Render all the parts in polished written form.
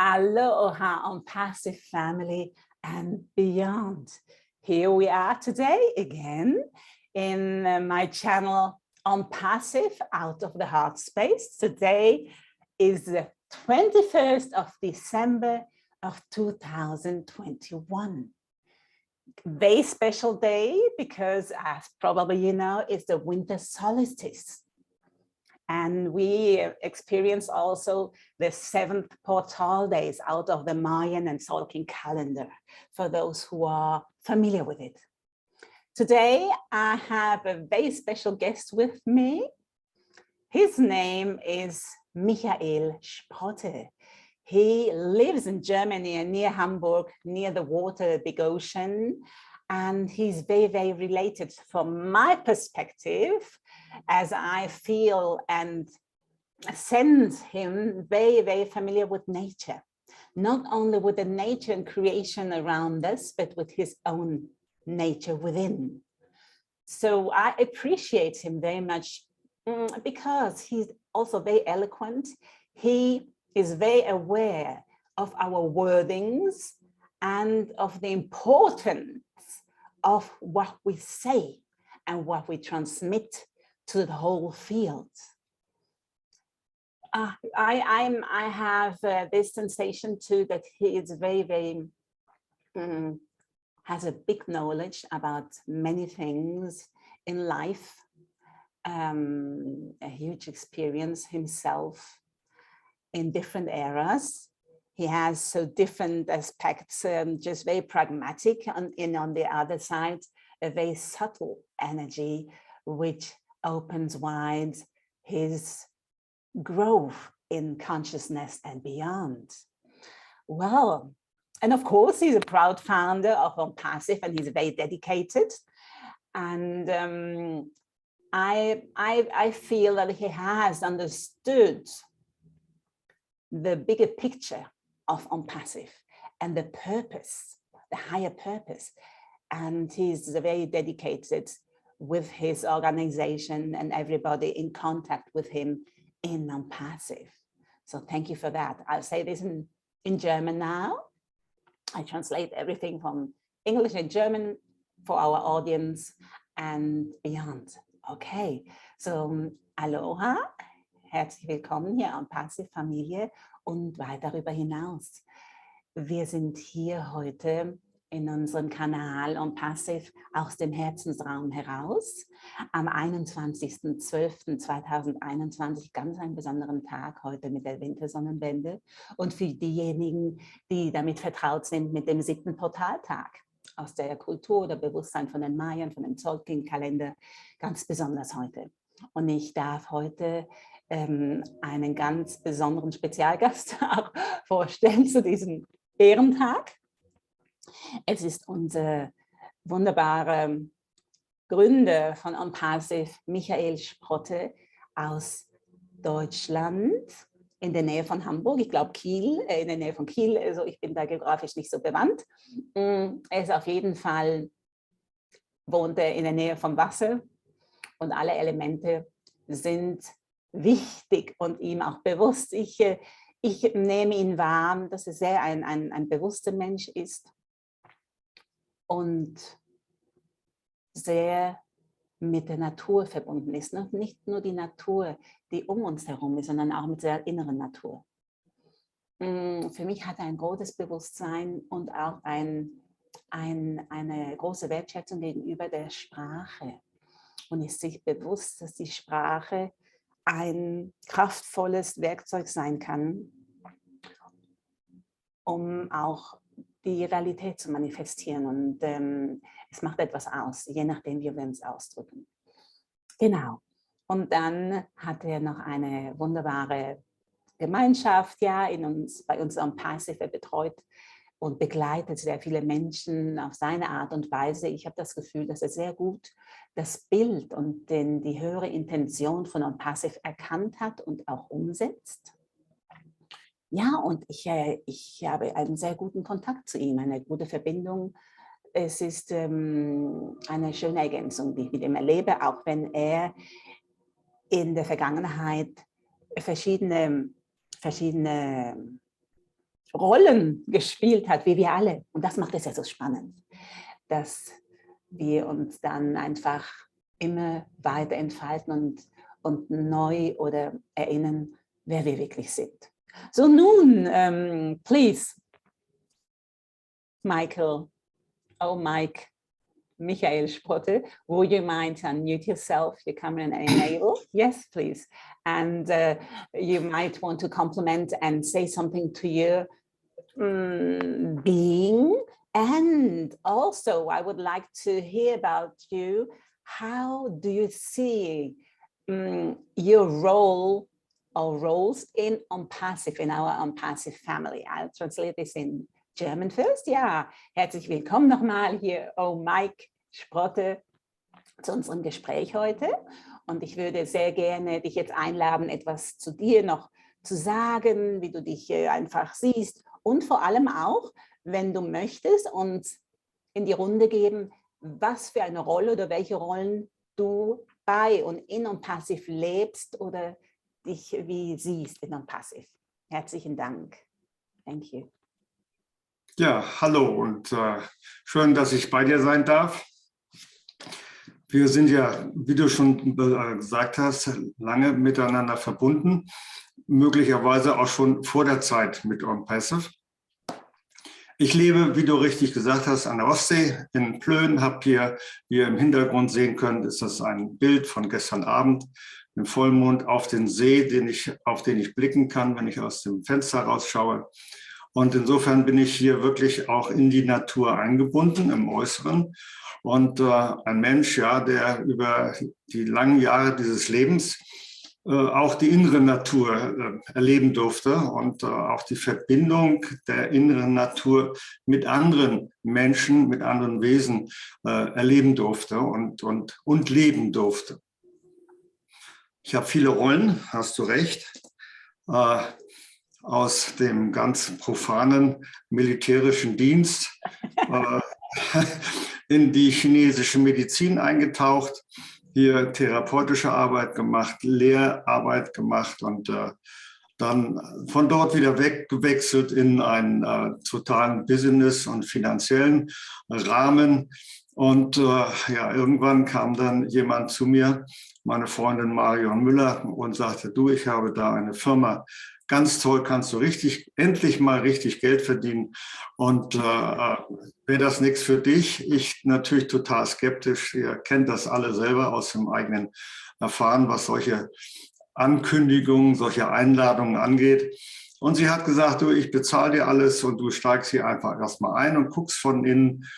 Alo-O-ha, ONPASSIVE Family and beyond. Here we are today again in my channel ONPASSIVE Out of the Heart Space. Today is the 21st of December of 2021. Very special day because, as probably you know, it's the winter solstice. And we experience also the 7th portal days out of the Mayan and Solkin calendar, for those who are familiar with it. Today, I have a very special guest with me. His name is Michael Sprotte. He lives in Germany, near Hamburg, near the water, the big ocean. And he's very, very related from my perspective, as I feel and sense him very, very familiar with nature. Not only with the nature and creation around us, but with his own nature within. So I appreciate him very much because he's also very eloquent. He is very aware of our wordings and of the importance of what we say and what we transmit to the whole field. I have this sensation too that he is very, very, has a big knowledge about many things in life, a huge experience himself in different eras. He has so different aspects, just very pragmatic, and on the other side, a very subtle energy, which opens wide his growth in consciousness and beyond. Well, and of course, he's a proud founder of ONPASSIVE, and he's very dedicated. And I feel that he has understood the bigger picture of ONPASSIVE and the purpose, the higher purpose. And he's very dedicated with his organization and everybody in contact with him in ONPASSIVE. So thank you for that. I'll say this in German now. I translate everything from English and German for our audience and beyond. Okay, so Aloha, herzlich willkommen hier ONPASSIVE Familie und weit darüber hinaus. Wir sind hier heute in unserem Kanal ONPASSIVE aus dem Herzensraum heraus am 21.12.2021, ganz einen besonderen Tag heute mit der Wintersonnenwende und für diejenigen, die damit vertraut sind mit dem 7. Portaltag aus der Kultur oder Bewusstsein von den Mayern, von dem Solkin-Kalender, ganz besonders heute. Und ich darf heute einen ganz besonderen Spezialgast auch vorstellen zu diesem Ehrentag. Es ist unser wunderbarer Gründer von ONPASSIVE, Michael Sprotte aus Deutschland, in der Nähe von Hamburg, ich glaube Kiel, in der Nähe von Kiel, also ich bin da geografisch nicht so bewandt. Er ist auf jeden Fall, wohnt er in der Nähe vom Wasser und alle Elemente sind wichtig und ihm auch bewusst. Ich nehme ihn wahr, dass er sehr ein bewusster Mensch ist und sehr mit der Natur verbunden ist. Nicht nur die Natur, die um uns herum ist, sondern auch mit der inneren Natur. Für mich hat er ein großes Bewusstsein und auch eine große Wertschätzung gegenüber der Sprache. Und ist sich bewusst, dass die Sprache ein kraftvolles Werkzeug sein kann, um auch die Realität zu manifestieren. Und es macht etwas aus, je nachdem, wie wir uns ausdrücken. Genau. Und dann hat er noch eine wunderbare Gemeinschaft, ja, bei uns ONPASSIVE betreut und begleitet sehr viele Menschen auf seine Art und Weise. Ich habe das Gefühl, dass er sehr gut das Bild und die höhere Intention von ONPASSIVE erkannt hat und auch umsetzt. Ja, und ich habe einen sehr guten Kontakt zu ihm, eine gute Verbindung. Es ist eine schöne Ergänzung, die ich mit ihm erlebe, auch wenn er in der Vergangenheit verschiedene Rollen gespielt hat, wie wir alle. Und das macht es ja so spannend, dass wir uns dann einfach immer weiter entfalten und neu oder erinnern, wer wir wirklich sind. So nun, please, Michael, Michael Sprotte, would you mind to unmute yourself, your camera and enable? Yes, please. And you might want to compliment and say something to your being. And also, I would like to hear about you. How do you see your role or roles in ONPASSIVE, in our ONPASSIVE family? I'll translate this in German first. Ja, herzlich willkommen nochmal hier, Mike Sprotte, zu unserem Gespräch heute. Und ich würde sehr gerne dich jetzt einladen, etwas zu dir noch zu sagen, wie du dich einfach siehst und vor allem auch, wenn du möchtest, uns in die Runde geben, was für eine Rolle oder welche Rollen du bei und in ONPASSIVE lebst oder dich wie siehst in ONPASSIVE. Herzlichen Dank. Thank you. Ja, hallo und schön, dass ich bei dir sein darf. Wir sind ja, wie du schon gesagt hast, lange miteinander verbunden, möglicherweise auch schon vor der Zeit mit ONPASSIVE. Ich lebe, wie du richtig gesagt hast, an der Ostsee in Plön. Habt ihr, wie ihr im Hintergrund sehen könnt, ist das ein Bild von gestern Abend, im Vollmond auf den See, auf den ich blicken kann, wenn ich aus dem Fenster rausschaue. Und insofern bin ich hier wirklich auch in die Natur eingebunden, im Äußeren. Und ein Mensch, ja, der über die langen Jahre dieses Lebens auch die innere Natur erleben durfte und auch die Verbindung der inneren Natur mit anderen Menschen, mit anderen Wesen erleben durfte und leben durfte. Ich habe viele Rollen, hast du recht, aus dem ganz profanen militärischen Dienst in die chinesische Medizin eingetaucht, hier therapeutische Arbeit gemacht, Lehrarbeit gemacht und dann von dort wieder weggewechselt in einen totalen Business- und finanziellen Rahmen. Und ja, irgendwann kam dann jemand zu mir, meine Freundin Marion Müller, und sagte, du, ich habe da eine Firma, ganz toll, kannst du endlich mal richtig Geld verdienen. Und wäre das nichts für dich? Ich natürlich total skeptisch. Ihr kennt das alle selber aus dem eigenen Erfahren, was solche Ankündigungen, solche Einladungen angeht. Und sie hat gesagt, du, ich bezahle dir alles und du steigst hier einfach erstmal ein und guckst von innen.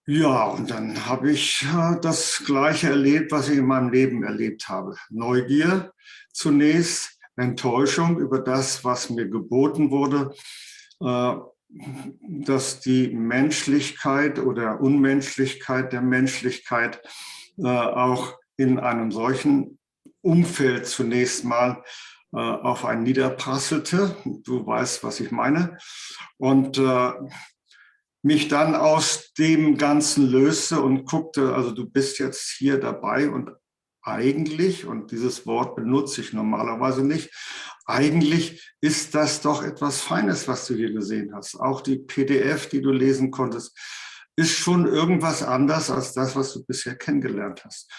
Ja, und dann habe ich das Gleiche erlebt, was ich in meinem Leben erlebt habe. Neugier zunächst, Enttäuschung über das, was mir geboten wurde, dass die Menschlichkeit oder Unmenschlichkeit der Menschlichkeit auch in einem solchen Umfeld zunächst mal auf einen niederprasselte. Du weißt, was ich meine. Und mich dann aus dem Ganzen löste und guckte, also du bist jetzt hier dabei und eigentlich, und dieses Wort benutze ich normalerweise nicht, eigentlich ist das doch etwas Feines, was du hier gesehen hast. Auch die PDF, die du lesen konntest, ist schon irgendwas anders als das, was du bisher kennengelernt hast.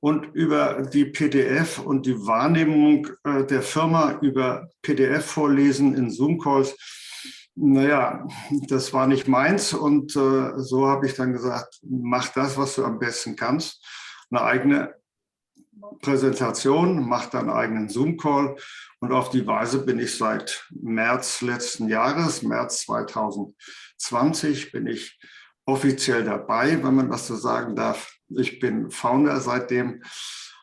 Und über die PDF und die Wahrnehmung der Firma über PDF vorlesen in Zoom-Calls, naja, das war nicht meins. Und so habe ich dann gesagt, mach das, was du am besten kannst. Eine eigene Präsentation, mach deinen eigenen Zoom-Call. Und auf die Weise bin ich seit März letzten Jahres, März 2020, bin ich offiziell dabei, wenn man das so sagen darf. Ich bin Founder seitdem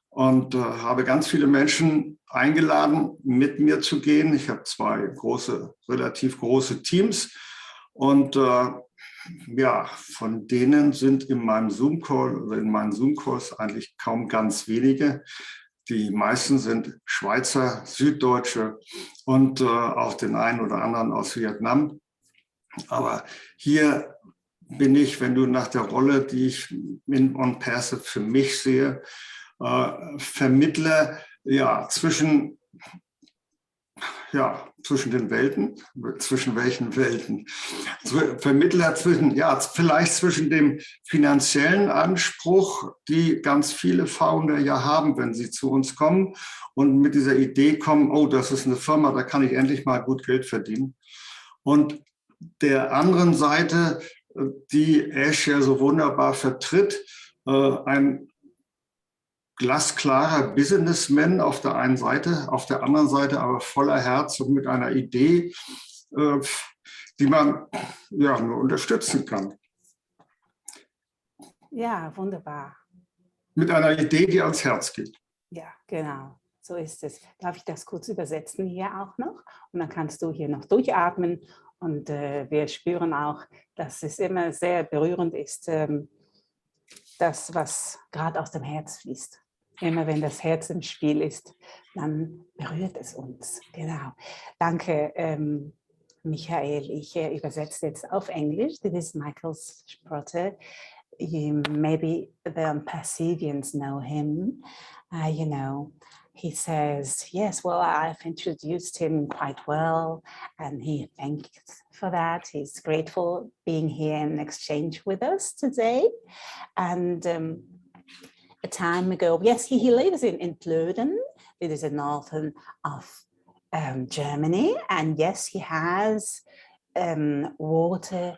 und habe ganz viele Menschen eingeladen, mit mir zu gehen. Ich habe zwei relativ große Teams und ja, von denen sind in meinem Zoom-Call oder in meinen Zoom-Calls eigentlich kaum ganz wenige. Die meisten sind Schweizer, Süddeutsche und auch den einen oder anderen aus Vietnam. Aber hier bin ich, wenn du nach der Rolle, die ich in ONPASSIVE für mich sehe, Vermittler ja, zwischen ja, zwischen den Welten, zwischen welchen Welten? Vermittler zwischen, ja, vielleicht zwischen dem finanziellen Anspruch, die ganz viele Founder ja haben, wenn sie zu uns kommen und mit dieser Idee kommen, oh, das ist eine Firma, da kann ich endlich mal gut Geld verdienen. Und der anderen Seite, die Ash ja so wunderbar vertritt, ein glasklarer Businessman auf der einen Seite, auf der anderen Seite aber voller Herz und mit einer Idee, die man ja nur unterstützen kann. Ja, wunderbar. Mit einer Idee, die ans Herz geht. Ja, genau. So ist es. Darf ich das kurz übersetzen hier auch noch? Und dann kannst du hier noch durchatmen. Und wir spüren auch, dass es immer sehr berührend ist, das, was gerade aus dem Herz fließt. Immer wenn das Herz im Spiel ist, dann berührt es uns. Genau. Danke, Michael. Ich übersetze jetzt auf Englisch. This is Michael Sprotte. Maybe the ONPASSIVians know him. You know, he says, yes, well, I've introduced him quite well, and he thanks for that. He's grateful being here in exchange with us today. And a time ago, yes, he lives in Plöden. It is a northern of Germany. And yes, he has water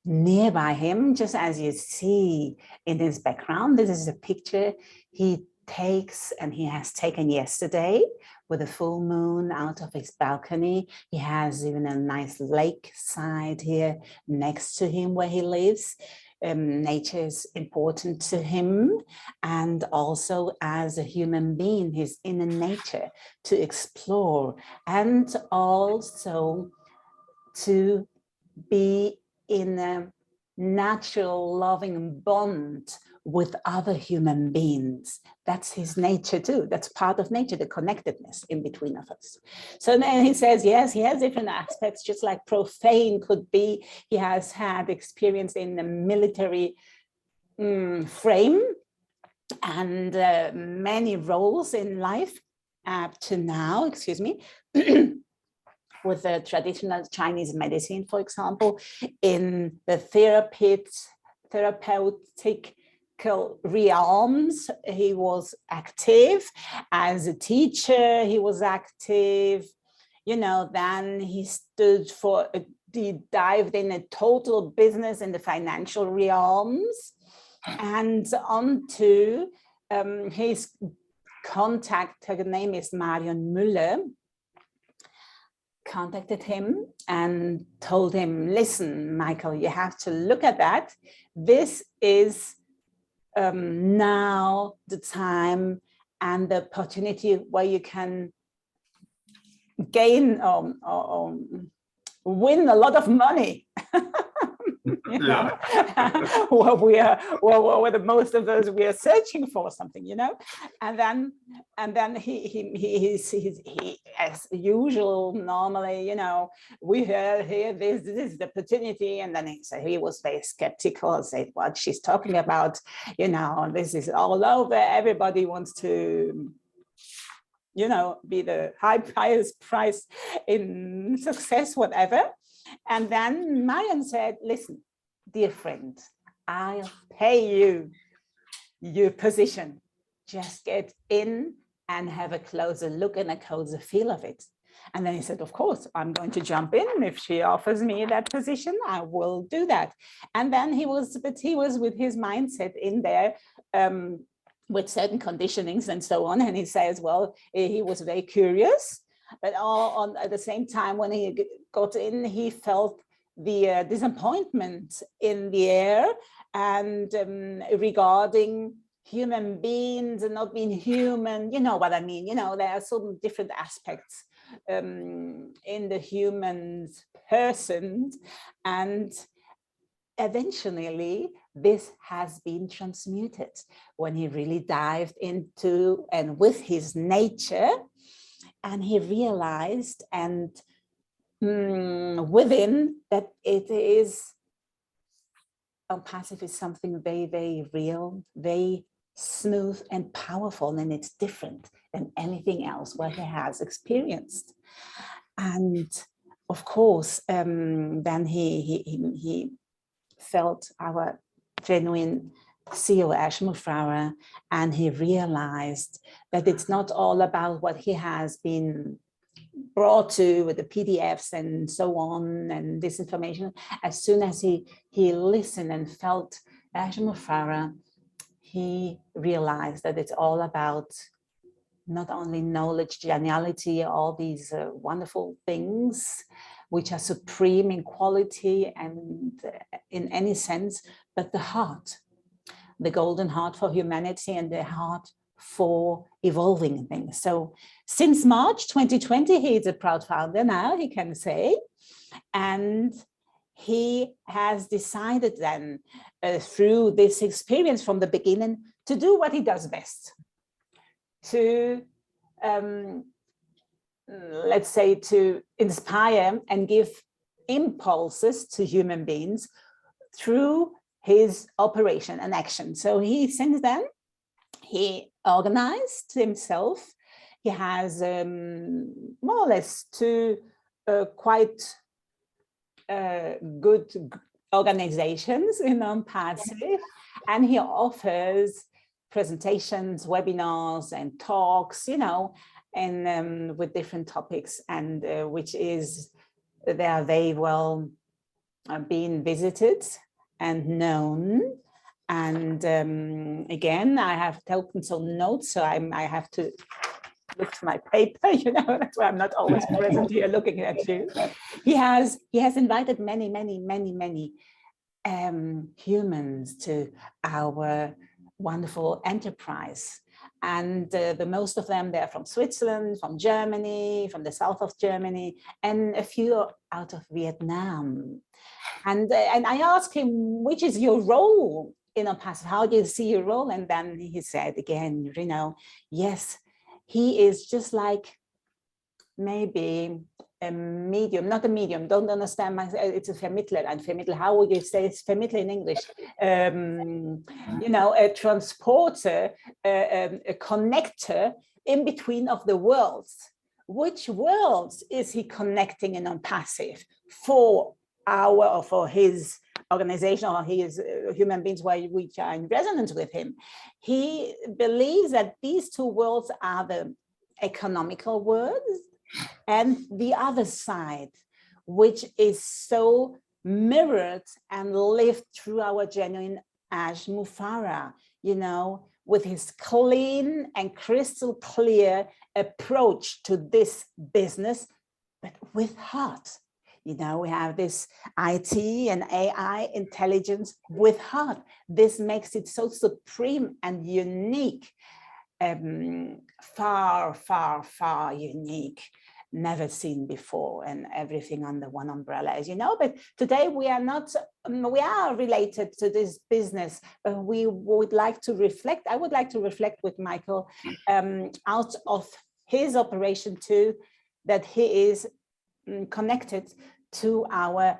nearby him, just as you see in his background. This is a picture he takes and he has taken yesterday with a full moon out of his balcony. He has even a nice lakeside here next to him where he lives. Nature is important to him, and also as a human being, his inner nature to explore, and also to be in a natural loving bond with other human beings. That's his nature too. That's part of nature, the connectedness in between of us. So then he says, yes, he has different aspects, just like profane could be. He has had experience in the military frame and many roles in life up to now, excuse me, with the traditional Chinese medicine, for example, in the therapeutic realms, he was active. As a teacher, he was active. You know, then he stood for, he dived in a total business in the financial realms, and onto his contact, her name is Marion Müller, contacted him and told him, listen, Michael, you have to look at that. This is now the time and the opportunity where you can gain win a lot of money. You know, what the most of those we are searching for something, you know, and then he as usual, normally, you know, we hear this is the opportunity, and then he was very skeptical and said, what she's talking about, you know, this is all over, everybody wants to, you know, be the highest price in success, whatever. And then Marion said, listen, dear friend, I'll pay you your position. Just get in and have a closer look and a closer feel of it. And then he said, of course, I'm going to jump in. If she offers me that position, I will do that. And then he was with his mindset in there, with certain conditionings and so on. And he says, well, he was very curious. But at the same time, when he got in, he felt the disappointment in the air and regarding human beings and not being human. You know what I mean? You know, there are some different aspects in the human person. And eventually, this has been transmuted when he really dived into and with his nature. And he realized and within that it is, ONPASSIVE is something very, very real, very smooth and powerful, and it's different than anything else what he has experienced. And of course, then he felt our genuine CEO Ashmufara, and he realized that it's not all about what he has been brought to with the PDFs and so on and this information. As soon as he listened and felt Ashmufara, he realized that it's all about not only knowledge, geniality, all these wonderful things which are supreme in quality and in any sense, but the heart, the golden heart for humanity and the heart for evolving things. So since March 2020, he is a proud founder now, he can say, and he has decided then through this experience from the beginning to do what he does best, to let's say to inspire and give impulses to human beings through his operation and action. So he, since then, he organized himself. He has more or less two quite good organizations in ONPASSIVE, and he offers presentations, webinars, and talks, you know, and with different topics, and which is, they are very well being visited and known. And again, I have taken some notes, so I have to look to my paper, you know, that's why I'm not always present here looking at you. He has invited many humans to our wonderful enterprise. And the most of them, they're from Switzerland, from Germany, from the south of Germany, and a few out of Vietnam. And I asked him, which is your role in ONPASSIVE? How do you see your role? And then he said again, you know, yes, he is just like maybe a medium, not a medium, don't understand, it's a Vermittler, ein Vermittler, how would you say it's Vermittler in English? You know, a transporter, a connector in between of the worlds. Which worlds is he connecting in ONPASSIVE for our, or for his organization, or his human beings which are in resonance with him? He believes that these two worlds are the economical worlds, and the other side, which is so mirrored and lived through our genuine Ashmufara, you know, with his clean and crystal clear approach to this business, but with heart. You know, we have this IT and AI intelligence with heart. This makes it so supreme and unique. Far unique, never seen before, and everything under one umbrella, as you know. But today we are not, we are related to this business, but we would like to reflect, I would like to reflect with Michael out of his operation too, that he is connected to our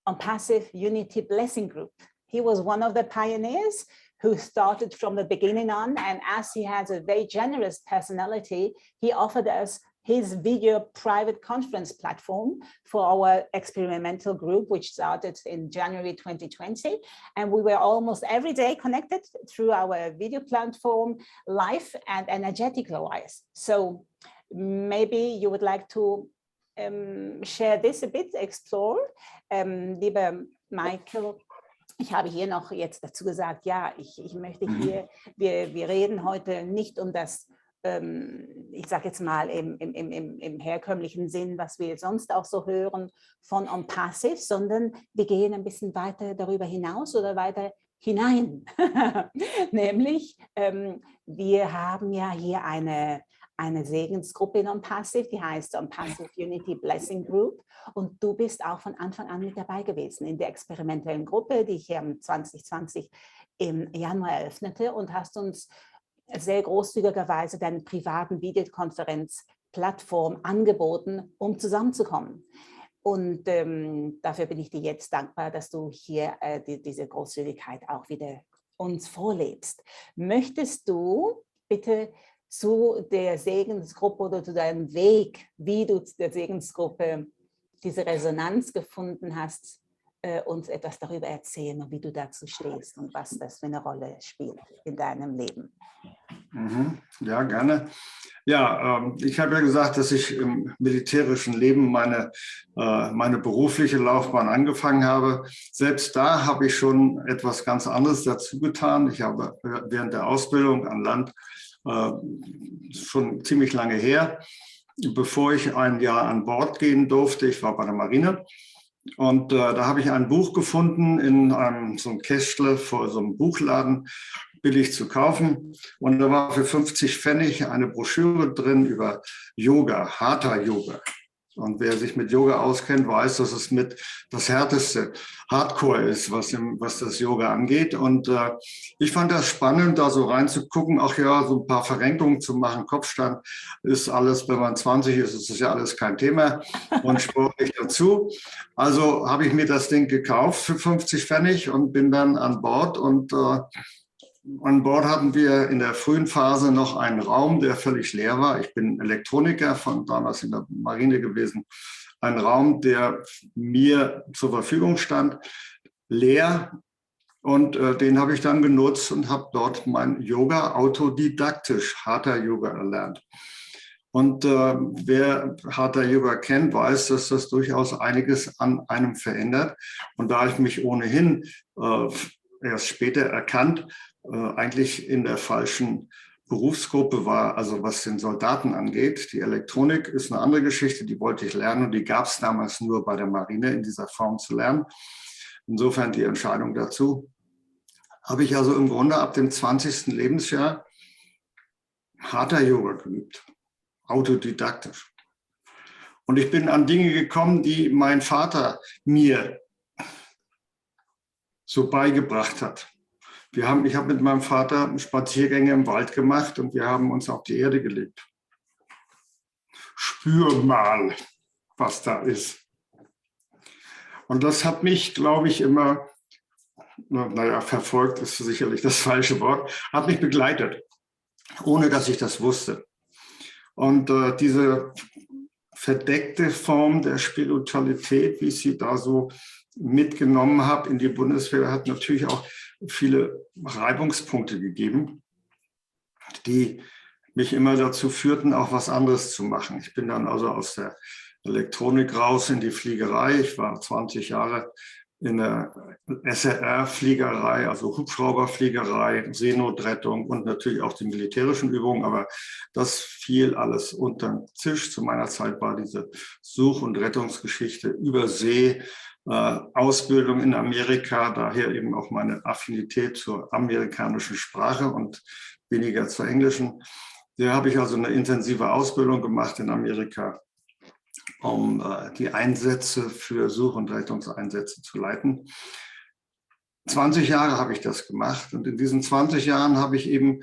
ONPASSIVE Unity Blessing Group. He was one of the pioneers who started from the beginning on, and as he has a very generous personality, he offered us his video private conference platform for our experimental group, which started in January 2020. And we were almost every day connected through our video platform, live and energetic-wise. So maybe you would like to share this a bit, explore. Lieber Michael, ich habe hier noch jetzt dazu gesagt, ja, ich möchte hier, wir reden heute nicht um das, ich sage jetzt mal im herkömmlichen Sinn, was wir sonst auch so hören von ONPASSIVE, sondern wir gehen ein bisschen weiter darüber hinaus oder weiter hinein. Nämlich, wir haben ja hier eine Segensgruppe in ONPASSIVE, die heißt ONPASSIVE Unity Blessing Group, und du bist auch von Anfang an mit dabei gewesen in der experimentellen Gruppe, die ich hier 2020 im Januar eröffnete, und hast uns sehr großzügigerweise deine privaten Videokonferenzplattform angeboten, um zusammenzukommen. Und dafür bin ich dir jetzt dankbar, dass du hier diese Großzügigkeit auch wieder uns vorlebst. Möchtest du bitte zu der Segensgruppe oder zu deinem Weg, wie du zu der Segensgruppe diese Resonanz gefunden hast, uns etwas darüber erzählen und wie du dazu stehst und was das für eine Rolle spielt in deinem Leben. Ja, gerne. Ja, ich habe ja gesagt, dass ich im militärischen Leben meine berufliche Laufbahn angefangen habe. Selbst da habe ich schon etwas ganz anderes dazu getan. Ich habe während der Ausbildung an Land schon ziemlich lange her, bevor ich ein Jahr an Bord gehen durfte. Ich war bei der Marine. Und da habe ich ein Buch gefunden in so einem Kästle vor so einem Buchladen, billig zu kaufen. Und da war für 50 Pfennig eine Broschüre drin über Yoga, Hatha Yoga. Und wer sich mit Yoga auskennt, weiß, dass es mit das härteste Hardcore ist, was das Yoga angeht. Und ich fand das spannend, da so reinzugucken, auch ja, so ein paar Verrenkungen zu machen. Kopfstand ist alles, wenn man 20 ist, ist das ja alles kein Thema und sportlich dazu. Also habe ich mir das Ding gekauft für 50 Pfennig und bin dann an Bord. Und an Bord hatten wir in der frühen Phase noch einen Raum, der völlig leer war. Ich bin Elektroniker von damals in der Marine gewesen. Ein Raum, der mir zur Verfügung stand, leer. Und den habe ich dann genutzt und habe dort mein Yoga autodidaktisch, Hatha Yoga, erlernt. Und wer Hatha Yoga kennt, weiß, dass das durchaus einiges an einem verändert. Und da ich mich ohnehin erst später erkannt, eigentlich in der falschen Berufsgruppe war, also was den Soldaten angeht. Die Elektronik ist eine andere Geschichte, die wollte ich lernen und die gab es damals nur bei der Marine in dieser Form zu lernen. Insofern die Entscheidung dazu. Habe ich also im Grunde ab dem 20. Lebensjahr Hatha Yoga geübt, autodidaktisch. Und ich bin an Dinge gekommen, die mein Vater mir so beigebracht hat. Ich habe mit meinem Vater Spaziergänge im Wald gemacht und wir haben uns auf die Erde gelegt. Spür mal, was da ist. Und das hat mich, glaube ich, immer, naja, verfolgt ist sicherlich das falsche Wort, hat mich begleitet, ohne dass ich das wusste. Und diese verdeckte Form der Spiritualität, wie ich sie da so mitgenommen habe in die Bundeswehr, hat natürlich auch viele Reibungspunkte gegeben, die mich immer dazu führten, auch was anderes zu machen. Ich bin dann also aus der Elektronik raus in die Fliegerei. Ich war 20 Jahre in der SRR-Fliegerei, also Hubschrauberfliegerei, Seenotrettung und natürlich auch die militärischen Übungen. Aber das fiel alles unter den Tisch. Zu meiner Zeit war diese Such- und Rettungsgeschichte über See, Ausbildung in Amerika, daher eben auch meine Affinität zur amerikanischen Sprache und weniger zur englischen. Da habe ich also eine intensive Ausbildung gemacht in Amerika, um die Einsätze für Such- und Rettungseinsätze zu leiten. 20 Jahre habe ich das gemacht und in diesen 20 Jahren habe ich eben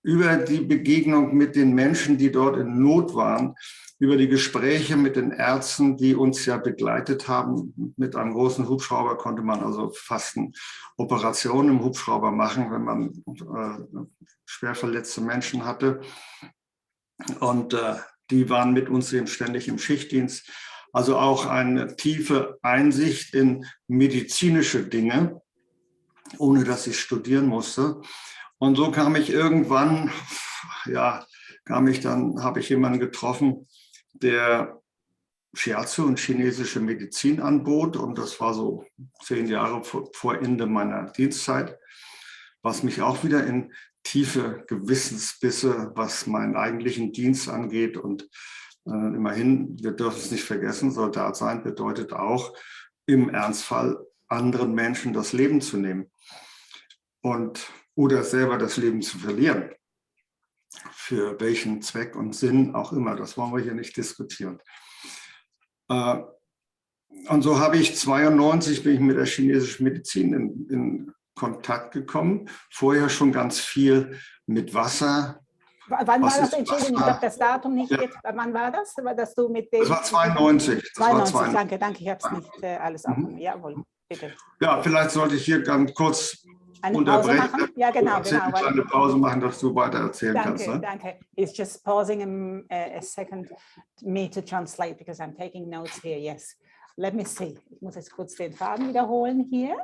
über die Begegnung mit den Menschen, die dort in Not waren, über die Gespräche mit den Ärzten, die uns ja begleitet haben. Mit einem großen Hubschrauber konnte man also fast eine Operation im Hubschrauber machen, wenn man schwer verletzte Menschen hatte. Und die waren mit uns eben ständig im Schichtdienst. Also auch eine tiefe Einsicht in medizinische Dinge, ohne dass ich studieren musste. Und so kam ich irgendwann, ja, habe ich jemanden getroffen, der Shiatsu und chinesische Medizin anbot. Und das war so 10 Jahre vor Ende meiner Dienstzeit, was mich auch wieder in tiefe Gewissensbisse, was meinen eigentlichen Dienst angeht. Und immerhin, wir dürfen es nicht vergessen, Soldat sein bedeutet auch im Ernstfall anderen Menschen das Leben zu nehmen oder selber das Leben zu verlieren. Für welchen Zweck und Sinn auch immer, das wollen wir hier nicht diskutieren. Und so habe ich 92 bin ich mit der chinesischen Medizin in Kontakt gekommen. Vorher schon ganz viel mit Wasser. Wann war das? Entschuldigung, ich habe das Datum nicht jetzt. Wann war das? Dass du mit dem, das war 92. 92, danke, ich habe es nicht alles offen. Jawohl. bitte. Ja, vielleicht sollte ich hier ganz kurz Eine Pause unterbrechen. machen? Ja, genau, genau. Eine Pause machen, dass du weiter erzählen kannst. Danke, Ne? danke. It's just pausing a second me to translate because I'm taking notes here. Yes. Let me see. Ich muss jetzt kurz den Faden wiederholen hier.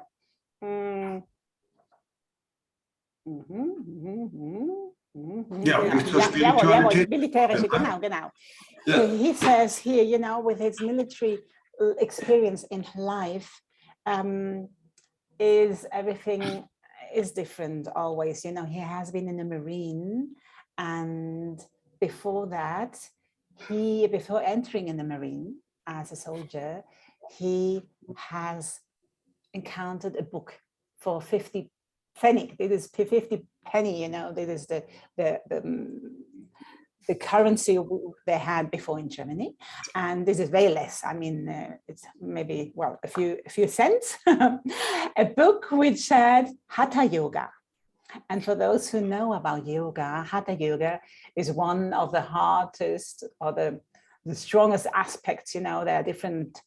Ja, bis zur Spiritualität. Militärische, genau, genau. Yeah. So he says here, you know, with his military experience in life, everything is different always. You know, he has been in the Marine, and before that, before entering in the Marine as a soldier, he has encountered a book for 50 penny. It is 50 penny, you know, this is the currency they had before in Germany, and this is way less. I mean, it's maybe, well, a few cents. A book which said Hatha Yoga. And for those who know about yoga, Hatha Yoga is one of the hardest or the strongest aspects. You know, there are different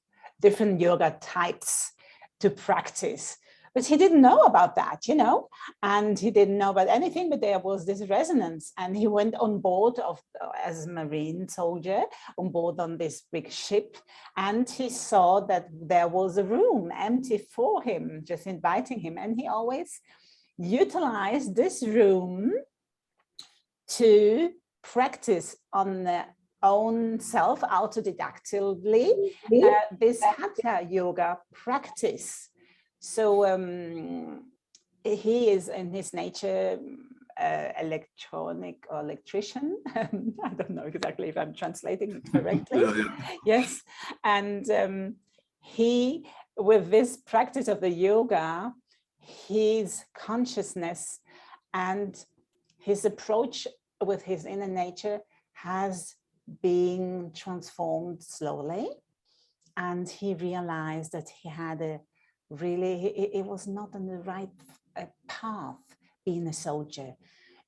yoga types to practice. But he didn't know about that, you know, and he didn't know about anything, but there was this resonance, and he went on board as a Marine soldier on board on this big ship, and he saw that there was a room empty for him, just inviting him, and he always utilized this room to practice on the own self, autodidactically, this Hatha Yoga practice. So he is in his nature electronic or electrician. I don't know exactly if I'm translating it correctly. Yes, and he, with this practice of the yoga, his consciousness and his approach with his inner nature has been transformed slowly, and he realized that he had a really, it was not on the right path being a soldier.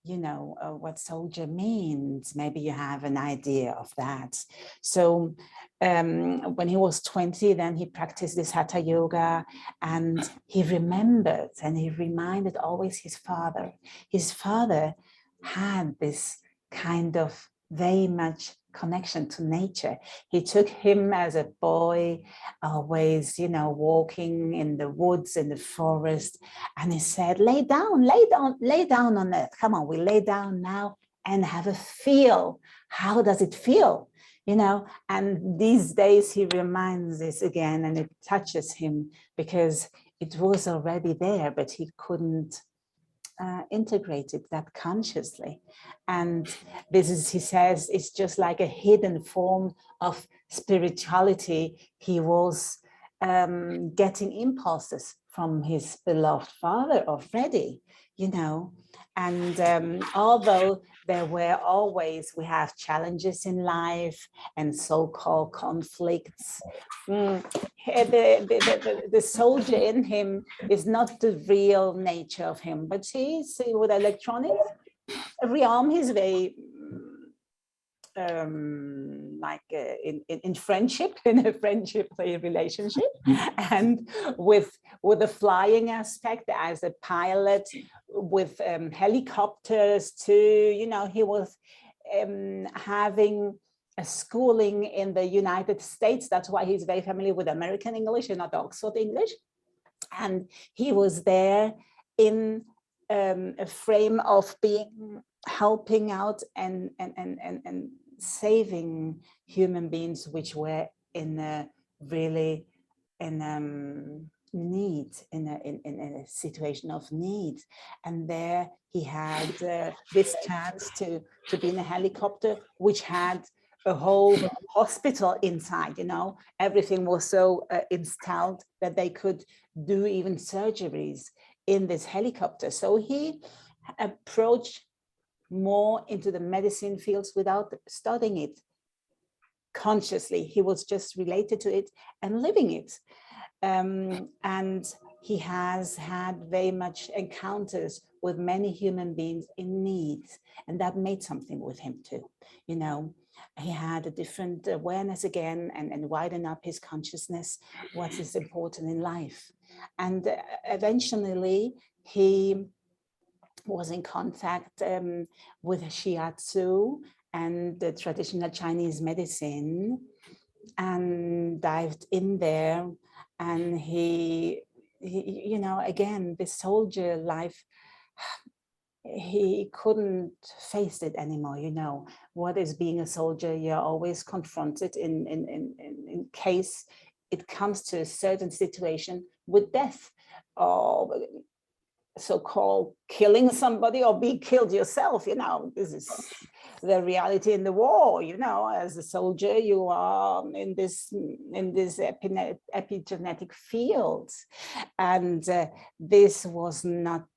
You know what soldier means. Maybe you have an idea of that. So when he was 20, then he practiced this Hatha Yoga, and he remembered and he reminded always his father. His father had this kind of very much connection to nature. He took him as a boy, always, you know, walking in the woods, in the forest, and he said, lay down on earth. Come on, we lay down now and have a feel. How does it feel? You know, and these days he reminds this again, and it touches him because it was already there, but he couldn't integrated that consciously. And this is, he says, it's just like a hidden form of spirituality. He was getting impulses from his beloved father already, you know. And although there were always, we have challenges in life and so-called conflicts, the soldier in him is not the real nature of him, but he's with electronics realm, he's very like in friendship, in a friendship relationship, and with the flying aspect as a pilot, with helicopters too. You know, he was having a schooling in the United States. That's why he's very familiar with American English and not Oxford English. And he was there in a frame of being helping out and saving human beings which were in a really need, in a situation of need. And there he had this chance to be in a helicopter which had a whole hospital inside. You know, everything was so installed that they could do even surgeries in this helicopter. So he approached more into the medicine fields without studying it consciously. He was just related to it and living it. And he has had very much encounters with many human beings in need, and that made something with him too, you know. he had a different awareness again and widen up his consciousness, what is important in life. And eventually he was in contact with shiatsu and the traditional Chinese medicine, and dived in there. And he you know, again, the soldier life, he couldn't face it anymore. You know, what is being a soldier? You're always confronted in case it comes to a certain situation with death, or so-called killing somebody, or be killed yourself. You know, this is the reality in the war. You know, as a soldier, you are in this epigenetic field, and this was not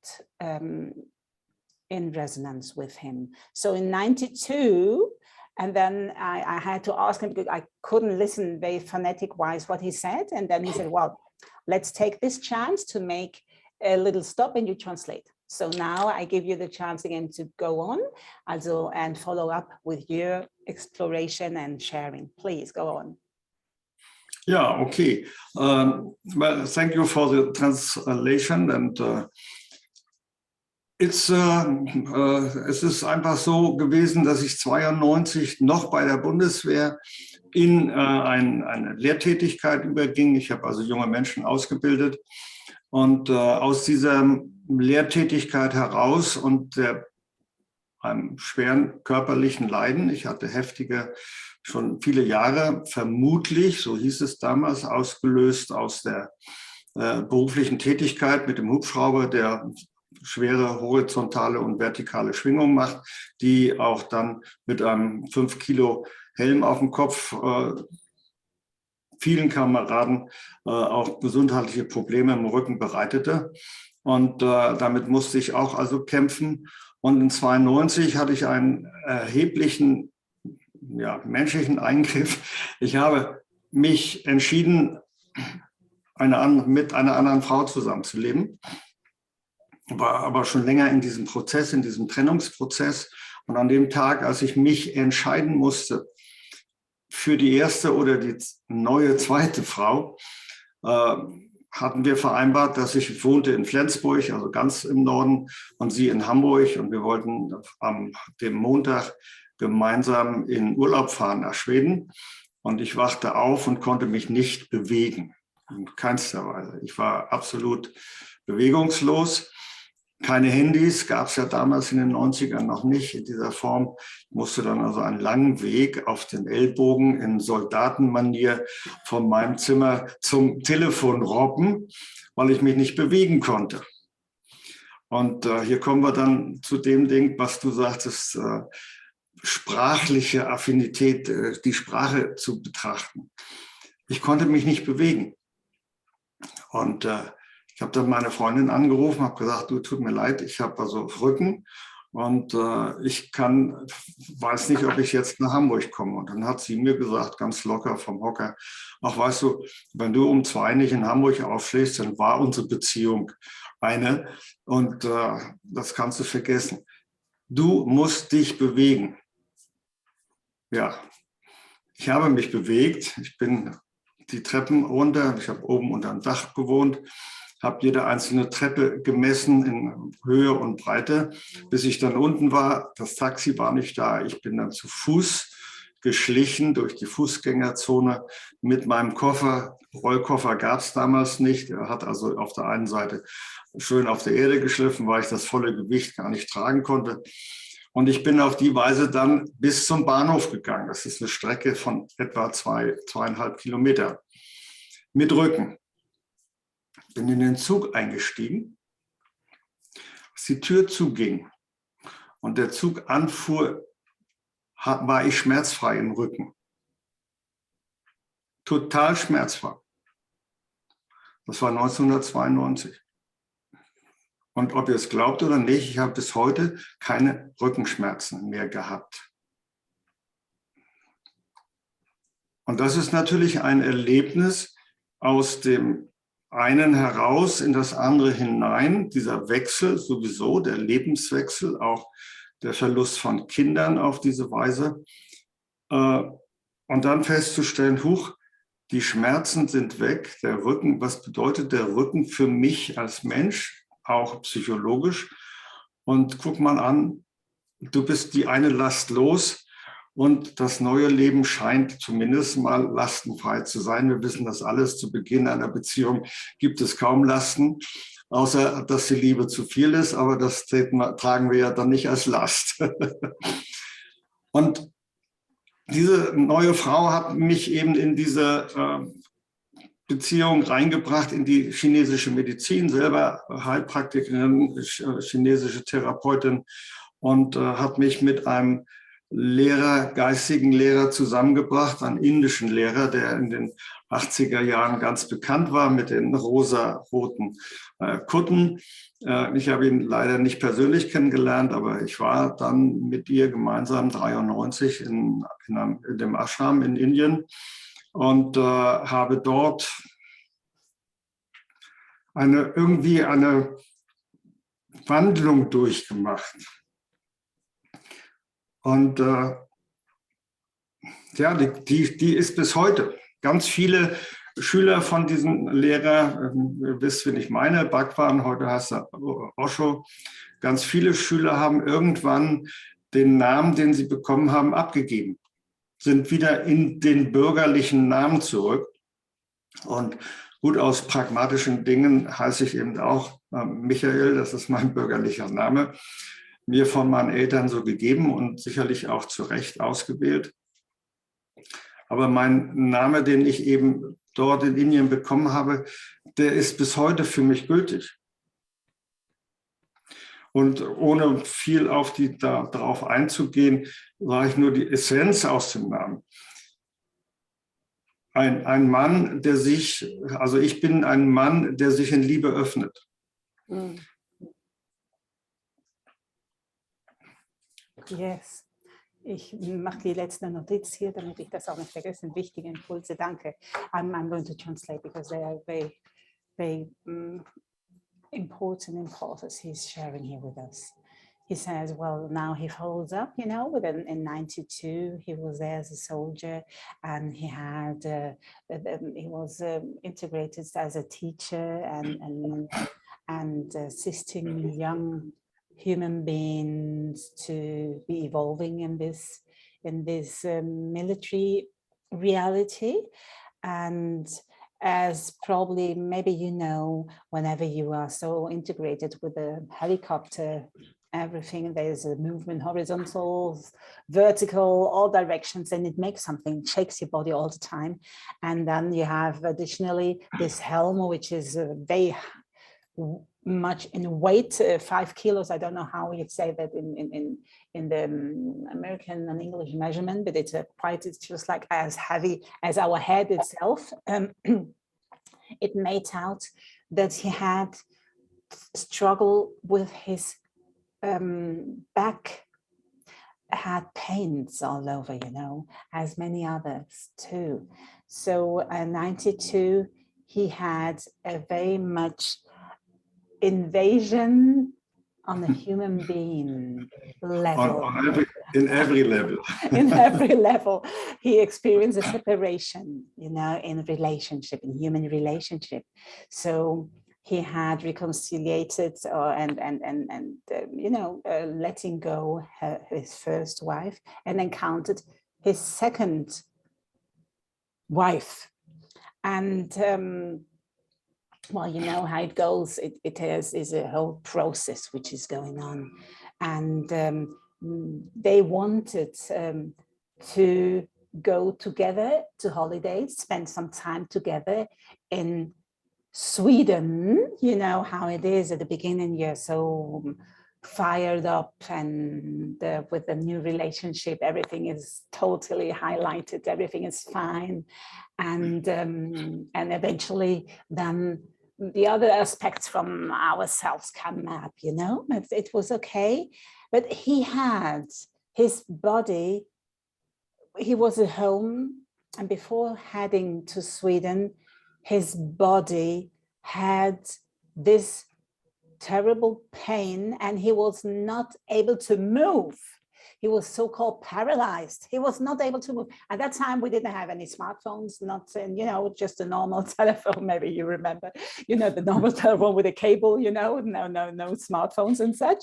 in resonance with him. So in '92, and then I had to ask him, because I couldn't listen very phonetic wise what he said, and then he said, well, let's take this chance to make a little stop and you translate. So now I give you the chance again to go on, also, and follow up with your exploration and sharing. Please go on. Yeah, okay. Well, thank you for the translation. And es ist einfach so gewesen, dass ich 92 noch bei der Bundeswehr in eine Lehrtätigkeit überging. Ich habe also junge Menschen ausgebildet. Und aus dieser Lehrtätigkeit heraus und einem schweren körperlichen Leiden, ich hatte heftige, schon viele Jahre, vermutlich, so hieß es damals, ausgelöst aus der beruflichen Tätigkeit mit dem Hubschrauber, der schwere horizontale und vertikale Schwingung macht, die auch dann mit einem 5 Kilo Helm auf dem Kopf vielen Kameraden auch gesundheitliche Probleme im Rücken bereitete. Und damit musste ich auch also kämpfen. Und in 92 hatte ich einen erheblichen menschlichen Eingriff. Ich habe mich entschieden, mit einer anderen Frau zusammenzuleben. War aber schon länger in diesem Prozess, in diesem Trennungsprozess. Und an dem Tag, als ich mich entscheiden musste, für die erste oder die neue zweite Frau, hatten wir vereinbart, dass ich wohnte in Flensburg, also ganz im Norden, und sie in Hamburg. Und wir wollten am dem Montag gemeinsam in Urlaub fahren nach Schweden. Und ich wachte auf und konnte mich nicht bewegen, in keinster Weise. Ich war absolut bewegungslos. Keine Handys, gab es ja damals in den 90ern noch nicht in dieser Form. Ich musste dann also einen langen Weg auf den Ellbogen in Soldatenmanier von meinem Zimmer zum Telefon robben, weil ich mich nicht bewegen konnte. Und hier kommen wir dann zu dem Ding, was du sagtest, sprachliche Affinität, die Sprache zu betrachten. Ich konnte mich nicht bewegen. Und ich habe dann meine Freundin angerufen, habe gesagt, du, tut mir leid, ich habe also Rücken und ich weiß nicht, ob ich jetzt nach Hamburg komme. Und dann hat sie mir gesagt, ganz locker vom Hocker, ach weißt du, wenn du um 2 nicht in Hamburg aufschlägst, dann war unsere Beziehung eine und das kannst du vergessen. Du musst dich bewegen. Ja, ich habe mich bewegt, ich bin die Treppen runter, ich habe oben unter dem Dach gewohnt, habe jede einzelne Treppe gemessen in Höhe und Breite, bis ich dann unten war. Das Taxi war nicht da. Ich bin dann zu Fuß geschlichen durch die Fußgängerzone mit meinem Koffer. Rollkoffer gab es damals nicht. Er hat also auf der einen Seite schön auf der Erde geschliffen, weil ich das volle Gewicht gar nicht tragen konnte. Und ich bin auf die Weise dann bis zum Bahnhof gegangen. Das ist eine Strecke von etwa 2,5 Kilometer mit Rücken. Bin in den Zug eingestiegen, als die Tür zuging und der Zug anfuhr, war ich schmerzfrei im Rücken. Total schmerzfrei. Das war 1992. Und ob ihr es glaubt oder nicht, ich habe bis heute keine Rückenschmerzen mehr gehabt. Und das ist natürlich ein Erlebnis aus dem einen heraus in das andere hinein, dieser Wechsel sowieso, der Lebenswechsel, auch der Verlust von Kindern auf diese Weise. Und dann festzustellen, huch, die Schmerzen sind weg, der Rücken, was bedeutet der Rücken für mich als Mensch, auch psychologisch? Und guck mal an, du bist die eine Last los und das neue Leben scheint zumindest mal lastenfrei zu sein. Wir wissen das alles, zu Beginn einer Beziehung gibt es kaum Lasten, außer dass die Liebe zu viel ist, aber das tragen wir ja dann nicht als Last. Und diese neue Frau hat mich eben in diese Beziehung reingebracht, in die chinesische Medizin, selber Heilpraktikerin, chinesische Therapeutin, und hat mich mit einem Lehrer, geistigen Lehrer zusammengebracht, einen indischen Lehrer, der in den 80er Jahren ganz bekannt war mit den rosa-roten Kutten. Ich habe ihn leider nicht persönlich kennengelernt, aber ich war dann mit ihr gemeinsam 93 in dem Ashram in Indien und habe dort irgendwie eine Wandlung durchgemacht. Und ja, die ist bis heute. Ganz viele Schüler von diesem Lehrer, ihr wisst, wen ich meine, Bhagwan, heute heißt er Osho, ganz viele Schüler haben irgendwann den Namen, den sie bekommen haben, abgegeben, sind wieder in den bürgerlichen Namen zurück. Und gut, aus pragmatischen Dingen heiße ich eben auch Michael, das ist mein bürgerlicher Name, mir von meinen Eltern so gegeben und sicherlich auch zu Recht ausgewählt. Aber mein Name, den ich eben dort in Indien bekommen habe, der ist bis heute für mich gültig. Und ohne viel darauf einzugehen, sage ich nur die Essenz aus dem Namen. Ein Mann, der sich, also ich bin ein Mann, der sich in Liebe öffnet. Yes. Ich mache die letzte Notiz hier, damit ich das auch nicht vergesse. Wichtige Impulse, danke. I'm going to translate because they are very, very important impulses he's sharing here with us. He says, well, now he follows up, you know, in 92, he was there as a soldier and he had, he was integrated as a teacher and assisting young human beings to be evolving in this military reality. And as probably maybe you know, whenever you are so integrated with a helicopter, everything, there's a movement, horizontal, vertical, all directions, and it makes something, shakes your body all the time. And then you have additionally this helm, which is very much in weight, 5 kilos. I don't know how you say that in the American and English measurement, but it's just like as heavy as our head itself. It made out that he had struggled with his back, had pains all over, you know, as many others too. So in 92, he had a very much invasion on a human being level. In every level. In every level, he experienced a separation, you know, in relationship, in human relationship. So he had reconciliated you know, letting go his first wife and encountered his second wife. And well, you know how it goes. It is a whole process which is going on. And they wanted to go together to holidays, spend some time together in Sweden. You know how it is at the beginning, you're so fired up, and with the new relationship, everything is totally highlighted, everything is fine. And eventually then the other aspects from ourselves come up, you know, it was okay. But he had his body, he was at home, and before heading to Sweden, his body had this terrible pain and he was not able to move. he was so-called paralyzed. He was not able to move. At that time, we didn't have any smartphones, not, just a normal telephone. Maybe you remember, the normal telephone with a cable, no smartphones and such.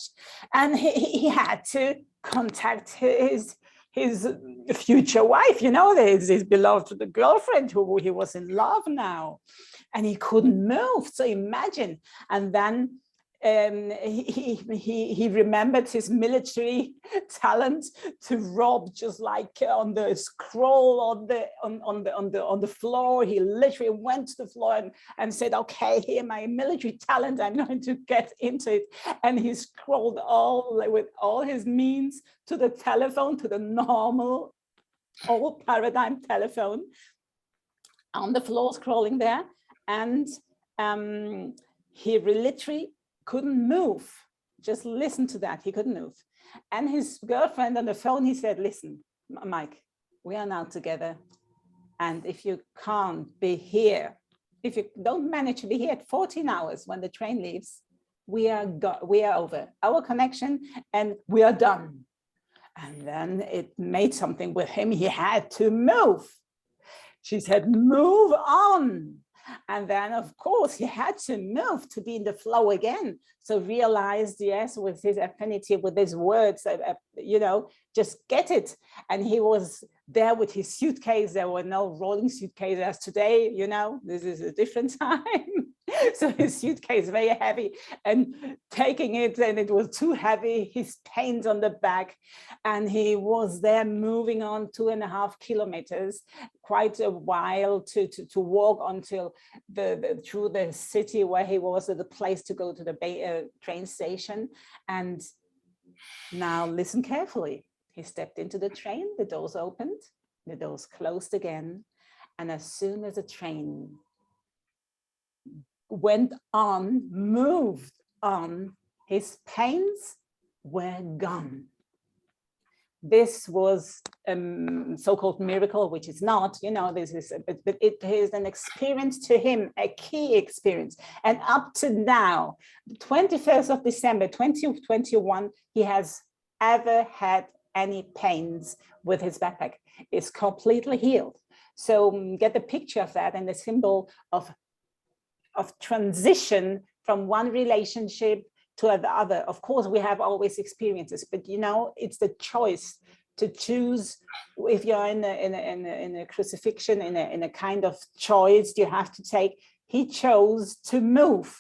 And he had to contact his future wife, his beloved girlfriend who he was in love now. And he couldn't move. So imagine. And then he remembered his military talent to rob, just like on the scroll on the floor. He literally went to the floor and said, okay, here my military talent, I'm going to get into it. And he scrolled with all his means to the telephone, to the normal old paradigm telephone, on the floor scrolling there. And he literally couldn't move. Just listen to that. He couldn't move. And his girlfriend on the phone, he said, listen, Mike, we are now together. And if you can't be here, if you don't manage to be here at 14 hours when the train leaves, we are over our connection and we are done. And then it made something with him. He had to move. She said, move on. And then, of course, he had to move to be in the flow again. So realized, yes, with his affinity, with his words, just get it. And he was there with his suitcase. There were no rolling suitcases as today, this is a different time. So his suitcase very heavy, and taking it, and it was too heavy, his pains on the back. And he was there moving on 2.5 kilometers, quite a while to walk until through the city where he was, at the place to go to the train station. And now listen carefully. He stepped into the train, the doors opened, the doors closed again. And as soon as the train went on, moved on, his pains were gone. This was a so-called miracle, which is not, this is, but it is an experience to him, a key experience. And up to now, the 21st of December, 2021, he has ever had any pains with his backpack. It's completely healed. So get the picture of that, and the symbol of transition from one relationship to the other. Of course, we have always experiences, but it's the choice to choose. If you're in a crucifixion, in a kind of choice you have to take, he chose to move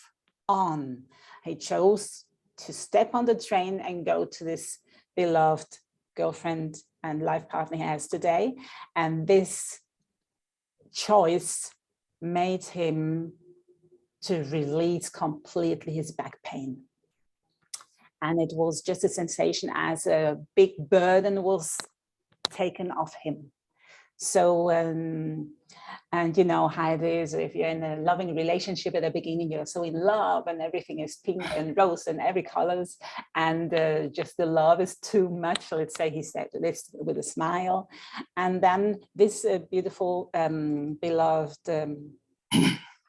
on. He chose to step on the train and go to this beloved girlfriend and life partner he has today. And this choice made him to release completely his back pain. And it was just a sensation as a big burden was taken off him. So, and you know how it is, if you're in a loving relationship at the beginning, you're so in love and everything is pink and rose and every colors, and just the love is too much. So let's say he said this with a smile. And then this beautiful, beloved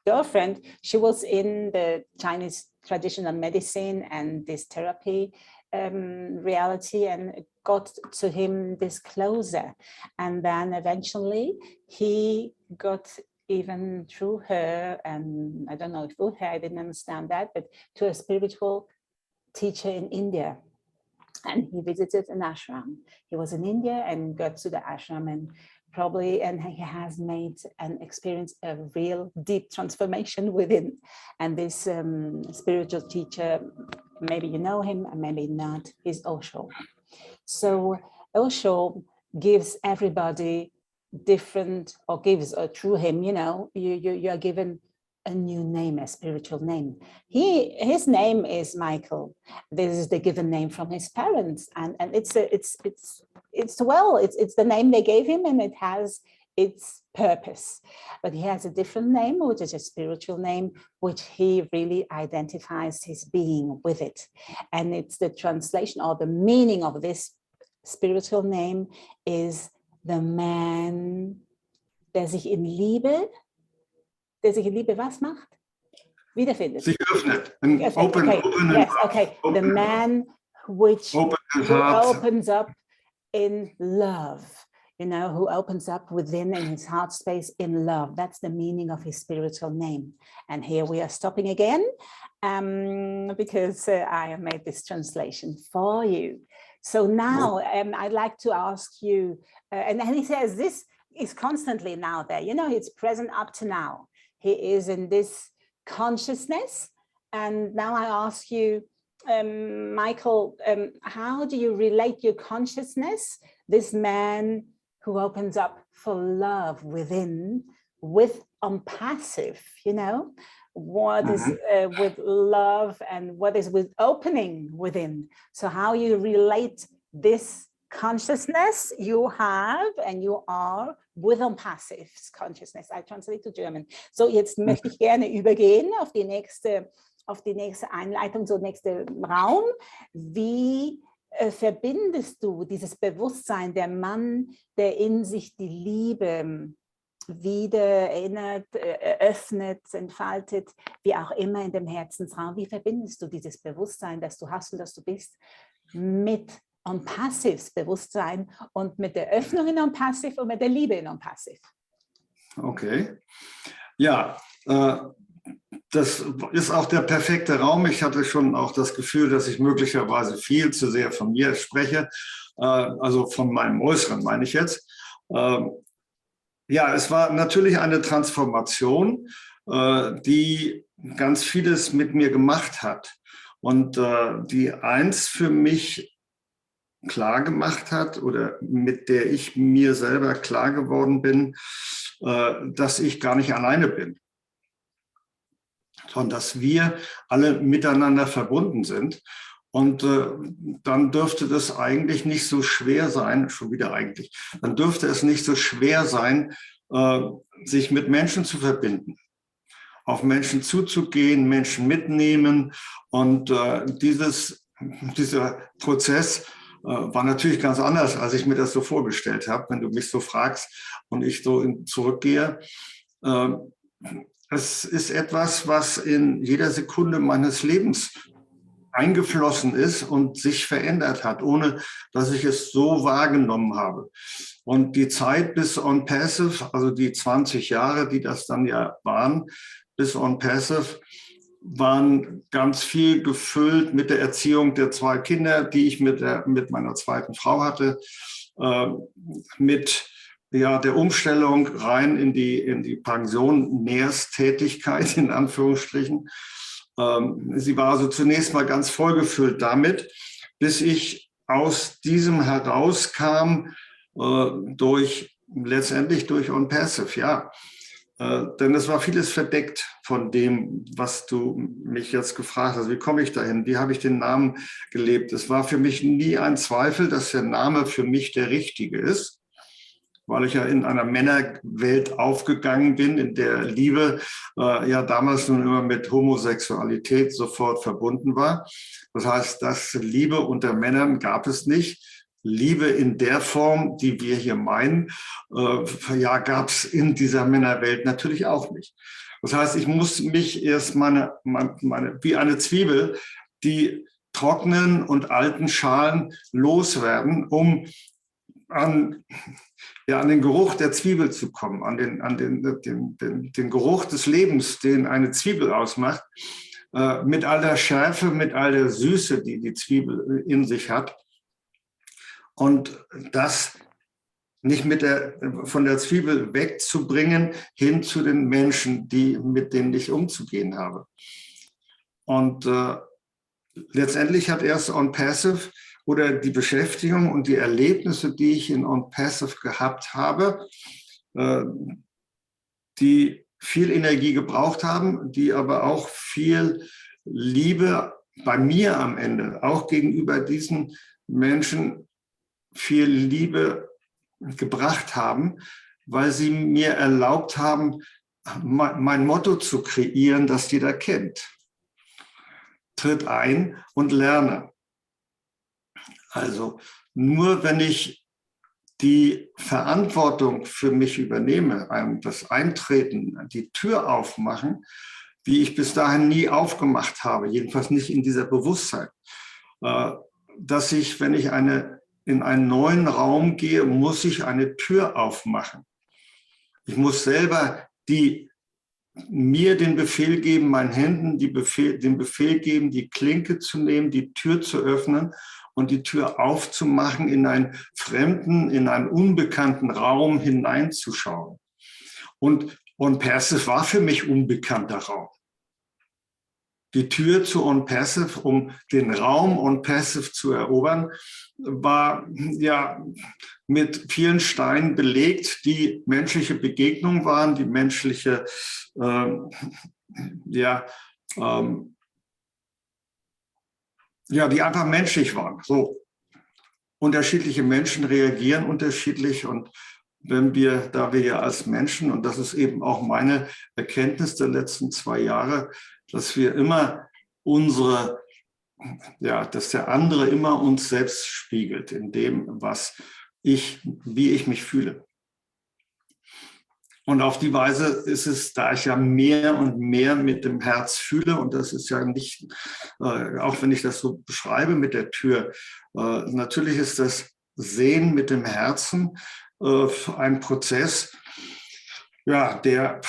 girlfriend, she was in the Chinese traditional medicine and this therapy reality, and it got to him this closer. And then eventually he got even through her, and I don't know if through her, I didn't understand that, but to a spiritual teacher in India. And he visited an ashram. He was in India and got to the ashram, and probably, and he has made and experienced a real deep transformation within. And this spiritual teacher, maybe you know him and maybe not, is Osho. So Osho gives everybody different, or gives, or through him, you know, you are given a new name, a spiritual name. His name is Michael. This is the given name from his parents, and it's the name they gave him, and it has its purpose. But he has a different name, which is a spiritual name, which he really identifies his being with it. And it's the translation or the meaning of this spiritual name is the man, der sich in Liebe was macht? Wiederfindet. Sich öffnet. Okay. Yes, okay. The man which opens up in love. You know, who opens up within in his heart space in love. That's the meaning of his spiritual name. And here we are stopping again because I have made this translation for you. So now I'd like to ask you, and then he says this is constantly now there, you know, it's present up to now. He is in this consciousness. And now I ask you, Michael, how do you relate your consciousness, this man who opens up for love within, with ONPASSIVE, you know, what is with love and what is with opening within. So how you relate this consciousness you have and you are with ONPASSIVE's Consciousness. I translate to German. So jetzt möchte ich gerne übergehen auf die nächste Einleitung, so nächste Raum. Wie verbindest du dieses Bewusstsein, der Mann, der in sich die Liebe wieder erinnert, eröffnet, entfaltet, wie auch immer in dem Herzensraum, wie verbindest du dieses Bewusstsein, das du hast und das du bist, mit ONPASSIVEs Bewusstsein und mit der Öffnung in ONPASSIVE und mit der Liebe in ONPASSIVE? Okay, ja, das ist auch der perfekte Raum. Ich hatte schon auch das Gefühl, dass ich möglicherweise viel zu sehr von mir spreche, also von meinem Äußeren meine ich jetzt. Ja, es war natürlich eine Transformation, die ganz vieles mit mir gemacht hat und die eins für mich klar gemacht hat oder mit der ich mir selber klar geworden bin, dass ich gar nicht alleine bin, sondern dass wir alle miteinander verbunden sind. Und dann dürfte das eigentlich nicht so schwer sein, schon wieder eigentlich, dann dürfte es nicht so schwer sein, sich mit Menschen zu verbinden, auf Menschen zuzugehen, Menschen mitnehmen. Und dieser Prozess war natürlich ganz anders, als ich mir das so vorgestellt habe, wenn du mich so fragst und ich so zurückgehe. Es ist etwas, was in jeder Sekunde meines Lebens eingeflossen ist und sich verändert hat, ohne dass ich es so wahrgenommen habe. Und die Zeit bis ONPASSIVE, also die 20 Jahre, die das dann ja waren, bis ONPASSIVE, waren ganz viel gefüllt mit der Erziehung der 2 Kinder, die ich mit meiner zweiten Frau hatte, mit der Umstellung rein in die Pensionärstätigkeit, in Anführungsstrichen. Sie war also zunächst mal ganz vollgefüllt damit, bis ich aus diesem herauskam, letztendlich durch ONPASSIVE, ja. Denn es war vieles verdeckt von dem, was du mich jetzt gefragt hast. Wie komme ich dahin? Wie habe ich den Namen gelebt? Es war für mich nie ein Zweifel, dass der Name für mich der richtige ist, weil ich ja in einer Männerwelt aufgegangen bin, in der Liebe ja damals nun immer mit Homosexualität sofort verbunden war. Das heißt, dass Liebe unter Männern gab es nicht. Liebe in der Form, die wir hier meinen, ja, gab es in dieser Männerwelt natürlich auch nicht. Das heißt, ich muss mich erst wie eine Zwiebel, die trockenen und alten Schalen loswerden, um an den Geruch der Zwiebel zu kommen, an den Geruch des Lebens, den eine Zwiebel ausmacht, mit all der Schärfe, mit all der Süße, die die Zwiebel in sich hat. Und das nicht von der Zwiebel wegzubringen, hin zu den Menschen, mit denen ich umzugehen habe. Und letztendlich hat erst ONPASSIVE oder die Beschäftigung und die Erlebnisse, die ich in ONPASSIVE gehabt habe, die viel Energie gebraucht haben, die aber auch viel Liebe bei mir am Ende, auch gegenüber diesen Menschen, viel Liebe gebracht haben, weil sie mir erlaubt haben, mein Motto zu kreieren, das jeder kennt. Tritt ein und lerne. Also nur wenn ich die Verantwortung für mich übernehme, das Eintreten, die Tür aufmachen, wie ich bis dahin nie aufgemacht habe, jedenfalls nicht in dieser Bewusstheit, dass ich, wenn ich eine in einen neuen Raum gehe, muss ich eine Tür aufmachen. Ich muss selber mir den Befehl geben, meinen Händen den Befehl geben, die Klinke zu nehmen, die Tür zu öffnen und die Tür aufzumachen, in einen fremden, in einen unbekannten Raum hineinzuschauen. Und ONPASSIVE war für mich unbekannter Raum. Die Tür zu ONPASSIVE, um den Raum ONPASSIVE zu erobern, war ja mit vielen Steinen belegt, die menschliche Begegnung waren, die menschliche, die einfach menschlich waren. So, unterschiedliche Menschen reagieren unterschiedlich und da wir ja als Menschen, und das ist eben auch meine Erkenntnis der letzten 2 Jahre, dass wir immer dass der andere immer uns selbst spiegelt in dem, wie ich mich fühle. Und auf die Weise ist es, da ich ja mehr und mehr mit dem Herz fühle, und das ist ja nicht, auch wenn ich das so beschreibe mit der Tür, natürlich ist das Sehen mit dem Herzen ein Prozess, ja, der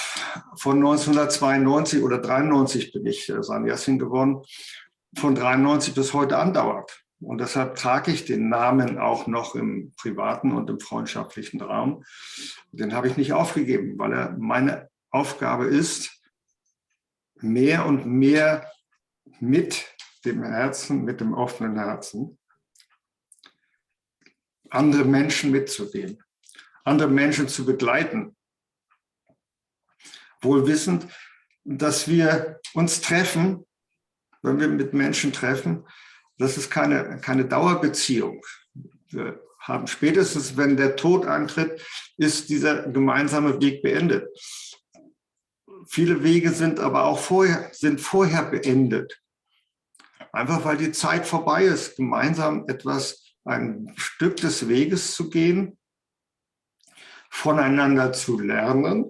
von 1992 oder 93 bin ich Sannyasin geworden, von 93 bis heute andauert. Und deshalb trage ich den Namen auch noch im privaten und im freundschaftlichen Raum. Den habe ich nicht aufgegeben, weil er meine Aufgabe ist, mehr und mehr mit dem Herzen, mit dem offenen Herzen, andere Menschen mitzugehen, andere Menschen zu begleiten. Wohl wissend, dass wir uns treffen, wenn wir mit Menschen treffen, das ist keine Dauerbeziehung. Wir haben spätestens, wenn der Tod eintritt, ist dieser gemeinsame Weg beendet. Viele Wege sind aber auch vorher beendet. Einfach weil die Zeit vorbei ist, gemeinsam ein Stück des Weges zu gehen, voneinander zu lernen,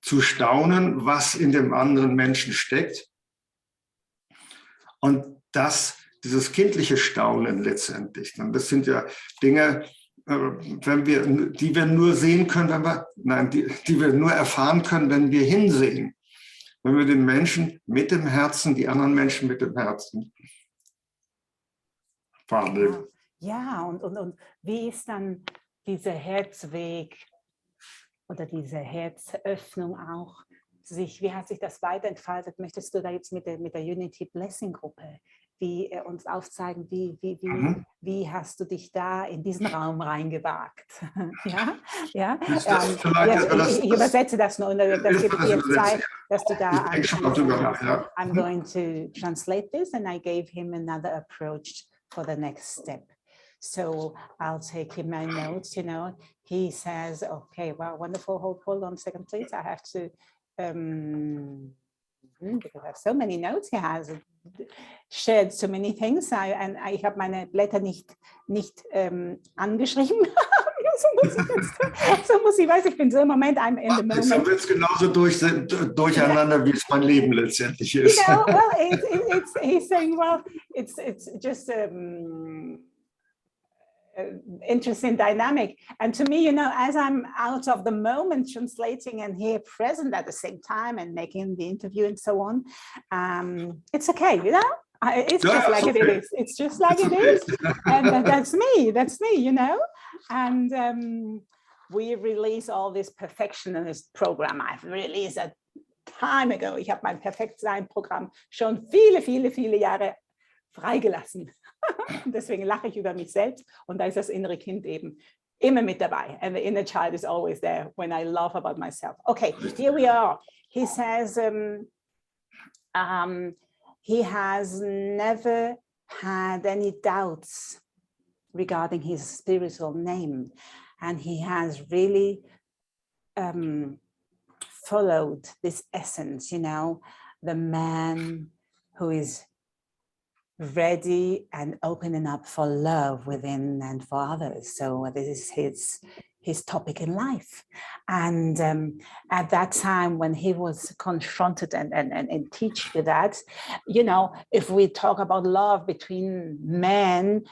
zu staunen, was in dem anderen Menschen steckt. Und dieses kindliche Staunen letztendlich, das sind ja Dinge, die wir nur sehen können, die wir nur erfahren können, wenn wir hinsehen. Wenn wir den Menschen mit dem Herzen, die anderen Menschen mit dem Herzen wahrnehmen. Ja, und wie ist dann dieser Herzweg oder diese Herzöffnung auch wie hat sich das weiterentfaltet? Möchtest du da jetzt mit der Unity Blessing Gruppe uns aufzeigen, wie hast du dich da in diesen Raum reingewagt? Ja. Ich übersetze das nur, das gibt dir Zeit, dass du da I'm going to translate this and I gave him another approach for the next step. So I'll take him my notes, he says, okay, wow, wonderful, hold on a second, please. I have to because I have so many notes. He has shared so many things. Ich habe meine Blätter nicht angeschrieben. so muss ich, weiß ich bin so im Moment, I'm in the moment. So wird es genauso durcheinander, wie es mein Leben letztendlich ist. He's saying, well, it's just interesting dynamic. And to me, as I'm out of the moment translating and here present at the same time and making the interview and so on, it's okay, it's just like it is. It's just like it is. And that's me, And we release all this perfectionist program. I've released a time ago. Ich habe mein Perfektsein-Programm schon viele Jahre freigelassen. Deswegen lache ich über mich selbst und da ist das innere Kind eben immer mit dabei. And the inner child is always there when I laugh about myself. Okay, here we are. He says he has never had any doubts regarding his spiritual name. And he has really followed this essence, the man who is ready and opening up for love within and for others. So this is his topic in life. And at that time, when he was confronted and teach with that, you know, if we talk about love between men,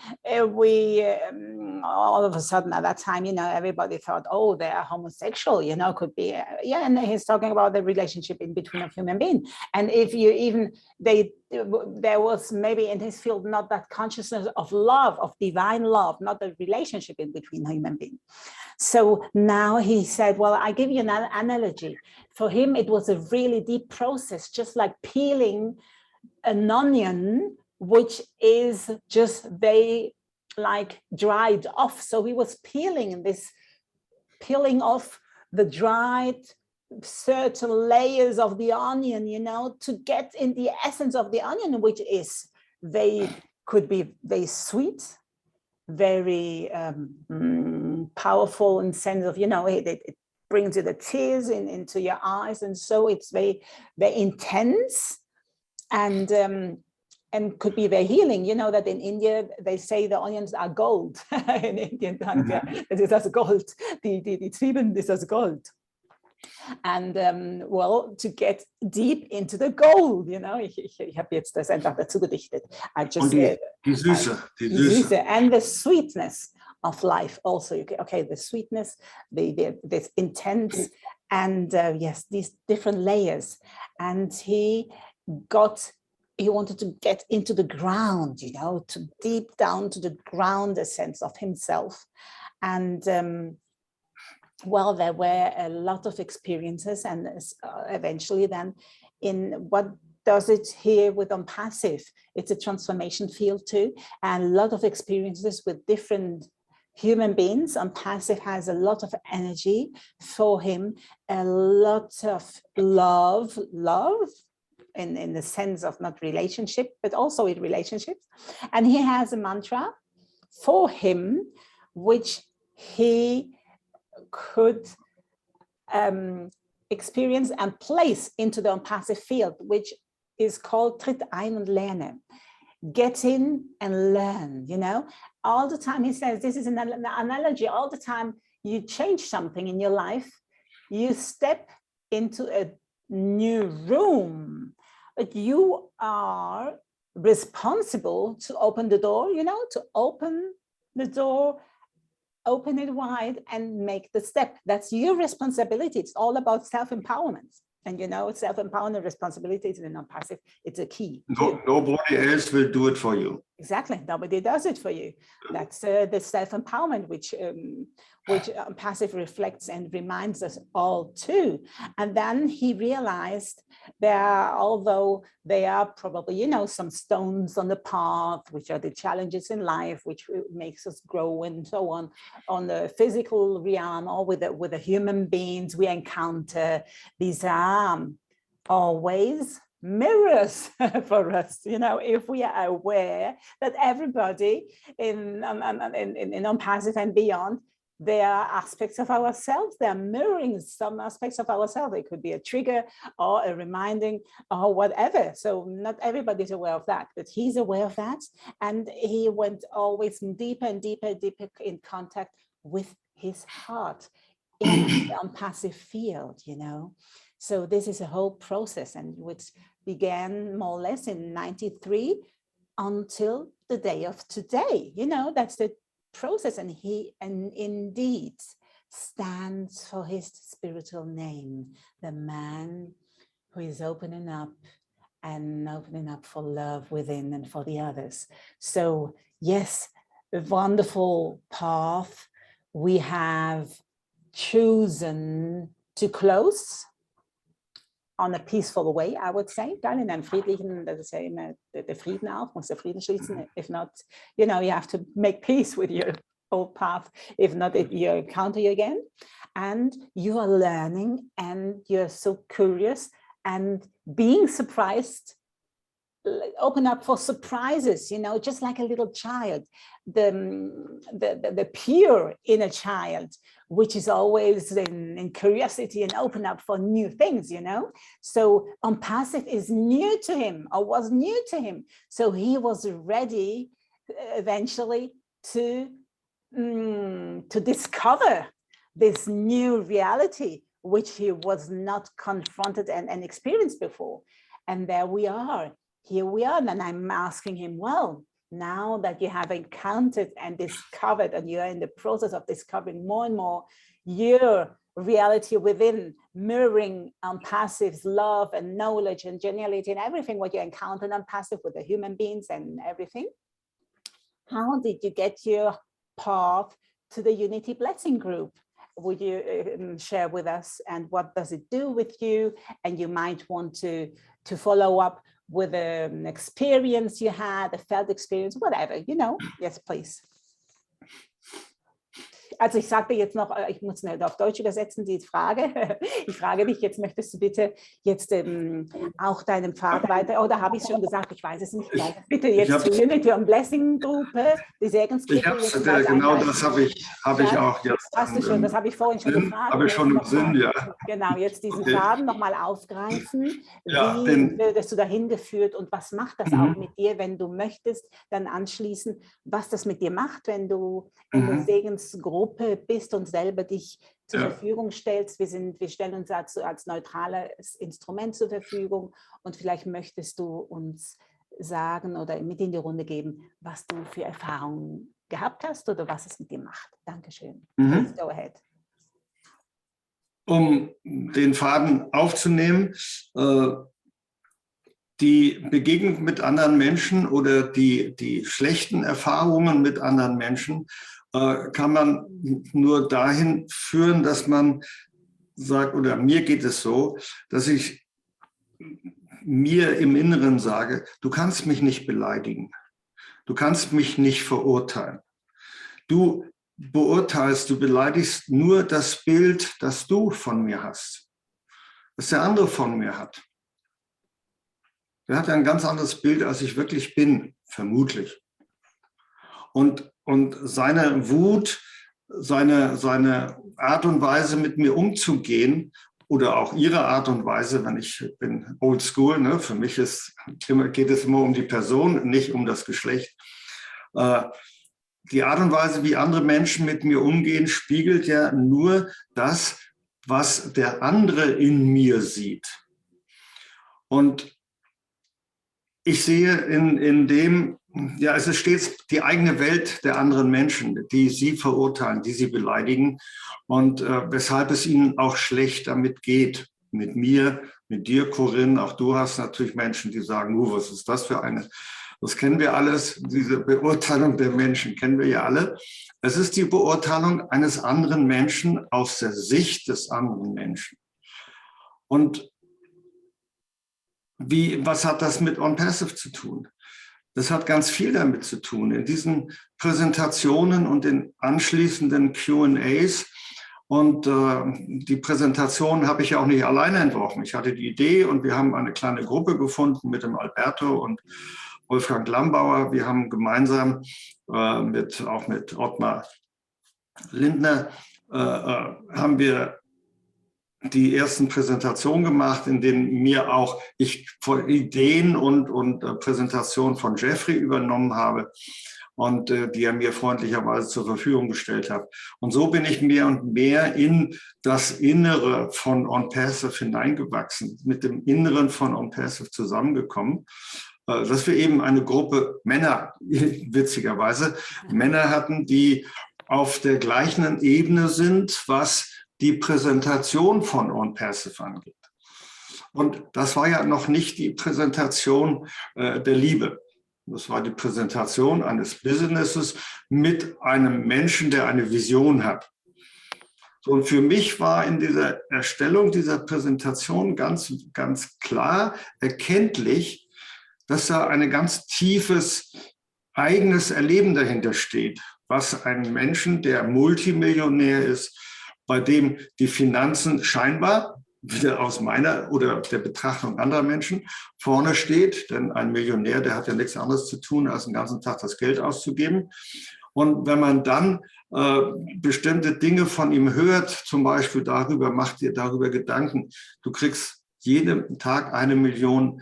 we all of a sudden at that time, you know, everybody thought, oh, they are homosexual, you know, could be, yeah, and he's talking about the relationship in between a human being. And if you even, there was maybe in his field not that consciousness of love, of divine love, not the relationship in between human beings. So now he said, well, I give you an analogy. For him, it was a really deep process, just like peeling an onion, which is just like dried off. So he was peeling off the dried certain layers of the onion, you know, to get in the essence of the onion, which is they could be very sweet, very powerful in sense of, you know, it brings you the tears into your eyes, and so it's very, very intense and could be very healing. You know that in India they say the onions are gold. In Indian country, it is as gold. Die Zwiebeln ist as gold. And well, to get deep into the gold, you know, ich habe jetzt das einfach dazu gedichtet. I just die Süße. And the sweetness of life also. Okay, the sweetness, this intense, and yes, these different layers. And he wanted to get into the ground, you know, to deep down to the ground, a sense of himself. And well, there were a lot of experiences, and eventually then in what does it here with ONPASSIVE, it's a transformation field too, and a lot of experiences with different human beings. ONPASSIVE has a lot of energy for him, a lot of love in the sense of not relationship, but also in relationships. And he has a mantra for him, which he could experience and place into the ONPASSIVE field, which is called Tritt ein und lerne. Get in and learn, you know. All the time he says, this is an analogy, all the time you change something in your life, you step into a new room, but you are responsible to open the door, you know, to open the door, open it wide and make the step. That's your responsibility. It's all about self-empowerment. And you know, self-empowerment responsibilities in ONPASSIVE, it's a key. Nobody else will do it for you. Exactly, nobody does it for you. That's the self-empowerment which ONPASSIVE reflects and reminds us all too. And then he realized although there are probably, you know, some stones on the path, which are the challenges in life, which makes us grow and so on the physical realm, or with the human beings we encounter, these are always mirrors for us, you know, if we are aware that everybody in ONPASSIVE and beyond, there are aspects of ourselves, they're mirroring some aspects of ourselves. It could be a trigger or a reminding or whatever. So not everybody's aware of that, but he's aware of that. And he went always deeper and deeper in contact with his heart in the ONPASSIVE field, you know. So this is a whole process, and which began more or less in '93 until the day of today. You know, that's the process, and he indeed stands for his spiritual name, the man who is opening up for love within and for the others. So yes, a wonderful path we have chosen to close on a peaceful way, I would say. Dann in einem friedlichen, das ist ja immer der Frieden auch, muss der Frieden schließen. If not, you know, you have to make peace with your old path. If not, you encounter you again. And you are learning, and you're so curious and being surprised, open up for surprises, you know, just like a little child, the pure inner child, which is always in curiosity and open up for new things, you know. So ONPASSIVE is new to him, or was new to him. So he was ready eventually to discover this new reality, which he was not confronted and experienced before. And there we are, here we are. And I'm asking him, well, now that you have encountered and discovered, and you're in the process of discovering more and more your reality within, mirroring passive's love and knowledge and geniality and everything what you encounter on passive with the human beings and everything. How did you get your path to the Unity Blessing Group? Would you share with us, and what does it do with you? And you might want to follow up with an experience you had, a felt experience, whatever, you know. Yes, please. Also ich sagte jetzt noch, ich muss nicht auf Deutsch übersetzen, die Frage. Ich frage dich, jetzt möchtest du bitte jetzt auch deinen Pfad weiter, oder habe ich es schon gesagt, ich weiß es nicht. Bitte jetzt zur Unity und Blessing Gruppe, die Segensgruppe. Ich habe es, genau das habe ich auch jetzt. Hast du schon, das habe ich vorhin schon gefragt. Habe ich schon im Sinn, ja. Genau, jetzt diesen Faden nochmal aufgreifen. Ja, wie wirst du dahin geführt und was macht das auch mit dir, wenn du möchtest, dann anschließen, was das mit dir macht, wenn du in der Segensgruppe bist und selber dich zur Verfügung stellst. Wir stellen uns als neutrales Instrument zur Verfügung, und vielleicht möchtest du uns sagen oder mit in die Runde geben, was du für Erfahrungen gehabt hast oder was es mit dir macht. Dankeschön. Please go ahead. Um den Faden aufzunehmen, die Begegnung mit anderen Menschen oder die schlechten Erfahrungen mit anderen Menschen kann man nur dahin führen, dass man sagt, oder mir geht es so, dass ich mir im Inneren sage, du kannst mich nicht beleidigen, du kannst mich nicht verurteilen. Du beurteilst, du beleidigst nur das Bild, das du von mir hast, das der andere von mir hat. Der hat ein ganz anderes Bild, als ich wirklich bin, vermutlich. Und seine Wut, seine Art und Weise, mit mir umzugehen, oder auch ihre Art und Weise, wenn ich bin old school, ne, für mich geht es immer um die Person, nicht um das Geschlecht. Die Art und Weise, wie andere Menschen mit mir umgehen, spiegelt ja nur das, was der andere in mir sieht. Und ich sehe in dem, ja, es ist stets die eigene Welt der anderen Menschen, die sie verurteilen, die sie beleidigen, und weshalb es ihnen auch schlecht damit geht. Mit mir, mit dir, Corinne, auch du hast natürlich Menschen, die sagen, was ist das für eine? Das kennen wir alles, diese Beurteilung der Menschen kennen wir ja alle. Es ist die Beurteilung eines anderen Menschen aus der Sicht des anderen Menschen. Und was hat das mit ONPASSIVE zu tun? Das hat ganz viel damit zu tun. In diesen Präsentationen und den anschließenden Q&As, und die Präsentation habe ich ja auch nicht alleine entworfen. Ich hatte die Idee, und wir haben eine kleine Gruppe gefunden mit dem Alberto und Wolfgang Lambauer. Wir haben gemeinsam auch mit Ottmar Lindner haben wir die ersten Präsentationen gemacht, in denen ich Ideen und Präsentationen von Jeffrey übernommen habe und die er mir freundlicherweise zur Verfügung gestellt hat. Und so bin ich mehr und mehr in das Innere von ONPASSIVE hineingewachsen, mit dem Inneren von ONPASSIVE zusammengekommen, dass wir eben eine Gruppe Männer, witzigerweise, Männer hatten, die auf der gleichen Ebene sind, was die Präsentation von ONPASSIVE angeht. Und das war ja noch nicht die Präsentation der Liebe. Das war die Präsentation eines Businesses mit einem Menschen, der eine Vision hat. Und für mich war in dieser Erstellung dieser Präsentation ganz klar erkenntlich, dass da ein ganz tiefes eigenes Erleben dahinter steht, was einen Menschen, der Multimillionär ist, bei dem die Finanzen scheinbar, wieder aus meiner oder der Betrachtung anderer Menschen, vorne steht. Denn ein Millionär, der hat ja nichts anderes zu tun, als den ganzen Tag das Geld auszugeben. Und wenn man dann bestimmte Dinge von ihm hört, zum Beispiel macht dir darüber Gedanken, du kriegst jeden Tag 1 Million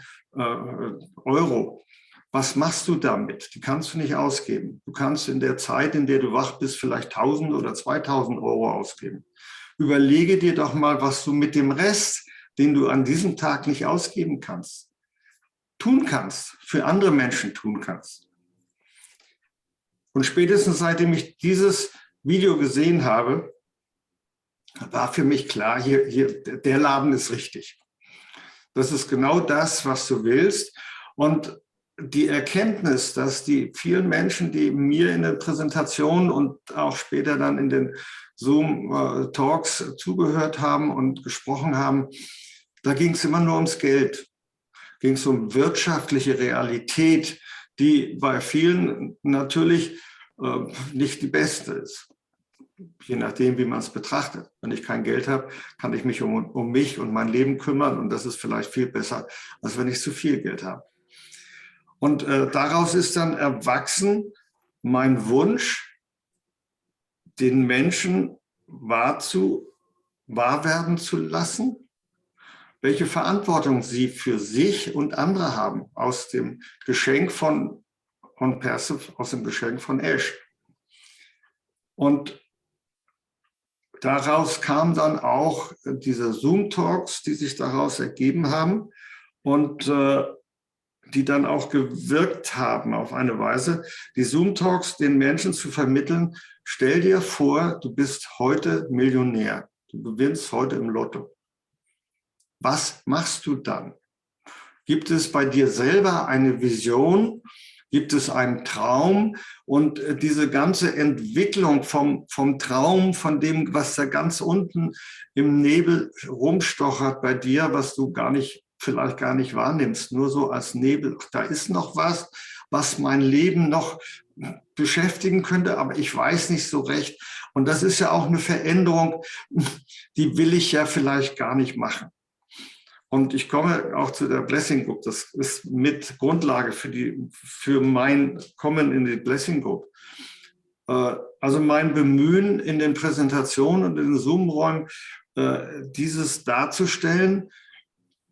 Euro. Was machst du damit? Die kannst du nicht ausgeben. Du kannst in der Zeit, in der du wach bist, vielleicht 1.000 oder 2.000 Euro ausgeben. Überlege dir doch mal, was du mit dem Rest, den du an diesem Tag nicht ausgeben kannst, tun kannst, für andere Menschen tun kannst. Und spätestens seitdem ich dieses Video gesehen habe, war für mich klar, hier, der Laden ist richtig. Das ist genau das, was du willst. Und die Erkenntnis, dass die vielen Menschen, die mir in den Präsentationen und auch später dann in den Zoom-Talks zugehört haben und gesprochen haben, da ging es immer nur ums Geld. Ging es um wirtschaftliche Realität, die bei vielen natürlich nicht die beste ist. Je nachdem, wie man es betrachtet. Wenn ich kein Geld habe, kann ich mich um mich und mein Leben kümmern und das ist vielleicht viel besser, als wenn ich zu viel Geld habe. Und daraus ist dann erwachsen mein Wunsch, den Menschen wahr werden zu lassen, welche Verantwortung sie für sich und andere haben aus dem Geschenk von ONPASSIVE, aus dem Geschenk von Ash. Und daraus kamen dann auch diese Zoom-Talks, die sich daraus ergeben haben und die dann auch gewirkt haben auf eine Weise, die Zoom-Talks den Menschen zu vermitteln, stell dir vor, du bist heute Millionär, du gewinnst heute im Lotto. Was machst du dann? Gibt es bei dir selber eine Vision? Gibt es einen Traum? Und diese ganze Entwicklung vom Traum, von dem, was da ganz unten im Nebel rumstochert bei dir, was du vielleicht gar nicht wahrnimmst, nur so als Nebel. Da ist noch was mein Leben noch beschäftigen könnte, aber ich weiß nicht so recht. Und das ist ja auch eine Veränderung, die will ich ja vielleicht gar nicht machen. Und ich komme auch zu der Blessing Group. Das ist mit Grundlage für mein Kommen in die Blessing Group. Also mein Bemühen in den Präsentationen und in den Zoom-Räumen, dieses darzustellen,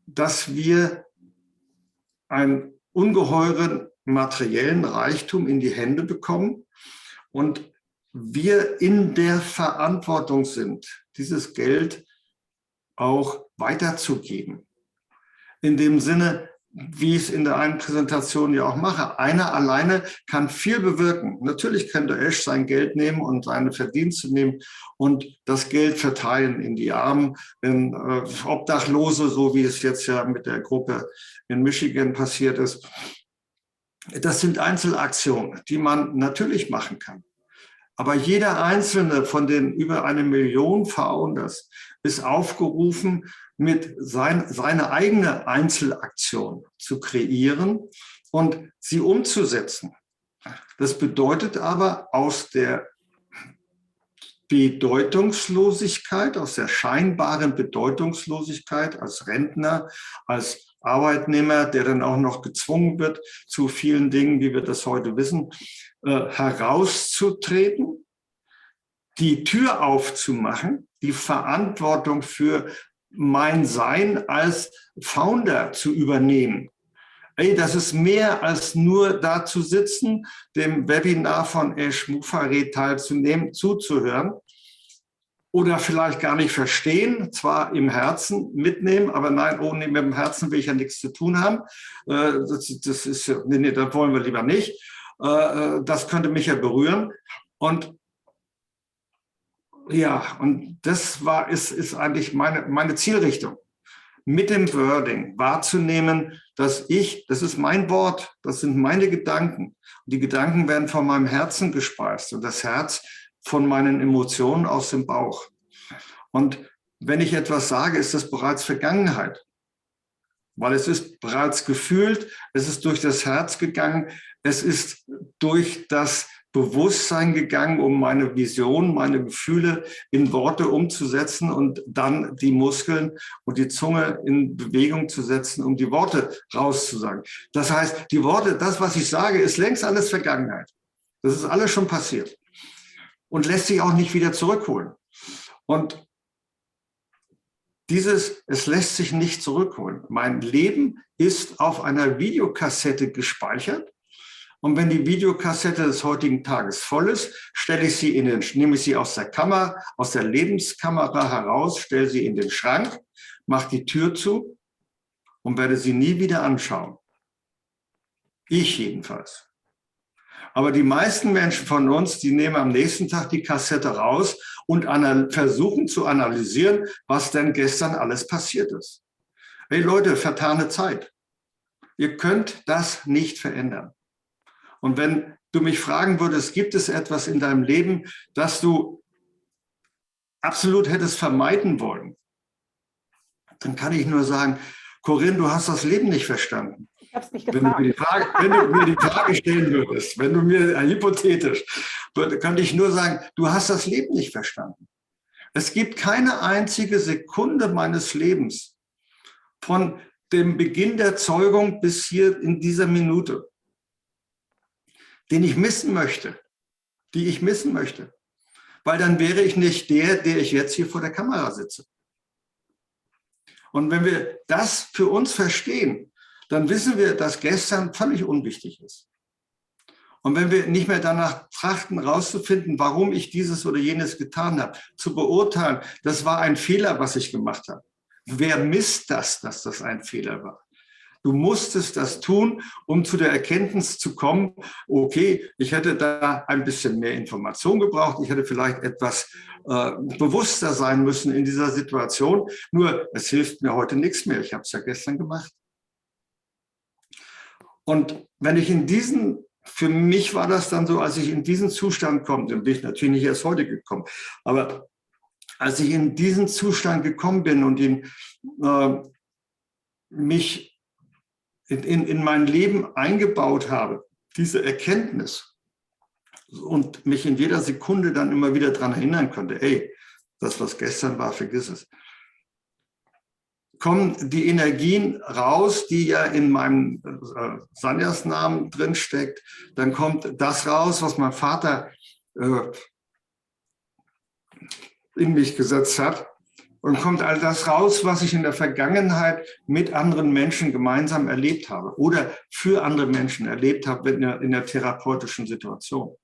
dass wir einen ungeheuren materiellen Reichtum in die Hände bekommen und wir in der Verantwortung sind, dieses Geld auch weiterzugeben. In dem Sinne, wie ich es in der einen Präsentation ja auch mache. Einer alleine kann viel bewirken. Natürlich könnte Ash sein Geld nehmen und seine Verdienste nehmen und das Geld verteilen in die Armen, in Obdachlose, so wie es jetzt ja mit der Gruppe in Michigan passiert ist. Das sind Einzelaktionen, die man natürlich machen kann. Aber jeder einzelne von den über 1 Million Founders ist aufgerufen, mit seine eigene Einzelaktion zu kreieren und sie umzusetzen. Das bedeutet aber aus der Bedeutungslosigkeit, aus der scheinbaren Bedeutungslosigkeit als Rentner, als Arbeitnehmer, der dann auch noch gezwungen wird, zu vielen Dingen, wie wir das heute wissen, herauszutreten, die Tür aufzumachen, die Verantwortung für mein Sein als Founder zu übernehmen. Ey, das ist mehr als nur da zu sitzen, dem Webinar von Ash Mufari teilzunehmen, zuzuhören oder vielleicht gar nicht verstehen, zwar im Herzen mitnehmen, aber nein, ohne mit dem Herzen will ich ja nichts zu tun haben. Das ist, nee, das wollen wir lieber nicht. Das könnte mich ja berühren. Und ja, und das ist eigentlich meine Zielrichtung. Mit dem Wording wahrzunehmen, dass das ist mein Wort, das sind meine Gedanken. Und die Gedanken werden von meinem Herzen gespeist und das Herz von meinen Emotionen aus dem Bauch. Und wenn ich etwas sage, ist das bereits Vergangenheit. Weil es ist bereits gefühlt, es ist durch das Herz gegangen, es ist durch das Bewusstsein gegangen, um meine Vision, meine Gefühle in Worte umzusetzen und dann die Muskeln und die Zunge in Bewegung zu setzen, um die Worte rauszusagen. Das heißt, die Worte, das, was ich sage, ist längst alles Vergangenheit. Das ist alles schon passiert und lässt sich auch nicht wieder zurückholen. Und es lässt sich nicht zurückholen. Mein Leben ist auf einer Videokassette gespeichert. Und wenn die Videokassette des heutigen Tages voll ist, nehme ich sie aus der Kamera, aus der Lebenskamera heraus, stelle sie in den Schrank, mache die Tür zu und werde sie nie wieder anschauen. Ich jedenfalls. Aber die meisten Menschen von uns, die nehmen am nächsten Tag die Kassette raus und versuchen zu analysieren, was denn gestern alles passiert ist. Hey Leute, vertane Zeit. Ihr könnt das nicht verändern. Und wenn du mich fragen würdest, gibt es etwas in deinem Leben, das du absolut hättest vermeiden wollen, dann kann ich nur sagen, Corinne, du hast das Leben nicht verstanden. Ich habe es nicht gefragt. Wenn du mir die Frage stellen würdest, wenn du mir hypothetisch, könnte ich nur sagen, du hast das Leben nicht verstanden. Es gibt keine einzige Sekunde meines Lebens von dem Beginn der Zeugung bis hier in dieser Minute, die ich missen möchte. Weil dann wäre ich nicht der ich jetzt hier vor der Kamera sitze. Und wenn wir das für uns verstehen, dann wissen wir, dass gestern völlig unwichtig ist. Und wenn wir nicht mehr danach trachten, rauszufinden, warum ich dieses oder jenes getan habe, zu beurteilen, das war ein Fehler, was ich gemacht habe. Wer misst das, dass das ein Fehler war? Du musstest das tun, um zu der Erkenntnis zu kommen, okay, ich hätte da ein bisschen mehr Information gebraucht, ich hätte vielleicht etwas bewusster sein müssen in dieser Situation. Nur, es hilft mir heute nichts mehr, ich habe es ja gestern gemacht. Und wenn ich für mich war das dann so, als ich in diesen Zustand komme, dann bin ich natürlich nicht erst heute gekommen, aber als ich in diesen Zustand gekommen bin und mich in mein Leben eingebaut habe, diese Erkenntnis, und mich in jeder Sekunde dann immer wieder daran erinnern konnte, ey, das, was gestern war, vergiss es. Kommen die Energien raus, die ja in meinem Sanjas-Namen drinsteckt, dann kommt das raus, was mein Vater in mich gesetzt hat. Und kommt all das raus, was ich in der Vergangenheit mit anderen Menschen gemeinsam erlebt habe oder für andere Menschen erlebt habe in der therapeutischen Situation.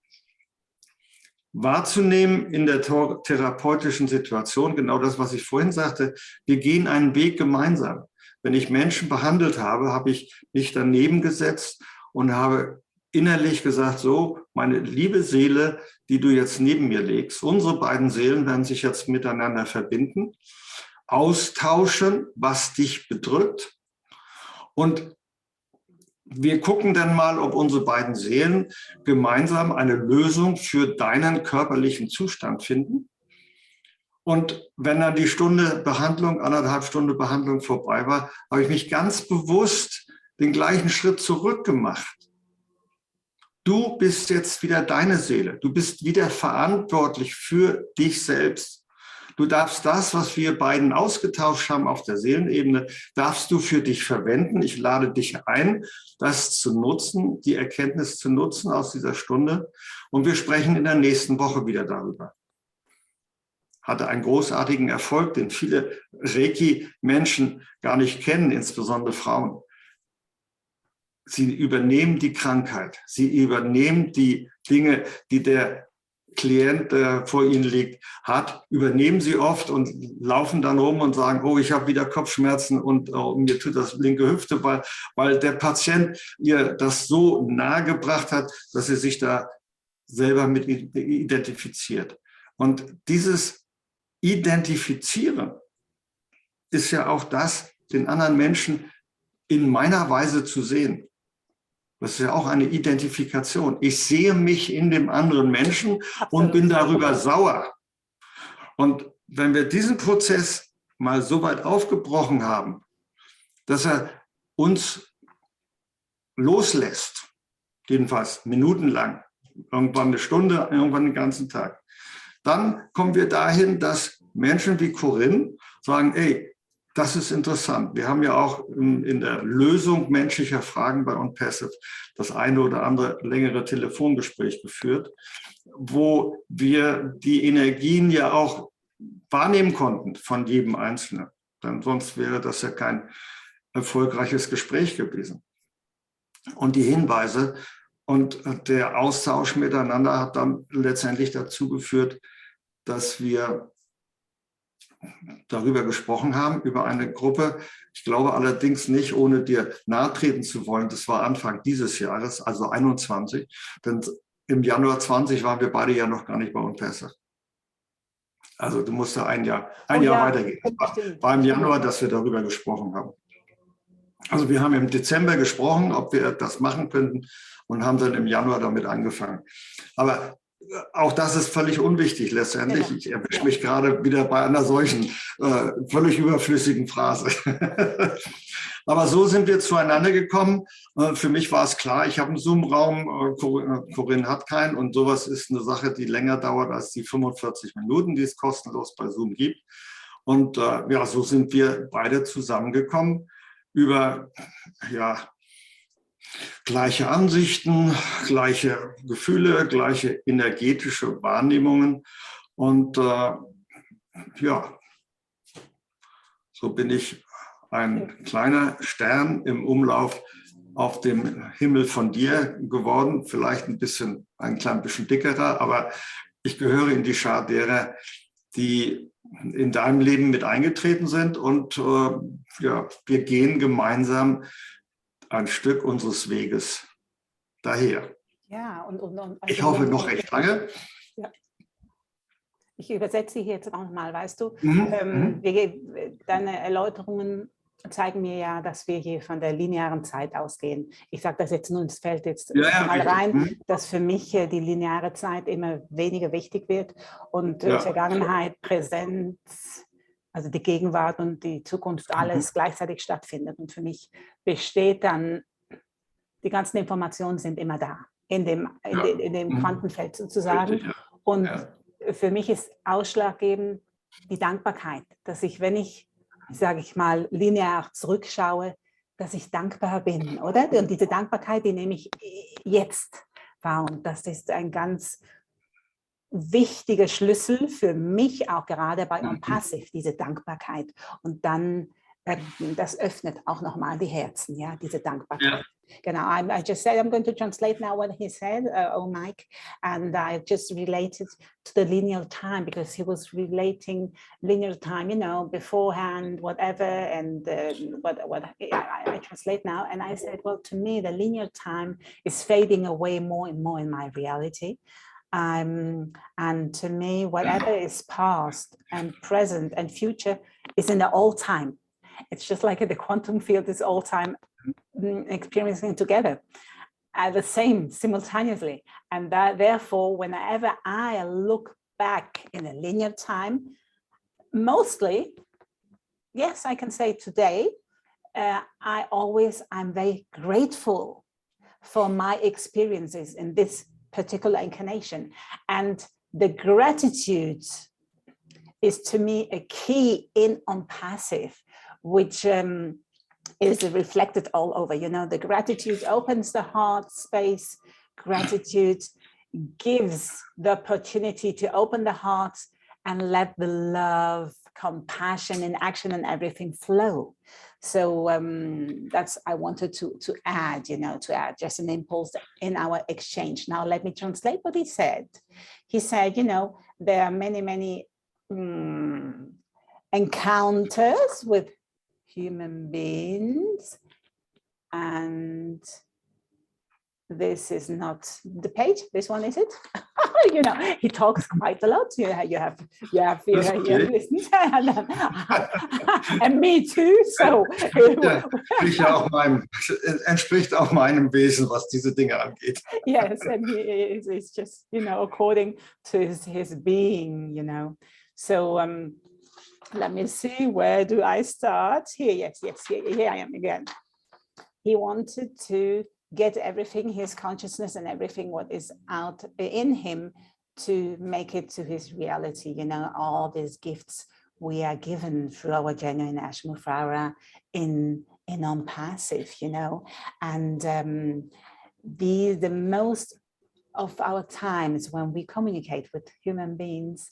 Wahrzunehmen in der therapeutischen Situation, genau das, was ich vorhin sagte, wir gehen einen Weg gemeinsam. Wenn ich Menschen behandelt habe, habe ich mich daneben gesetzt und habe innerlich gesagt, so, meine liebe Seele, die du jetzt neben mir legst, unsere beiden Seelen werden sich jetzt miteinander verbinden, austauschen, was dich bedrückt. Und wir gucken dann mal, ob unsere beiden Seelen gemeinsam eine Lösung für deinen körperlichen Zustand finden. Und wenn dann die Stunde Behandlung, 1,5 Stunden Behandlung vorbei war, habe ich mich ganz bewusst den gleichen Schritt zurück gemacht. Du bist jetzt wieder deine Seele. Du bist wieder verantwortlich für dich selbst. Du darfst das, was wir beiden ausgetauscht haben auf der Seelenebene, darfst du für dich verwenden. Ich lade dich ein, das zu nutzen, die Erkenntnis zu nutzen aus dieser Stunde. Und wir sprechen in der nächsten Woche wieder darüber. Hatte einen großartigen Erfolg, den viele Reiki-Menschen gar nicht kennen, insbesondere Frauen. Sie übernehmen die Krankheit, sie übernehmen die Dinge, die der Klient, der vor ihnen liegt, hat, übernehmen sie oft und laufen dann rum und sagen, oh, ich habe wieder Kopfschmerzen und mir tut das linke Hüfte, weil der Patient ihr das so nahe gebracht hat, dass sie sich da selber mit identifiziert. Und dieses Identifizieren ist ja auch das, den anderen Menschen in meiner Weise zu sehen. Das ist ja auch eine Identifikation. Ich sehe mich in dem anderen Menschen und bin darüber sauer. Und wenn wir diesen Prozess mal so weit aufgebrochen haben, dass er uns loslässt, jedenfalls minutenlang, irgendwann eine Stunde, irgendwann den ganzen Tag, dann kommen wir dahin, dass Menschen wie Corinne sagen, ey, das ist interessant. Wir haben ja auch in der Lösung menschlicher Fragen bei ONPASSIVE das eine oder andere längere Telefongespräch geführt, wo wir die Energien ja auch wahrnehmen konnten von jedem Einzelnen. denn sonst wäre das ja kein erfolgreiches Gespräch gewesen. Und die Hinweise und der Austausch miteinander hat dann letztendlich dazu geführt, dass wir darüber gesprochen haben, über eine Gruppe. Ich glaube allerdings nicht, ohne dir nahtreten zu wollen, das war Anfang dieses Jahres, also 21, denn im Januar 20 waren wir beide ja noch gar nicht bei ONPASSIVE. Also du musst da ein Jahr weitergehen. Es war im Januar, dass wir darüber gesprochen haben. Also wir haben im Dezember gesprochen, ob wir das machen könnten und haben dann im Januar damit angefangen. Aber auch das ist völlig unwichtig letztendlich. Ich erwische mich gerade wieder bei einer solchen völlig überflüssigen Phrase. Aber so sind wir zueinander gekommen. Für mich war es klar, ich habe einen Zoom-Raum, Corinne hat keinen und sowas ist eine Sache, die länger dauert als die 45 Minuten, die es kostenlos bei Zoom gibt. Und ja, so sind wir beide zusammengekommen über gleiche Ansichten, gleiche Gefühle, gleiche energetische Wahrnehmungen. Und ja, so bin ich ein kleiner Stern im Umlauf auf dem Himmel von dir geworden. Vielleicht ein klein bisschen dickerer, aber ich gehöre in die Schar derer, die in deinem Leben mit eingetreten sind. Und ja, wir gehen gemeinsam ein Stück unseres Weges daher. Ja, und ich hoffe noch recht lange. Ja. Ich übersetze hier jetzt auch mal, weißt du, deine Erläuterungen zeigen mir ja, dass wir hier von der linearen Zeit ausgehen. Ich sage das jetzt nur, es fällt jetzt mal rein, dass für mich die lineare Zeit immer weniger wichtig wird und Vergangenheit, Präsenz, also die Gegenwart und die Zukunft, alles gleichzeitig stattfindet. Und für mich besteht dann, die ganzen Informationen sind immer da, in dem Quantenfeld sozusagen. Richtig, Und für mich ist ausschlaggebend die Dankbarkeit, dass ich, wenn ich, sage ich mal, linear zurückschaue, dass ich dankbar bin, oder? Und diese Dankbarkeit, die nehme ich jetzt wahr. Und das ist ein ganz wichtiger Schlüssel für mich, auch gerade bei ONPASSIVE, diese Dankbarkeit. Und dann, das öffnet auch nochmal die Herzen, ja, diese Dankbarkeit. Genau, I just said, I'm going to translate now what he said, Mike, and I just related to the linear time because he was relating linear time, you know, beforehand, whatever, and what I translate now, and I said, well, to me, the linear time is fading away more and more in my reality. And to me, whatever is past and present and future is in the all time. It's just like the quantum field is all time experiencing together at the same simultaneously. And that therefore, whenever I look back in a linear time, mostly, yes, I can say today, I'm very grateful for my experiences in this particular incarnation. And the gratitude is to me a key in ONPASSIVE, which is reflected all over. You know, the gratitude opens the heart space. Gratitude gives the opportunity to open the heart and let the love, compassion, and action and everything flow. So that's I wanted to add, you know, to add just an impulse in our exchange. Now let me translate what he said. He said, you know, there are many encounters with human beings, and this is not the page. This one is it? You know, he talks quite a lot. You have listened, and me too. So entspricht auch meinem Wesen, was diese Dinge angeht. Yes, and he is just, you know, according to his being, you know. So let me see, where do I start? Here, yes, here I am again. He wanted to get everything, his consciousness and everything what is out in him, to make it to his reality. You know, all these gifts we are given through our genuine Ashmufara in ONPASSIVE, you know, and the most of our times when we communicate with human beings,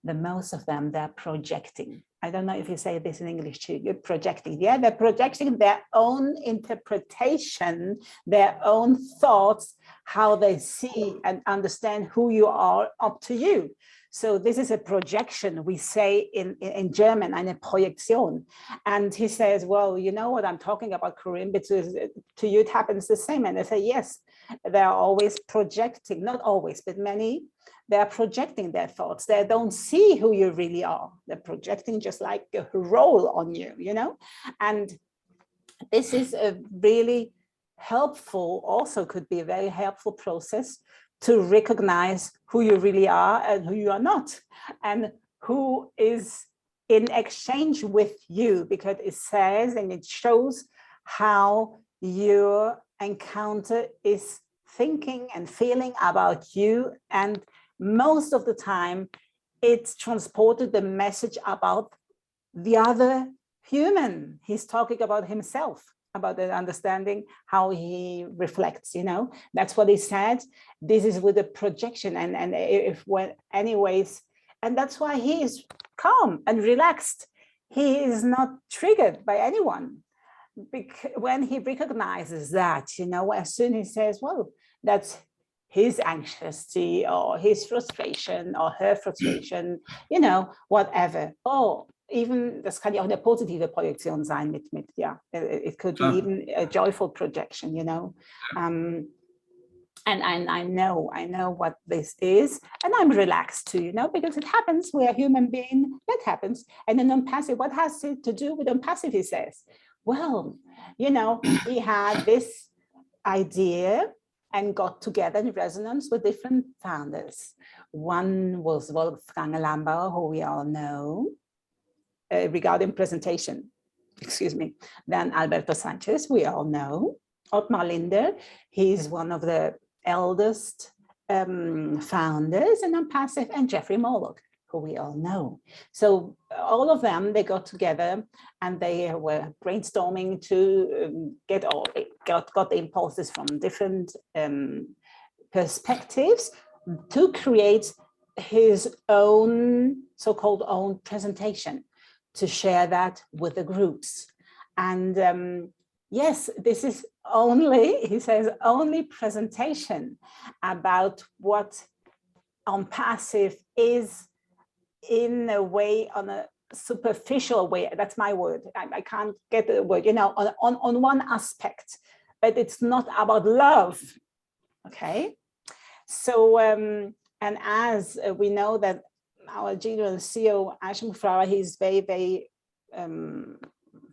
the most of them, they're projecting. I don't know if you say this in English too, you're projecting. Yeah, they're projecting their own interpretation, their own thoughts, how they see and understand who you are up to you. So this is a projection, we say in German, eine Projektion. And he says, well, you know what I'm talking about, Corinne, because to you it happens the same. And I say, yes, they're always projecting, not always, but many, they're projecting their thoughts. They don't see who you really are. They're projecting just like a role on you, you know? And this is a really helpful, also could be a very helpful process to recognize who you really are and who you are not, and who is in exchange with you, because it says and it shows how your encounter is thinking and feeling about you. And most of the time, it's transported the message about the other human. He's talking about himself, about the understanding how he reflects, you know, that's what he said. This is with a projection, and if when anyways, and that's why he is calm and relaxed. He is not triggered by anyone. When he recognizes that, you know, as soon as he says, well, that's his anxiety or his frustration or her frustration, you know, whatever. Oh, even, das kann ja auch eine positive Projektion sein mit ja, it could be even a joyful projection, you know. And I know what this is, and I'm relaxed too, you know, because it happens. We're a human being, that happens. And then unpassive, what has it to do with unpassive, he says? Well, you know, he had this idea and got together in resonance with different founders. One was Wolfgang Lambauer, who we all know, regarding presentation, excuse me. Then Alberto Sanchez, we all know. Ottmar Linder, he's one of the eldest founders in Unpassive, and Jeffrey Moloch, who we all know. So all of them, they got together and they were brainstorming to got the impulses from different perspectives to create his own so-called own presentation, to share that with the groups. And yes, this is only, he says, only presentation about what unpassive is, in a way, on a superficial way. That's my word. I can't get the word, you know, on one aspect, but it's not about love. Okay. So, and as we know that our general CEO, Ashim Flower, he's very, very,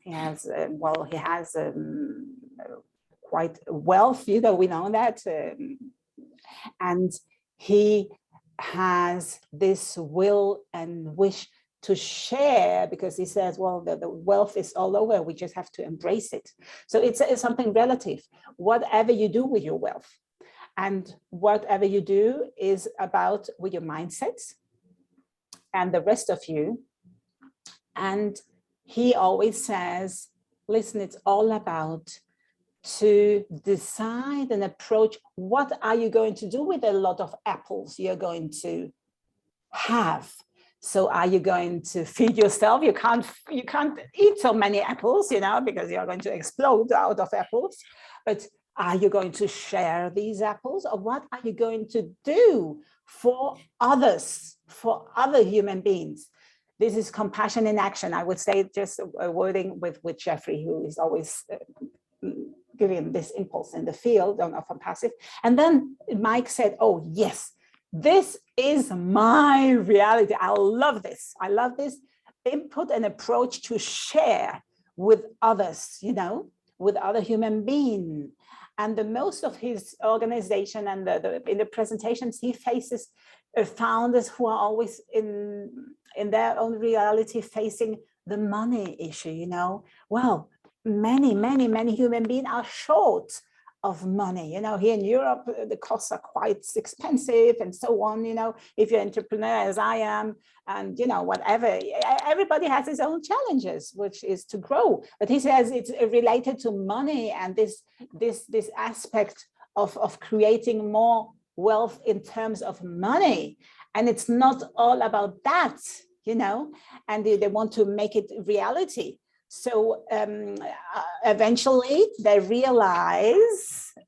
he has quite wealth, you know, we know that. And he has this will and wish to share, because he says, well, the wealth is all over, we just have to embrace it. So it's something relative, whatever you do with your wealth. And whatever you do is about with your mindsets and the rest of you. And he always says, listen, it's all about to decide and approach, what are you going to do with a lot of apples you're going to have? So are you going to feed yourself? You can't eat so many apples, you know, because you're going to explode out of apples. But are you going to share these apples, or what are you going to do for others, for other human beings? This is compassion in action. I would say, just a wording with Jeffrey, who is always giving this impulse in the field of unpassive. And then Mike said, oh yes, this is my reality. I love this. I love this input and approach to share with others, you know, with other human beings. And the most of his organization and in the presentations, he faces founders who are always in their own reality facing the money issue, you know. Well, many human beings are short of money, you know. Here in Europe, the costs are quite expensive and so on, you know, if you're an entrepreneur as I am, and you know, whatever, everybody has his own challenges, which is to grow. But he says it's related to money and this aspect of creating more wealth in terms of money. And it's not all about that, you know, and they want to make it reality. So eventually they realize,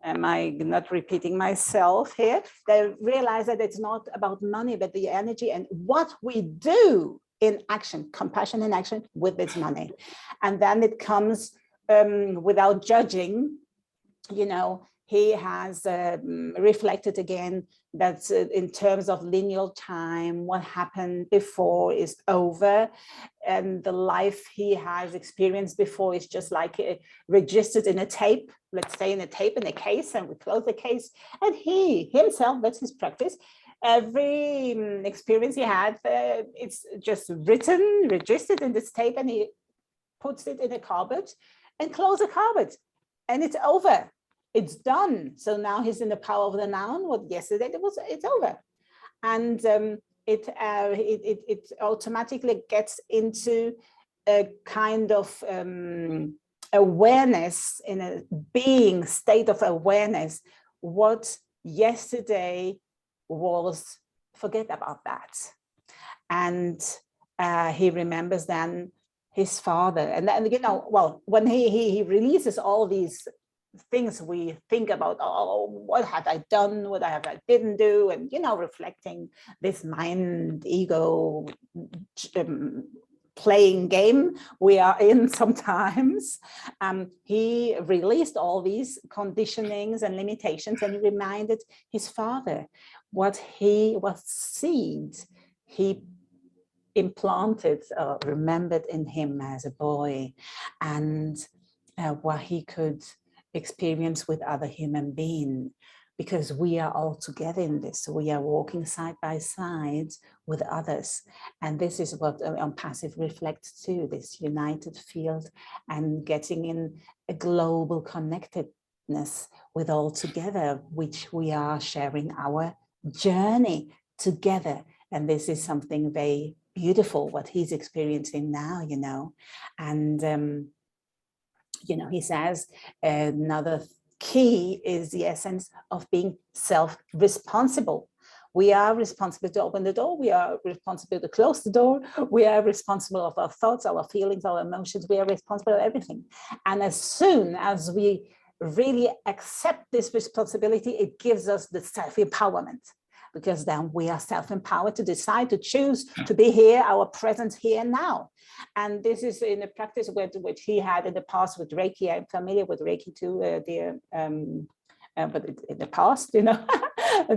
am I not repeating myself here? They realize that it's not about money, but the energy and what we do in action, compassion in action with this money. And then it comes without judging, you know, he has reflected again that in terms of linear time, what happened before is over, and the life he has experienced before is just like registered in a tape, let's say in a tape in a case, and we close the case, and he himself, that's his practice, every experience he had, it's just written, registered in this tape, and he puts it in a cupboard and close the cupboard, and it's over. It's done. So now he's in the power of the noun. What yesterday it's over, and it automatically gets into a kind of awareness, in a being state of awareness. What yesterday was, forget about that, and he remembers then his father, and then, you know, well, when he releases all these things we think about, oh, what have I done, what I didn't do, and, you know, reflecting this mind ego playing game we are in sometimes. He released all these conditionings and limitations, and he reminded his father what seed he implanted, remembered in him as a boy, and what he could experience with other human beings, because we are all together in this. We are walking side by side with others, and this is what ONPASSIVE reflects too, this united field and getting in a global connectedness with all together, which we are sharing our journey together. And this is something very beautiful what he's experiencing now, you know. And you know, he says another key is the essence of being self-responsible. We are responsible to open the door. We are responsible to close the door. We are responsible of our thoughts, our feelings, our emotions. We are responsible for everything. And as soon as we really accept this responsibility, it gives us the self-empowerment, because then we are self-empowered to decide, to choose to be here, our presence here now. And this is in a practice which he had in the past with Reiki. I'm familiar with Reiki too, but in the past, you know,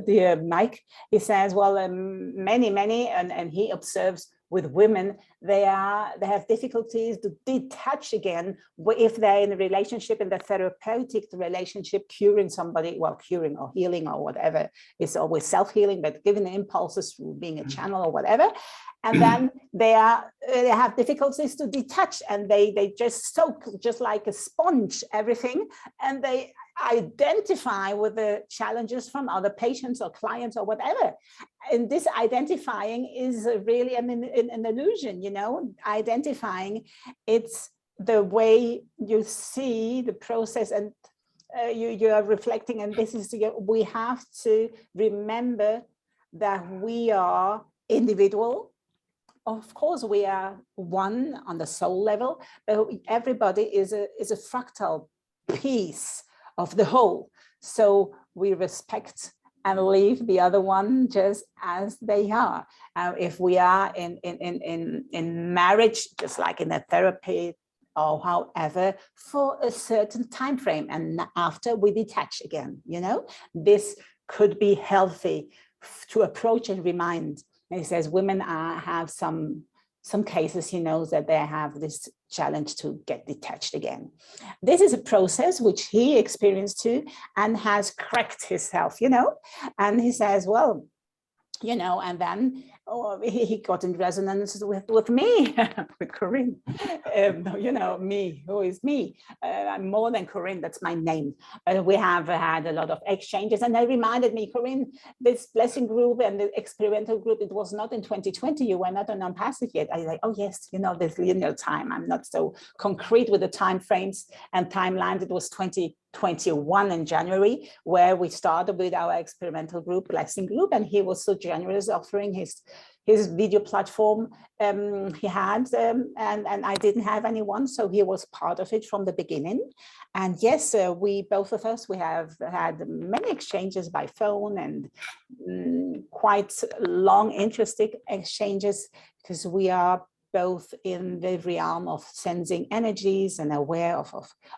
dear Mike, he says, well, many, and he observes with women, they have difficulties to detach again if they're in a relationship, in the therapeutic relationship, curing somebody, well, curing or healing or whatever, it's always self-healing, but giving the impulses through being a channel or whatever. And then they have difficulties to detach, and they just soak, just like a sponge, everything, and they identify with the challenges from other patients or clients or whatever. And this identifying is really an illusion, you know. Identifying, it's the way you see the process, and you are reflecting, and this is, we have to remember that we are individual. Of course, we are one on the soul level, but everybody is a fractal piece of the whole. So we respect and leave the other one just as they are. If we are in marriage, just like in a therapy or however, for a certain time frame, and after we detach again, you know, this could be healthy to approach and remind. And he says women have some cases, he knows that they have this challenge to get detached again. This is a process which he experienced too, and has cracked himself, you know. And he says, well, you know, and then he got in resonance with me, with Corinne, you know, me, who is me? I'm more than Corinne, that's my name. We have had a lot of exchanges, and they reminded me, Corinne, this blessing group and the experimental group, it was not in 2020, you were not on ONPASSIVE yet. I was like, oh yes, you know, this linear time, I'm not so concrete with the time frames and timelines. It was 20 21 in January, where we started with our experimental group, Blessing Group, and he was so generous offering his video platform he had, and I didn't have anyone, so he was part of it from the beginning. And yes, we both of us, we have had many exchanges by phone and quite long, interesting exchanges, because we are both in the realm of sensing energies and aware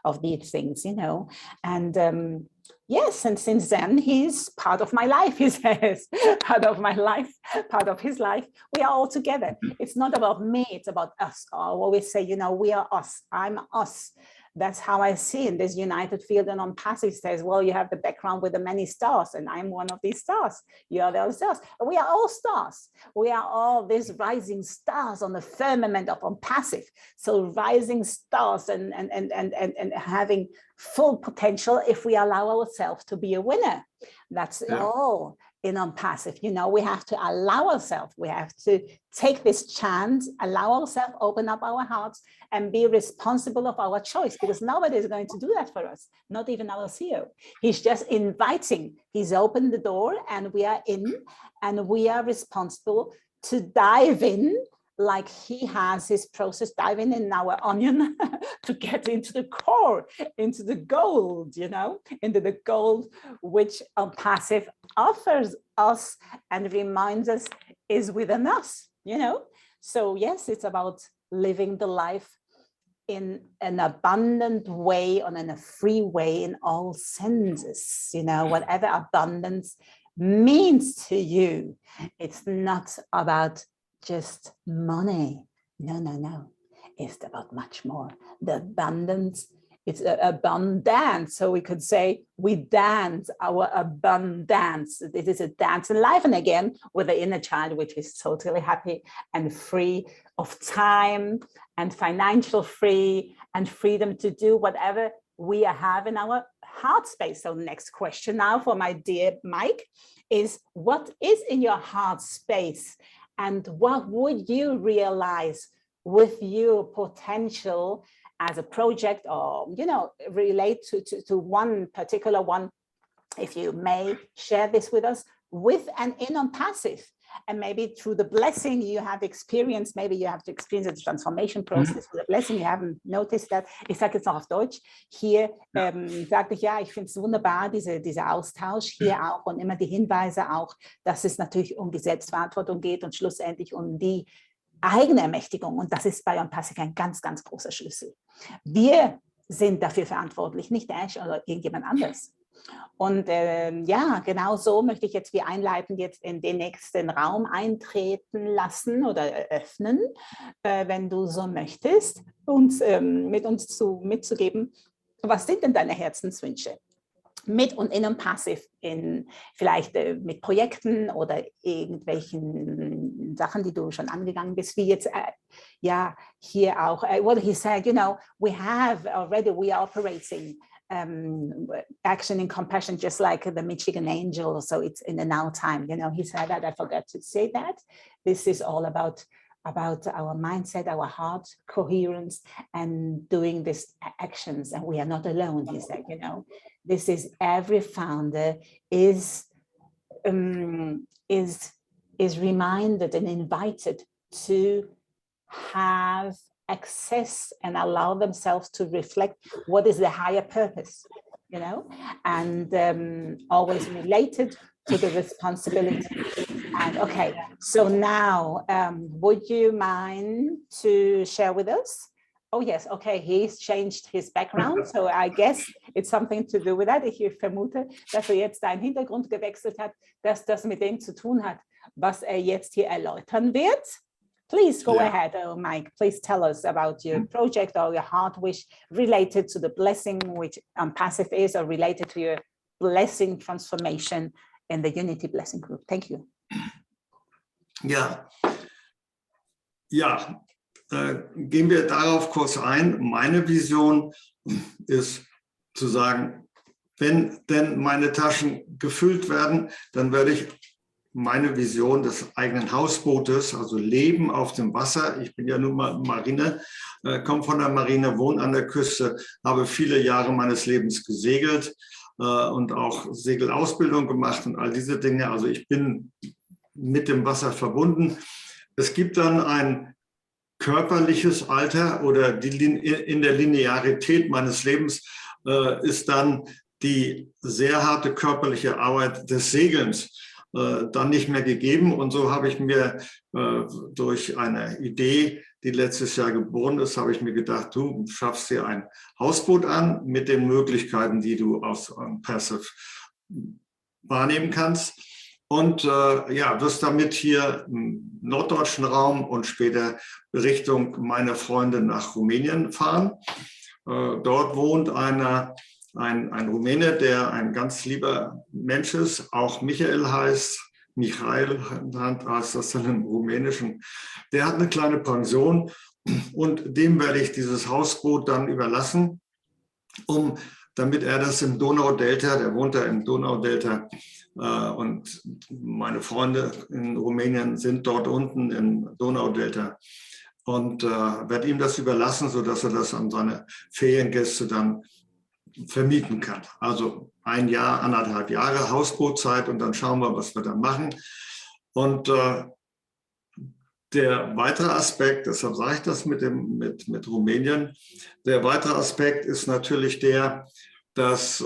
of these things, you know. And yes, and since then he's part of my life, he says, part of my life, part of his life. We are all together. It's not about me, it's about us. I always say, you know, we are us, I'm us. That's how I see in this united field. And ONPASSIVE says, well, you have the background with the many stars, and I'm one of these stars. You are the other stars. We are all stars. We are all these rising stars on the firmament of ONPASSIVE. So rising stars and having full potential if we allow ourselves to be a winner. That's all in ONPASSIVE. You know, we have to allow ourselves, we have to take this chance, allow ourselves, open up our hearts and be responsible of our choice, because nobody is going to do that for us, not even our CEO. He's just inviting, he's opened the door and we are in, and we are responsible to dive in like he has his process, diving in our onion to get into the core, into the gold, you know, into the gold which ONPASSIVE offers us and reminds us is within us, you know. So yes, it's about living the life in an abundant way, in a free way in all senses, you know, whatever abundance means to you. It's not about just money. No, no, no. It's about much more. The abundance, it's abundance. So we could say we dance our abundance. It is a dance in life. And again, with the inner child, which is totally happy and free of time and financial free and freedom to do whatever we have in our heart space. So next question now for my dear Mike is, what is in your heart space? And what would you realize with your potential as a project, or, you know, relate to one particular one, if you may share this with us, with and in ONPASSIVE? And maybe through the blessing you have experienced, maybe you have to experience the transformation process with the blessing, you haven't noticed that. Ich sage jetzt noch auf Deutsch. Hier sagte ich, ja, ich finde es wunderbar, dieser Austausch hier auch, und immer die Hinweise auch, dass es natürlich um die Selbstverantwortung geht und schlussendlich um die eigene Ermächtigung. Und das ist bei ONPASSIVE ein ganz, ganz großer Schlüssel. Wir sind dafür verantwortlich, nicht Ash oder irgendjemand anderes. Und ja, genau so möchte ich jetzt wie einleitend jetzt in den nächsten Raum eintreten lassen oder eröffnen, wenn du so möchtest, uns mit uns mitzugeben, was sind denn deine Herzenswünsche? Mit und in ONPASSIVE, vielleicht mit Projekten oder irgendwelchen Sachen, die du schon angegangen bist, wie jetzt, ja, hier auch, what he said, you know, we are operating action and compassion, just like the Michigan angel. So it's in the now time, you know, he said that, I forgot to say that. This is all about our mindset, our heart coherence, and doing these actions. And we are not alone, he said, you know, this is every founder is reminded and invited to have access and allow themselves to reflect what is the higher purpose, you know, and always related to the responsibility. And okay, so now would you mind to share with us? Oh yes, okay, he's changed his background, so I guess it's something to do with that. Ich vermute, dass jetzt seinen Hintergrund gewechselt hat, dass das mit dem zu tun hat, was jetzt hier erläutern wird. Please go ahead, Mike. Please tell us about your project or your heart wish related to the blessing, which ONPASSIVE is, or related to your blessing transformation in the Unity Blessing Group. Thank you. Ja, gehen wir darauf kurz ein. Meine Vision ist zu sagen, wenn denn meine Taschen gefüllt werden, dann werde ich meine Vision des eigenen Hausbootes, also Leben auf dem Wasser. Ich bin ja nun mal Marine, komme von der Marine, wohne an der Küste, habe viele Jahre meines Lebens gesegelt und auch Segelausbildung gemacht und all diese Dinge. Also ich bin mit dem Wasser verbunden. Es gibt dann ein körperliches Alter oder in der Linearität meines Lebens ist dann die sehr harte körperliche Arbeit des Segelns dann nicht mehr gegeben. Und so habe ich mir durch eine Idee, die letztes Jahr geboren ist, habe ich mir gedacht, du schaffst dir ein Hausboot an mit den Möglichkeiten, die du aus ONPASSIVE wahrnehmen kannst. Und ja, wirst damit hier im norddeutschen Raum und später Richtung meiner Freunde nach Rumänien fahren. Dort wohnt ein Rumäne, der ein ganz lieber Mensch ist, auch Michael heißt. Michael heißt das dann im Rumänischen. Der hat eine kleine Pension und dem werde ich dieses Hausboot dann überlassen, damit er das im Donaudelta, der wohnt da im Donaudelta, und meine Freunde in Rumänien sind dort unten im Donaudelta und werde ihm das überlassen, sodass er das an seine Feriengäste dann vermieten kann. Also 1 Jahr, 1,5 Jahre Hausbootzeit und dann schauen wir, was wir dann machen. Und der weitere Aspekt, deshalb sage ich das mit Rumänien, der weitere Aspekt ist natürlich der, dass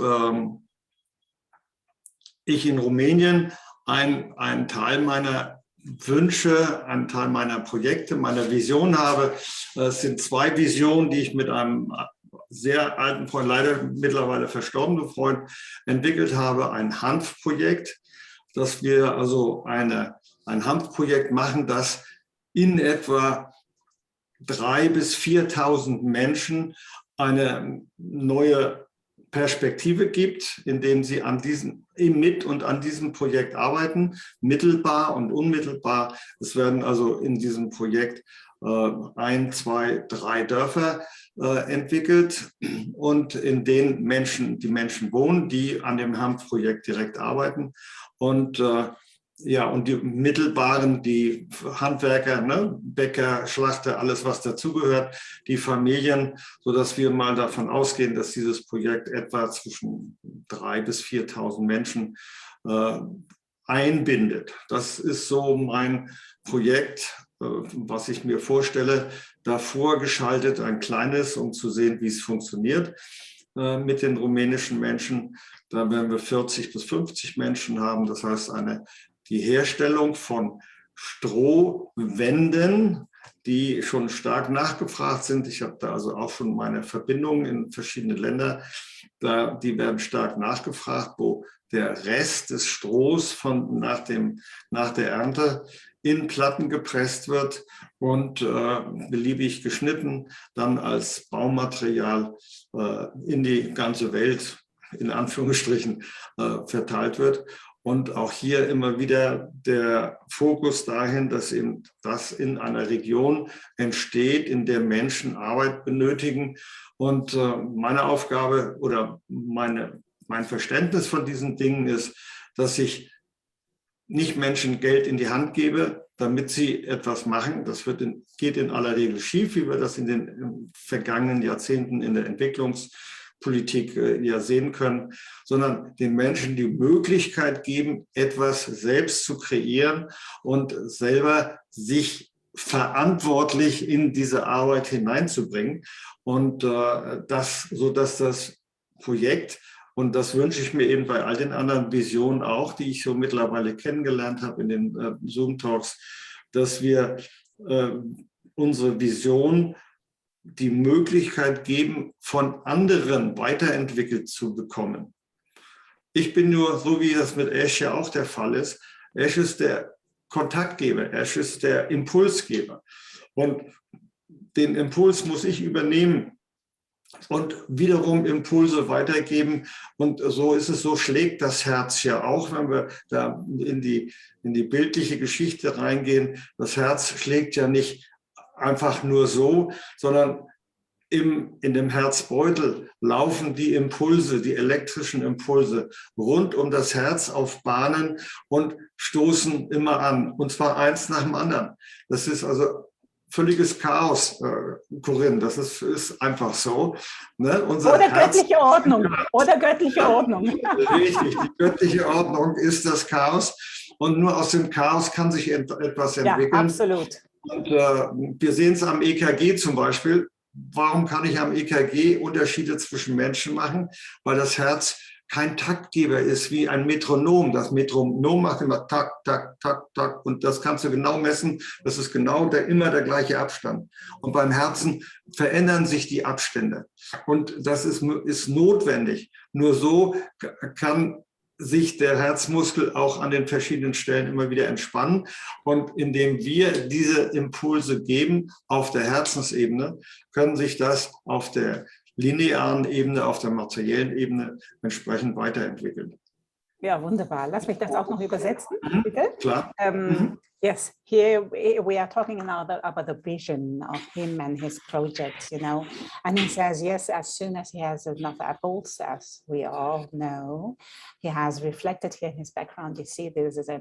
ich in Rumänien einen Teil meiner Wünsche, einen Teil meiner Projekte, meiner Vision habe. Es sind 2 Visionen, die ich mit einem sehr alten Freund, leider mittlerweile verstorbenen Freund, entwickelt habe. Ein Hanfprojekt, dass wir also ein Hanfprojekt machen, das in etwa 3.000 bis 4.000 Menschen eine neue Perspektive gibt, indem sie mit und an diesem Projekt arbeiten, mittelbar und unmittelbar. Es werden also in diesem Projekt 1, 2, 3 Dörfer entwickelt und in denen die Menschen wohnen, die an dem Hanfprojekt direkt arbeiten. Und ja, und die mittelbaren, die Handwerker, ne, Bäcker, Schlachter, alles was dazugehört, die Familien, sodass wir mal davon ausgehen, dass dieses Projekt etwa zwischen 3.000 bis 4.000 Menschen einbindet. Das ist so mein Projekt, was ich mir vorstelle. Davor geschaltet ein kleines, um zu sehen, wie es funktioniert mit den rumänischen Menschen. Da werden wir 40 bis 50 Menschen haben. Das heißt, die Herstellung von Strohwänden, die schon stark nachgefragt sind. Ich habe da also auch schon meine Verbindungen in verschiedene Länder. Die werden stark nachgefragt, wo der Rest des Strohs nach der Ernte in Platten gepresst wird und beliebig geschnitten, dann als Baumaterial in die ganze Welt, in Anführungsstrichen, verteilt wird. Und auch hier immer wieder der Fokus dahin, dass eben das in einer Region entsteht, in der Menschen Arbeit benötigen. Und meine Aufgabe oder mein Verständnis von diesen Dingen ist, dass ich nicht Menschen Geld in die Hand gebe, damit sie etwas machen. Das geht in aller Regel schief, wie wir das in den vergangenen Jahrzehnten in der Entwicklungspolitik ja sehen können, sondern den Menschen die Möglichkeit geben, etwas selbst zu kreieren und selber sich verantwortlich in diese Arbeit hineinzubringen. Und sodass das Projekt, und das wünsche ich mir eben bei all den anderen Visionen auch, die ich so mittlerweile kennengelernt habe in den Zoom-Talks, dass wir unsere Vision die Möglichkeit geben, von anderen weiterentwickelt zu bekommen. Ich bin nur, so wie das mit Ash ja auch der Fall ist, Ash ist der Kontaktgeber, Ash ist der Impulsgeber. Und den Impuls muss ich übernehmen und wiederum Impulse weitergeben. Und so ist es, so schlägt das Herz ja auch, wenn wir da in die bildliche Geschichte reingehen. Das Herz schlägt ja nicht einfach nur so, sondern in dem Herzbeutel laufen die Impulse, die elektrischen Impulse rund um das Herz auf Bahnen und stoßen immer an, und zwar eins nach dem anderen. Das ist also völliges Chaos, Corinne, das ist einfach so. Ne? Oder göttliche Ordnung, oder göttliche Ordnung. Richtig, die göttliche Ordnung ist das Chaos, und nur aus dem Chaos kann sich etwas entwickeln. Ja, absolut. Und wir sehen es am EKG zum Beispiel. Warum kann ich am EKG Unterschiede zwischen Menschen machen? Weil das Herz kein Taktgeber ist wie ein Metronom. Das Metronom macht immer Tak, Tak, Tak, Tak, und das kannst du genau messen. Das ist genau immer der gleiche Abstand. Und beim Herzen verändern sich die Abstände. Und das ist notwendig. Nur so kann sich der Herzmuskel auch an den verschiedenen Stellen immer wieder entspannen. Und indem wir diese Impulse geben auf der Herzensebene, können sich das auf der linearen Ebene, auf der materiellen Ebene entsprechend weiterentwickeln. Ja, wunderbar. Lass mich das auch noch übersetzen, bitte. Klar. Yes, here we are talking about the vision of him and his project, you know. And he says, yes, as soon as he has enough apples, as we all know, he has reflected here in his background. You see, there is a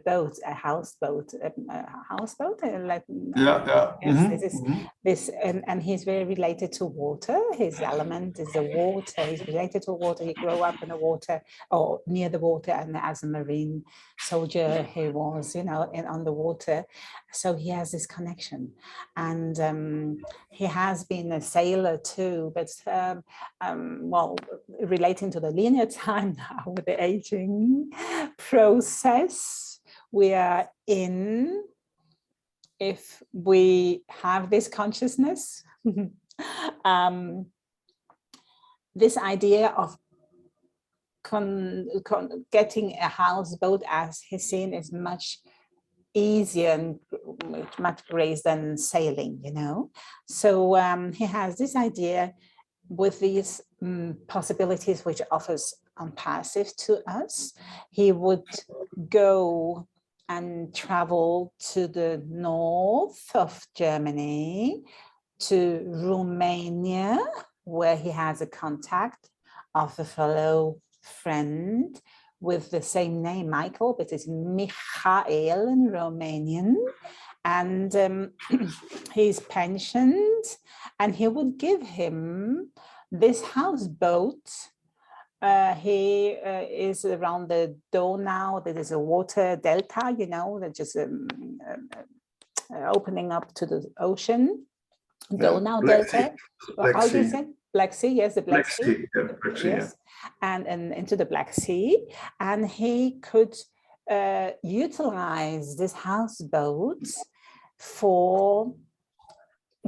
boat, a houseboat, like, yeah. Yes, this, and he's very related to water. His element is the water. He's related to water. He grew up in the water, or near the water, and as a marine soldier, he was, you know, on the water. So he has this connection, and he has been a sailor too, but well, relating to the linear time now with the aging process we are in, if we have this consciousness, this idea of getting a houseboat, as he's seen, is much easier and much grace than sailing, you know. So he has this idea with these possibilities which offers ONPASSIVE to us. He would go and travel to the north of Germany, to Romania, where he has a contact of a fellow friend with the same name, Michael, but it's Michael in Romanian. And he's pensioned, and he would give him this houseboat. He is around the Donau. There is a water delta, you know, that just opening up to the ocean. Donau delta. How do you say? Black Sea, yes, the Black Sea. Yes, and into the Black Sea, and he could utilize this houseboat for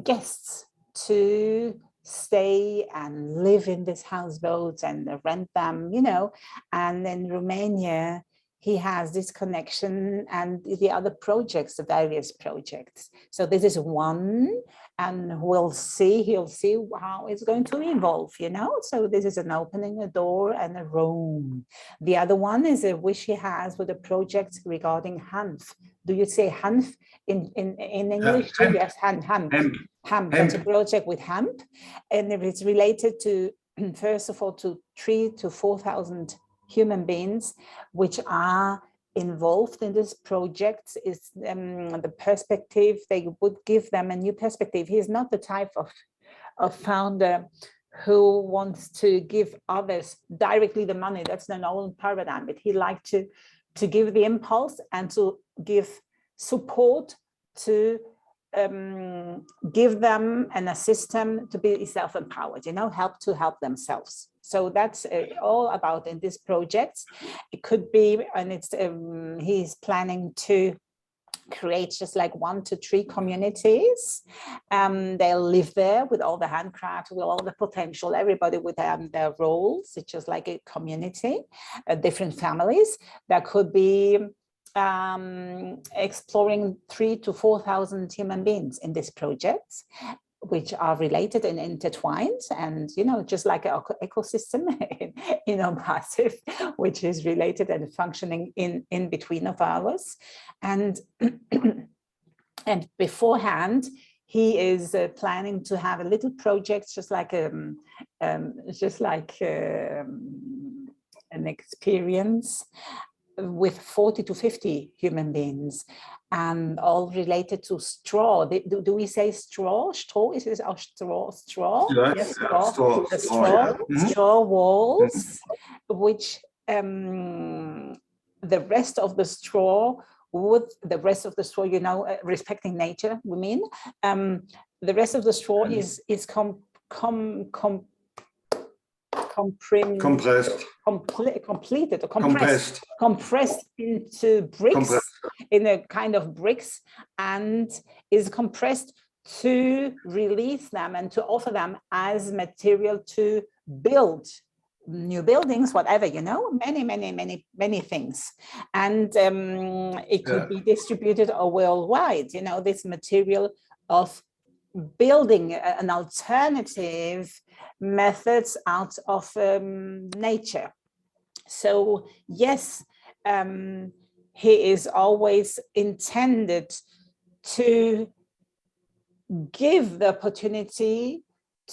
guests to stay and live in this houseboats and rent them, you know. And in Romania, he has this connection and the other projects, the various projects. So this is one, and he'll see how it's going to evolve, you know. So this is an opening a door and a room. The other one is a wish he has with a project regarding Hanf. Do you say Hanf in English too? Yes, Hemp. That's a project with hemp, and it's related to, first of all, to 3,000 to 4,000 human beings which are involved in this project. Is the perspective, they would give them a new perspective. He is not the type of founder who wants to give others directly the money. That's an old paradigm, but he liked to give the impulse and to give support, to give them and assist them to be self-empowered, you know, help themselves. So that's all about in this project. It could be, and it's he's planning to create just like 1 to 3 communities. They'll live there with all the handcraft, with all the potential, everybody with their roles. It's just like a community, different families. That could be exploring 3,000 to 4,000 human beings in this project, which are related and intertwined, and, you know, just like an ecosystem in ONPASSIVE, which is related and functioning in between of ours. And and beforehand, he is planning to have a little project, just like an experience with 40 to 50 human beings, and all related to straw. Do we say straw? Straw, is it our straw? Straw? Yes, straw. straw. The straw, Yeah. straw walls, which the rest of the straw you know, respecting nature, we mean, the rest of the straw is compressed into bricks, in a kind of bricks, and is compressed to release them and to offer them as material to build new buildings, whatever, you know, many things. And it could be distributed worldwide, you know, this material of building an alternative methods out of nature. So yes, he is always intended to give the opportunity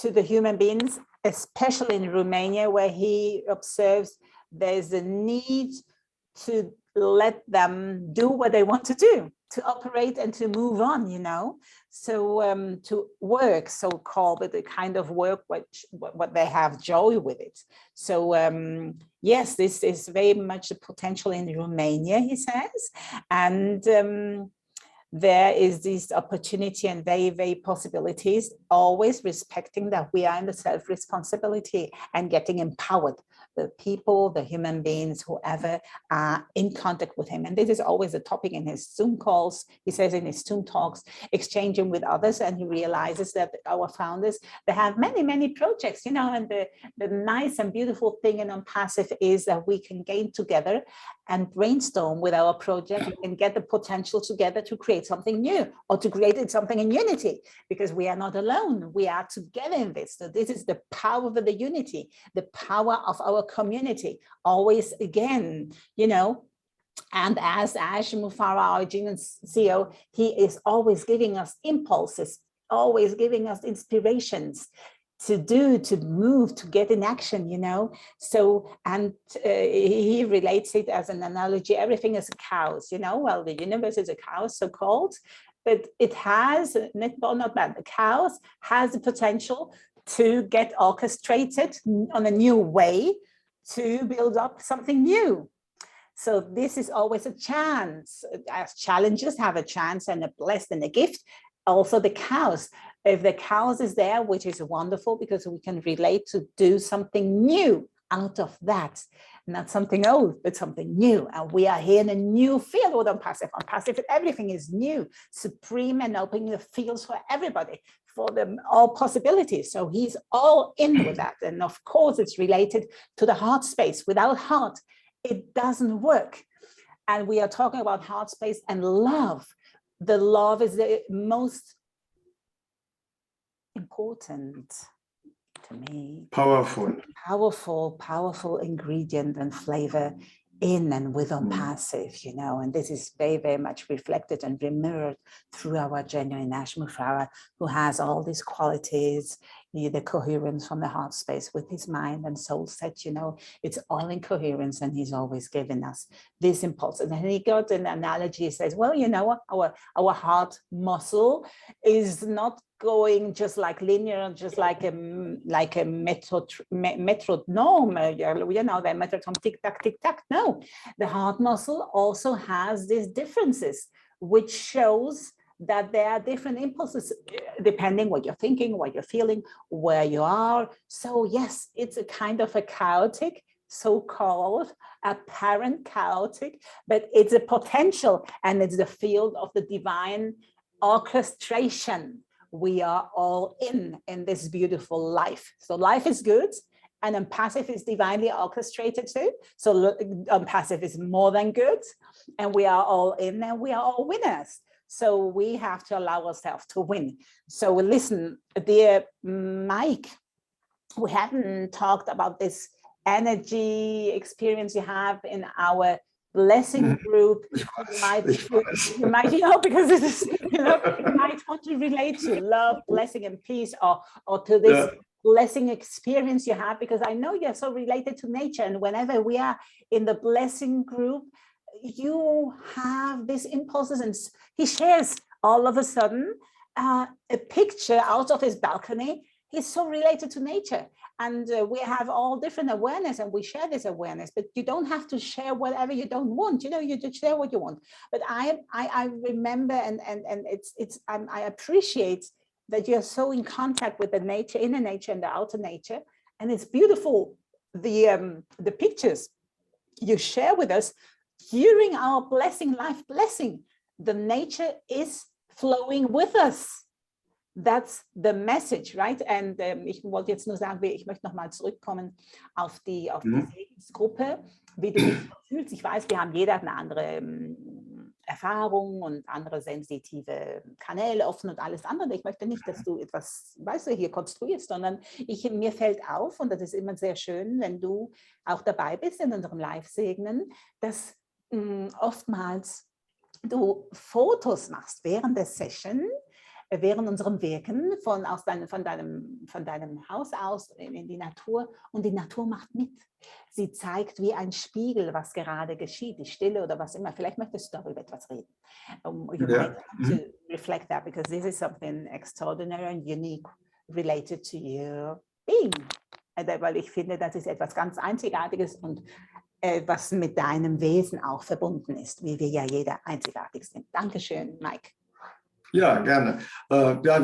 to the human beings, especially in Romania, where he observes there's a need to let them do what they want to do, to operate and to move on, you know. So to work, so-called, but the kind of work what they have joy with it. So yes, this is very much a potential in Romania, he says, and there is this opportunity and very possibilities, always respecting that we are in the self-responsibility and getting empowered, the people, the human beings, whoever are in contact with him. And this is always a topic in his Zoom calls. He says in his Zoom talks, exchanging with others, and he realizes that our founders, they have many projects, you know, and the nice and beautiful thing in ONPASSIVE is that we can gain together and brainstorm with our project and get the potential together to create something new, or to create something in unity, because we are not alone, we are together in this. So this is the power of the unity, the power of our community, always again, you know. And as Ashim Mufara, our Genius CEO, he is always giving us impulses, always giving us inspirations to do, to move, to get in action, you know. So, and he relates it as an analogy, everything is a cow, you know. Well, the universe is a cow, so-called, but it has, not bad, the cows has the potential to get orchestrated on a new way to build up something new. So this is always a chance, as challenges have a chance and a blessed and a gift. Also the cows, if the cows is there, which is wonderful, because we can relate to do something new out of that, not something old, but something new. And we are here in a new field with ONPASSIVE. ONPASSIVE, everything is new, supreme, and opening the fields for everybody, for them, all possibilities. So he's all in with that. And of course, it's related to the heart space. Without heart, it doesn't work. And we are talking about heart space and love. The love is the most important to me. Powerful ingredient and flavor in and with ONPASSIVE, you know, and this is very much reflected and mirrored through our genuine Ashim Mufara, who has all these qualities, the coherence from the heart space with his mind and soul set, you know, it's all in coherence, and he's always given us this impulse. And then he got an analogy, he says, well, you know, our heart muscle is not going just like linear, just like a metronome, you know, the metronome, tick tack. No, the heart muscle also has these differences, which shows that there are different impulses depending what you're thinking, what you're feeling, where you are. So yes, it's a kind of a chaotic, so-called apparent chaotic, but it's a potential, and it's the field of the divine orchestration. We are all in this beautiful life. So life is good, and ONPASSIVE is divinely orchestrated too. So ONPASSIVE is more than good, and we are all in, and we are all winners. So we have to allow ourselves to win. So listen, dear Mike, we haven't talked about this energy experience you have in our blessing group, Ich you might, because it is, you might want to relate to love, blessing, and peace, or to this blessing experience you have, because I know you're so related to nature. And whenever we are in the blessing group, you have these impulses, and he shares all of a sudden a picture out of his balcony. He's so related to nature, and we have all different awareness, and we share this awareness, but you don't have to share whatever you don't want, you just share what you want. But I remember, and I appreciate that you're so in contact with the nature, inner nature and the outer nature, and it's beautiful, the pictures you share with us during our blessing, life blessing. The nature is flowing with us. That's the message, right? And ich wollte jetzt nur sagen, ich möchte nochmal zurückkommen auf die Segensgruppe, wie du dich fühlst. Ich weiß, wir haben jeder eine andere Erfahrung und andere sensitive Kanäle offen und alles andere. Ich möchte nicht, dass du etwas, weißt du, hier konstruierst, sondern mir fällt auf, und das ist immer sehr schön, wenn du auch dabei bist in unserem Live-Segnen, dass oftmals du Fotos machst während der Session, während unserem Wirken von deinem Haus aus in die Natur, und die Natur macht mit. Sie zeigt wie ein Spiegel, was gerade geschieht, die Stille oder was immer. Vielleicht möchtest du darüber etwas reden. You might want to reflect that, because this is something extraordinary and unique related to your being. Weil ich finde, das ist etwas ganz Einzigartiges und was mit deinem Wesen auch verbunden ist, wie wir ja jeder einzigartig sind. Dankeschön, Mike. Ja, gerne.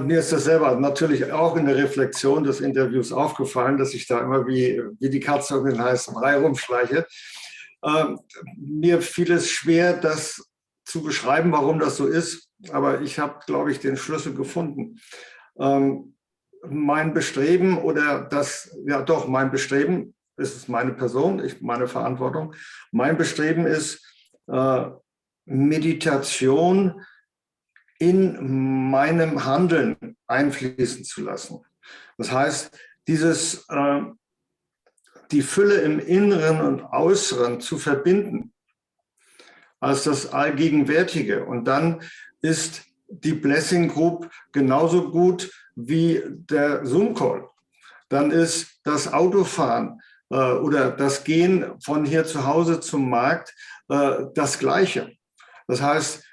Mir ist das selber natürlich auch in der Reflexion des Interviews aufgefallen, dass ich da immer wie die Katze um den heißen Brei rumschleiche. Mir fiel es schwer, das zu beschreiben, warum das so ist, aber ich habe, glaube ich, den Schlüssel gefunden. Mein Bestreben mein Bestreben, ist meine Person, meine Verantwortung. Mein Bestreben ist, Meditation in meinem Handeln einfließen zu lassen. Das heißt, die Fülle im Inneren und Äußeren zu verbinden als das Allgegenwärtige. Und dann ist die Blessing Group genauso gut wie der Zoom-Call. Dann ist das Autofahren oder das Gehen von hier zu Hause zum Markt das Gleiche. Das heißt,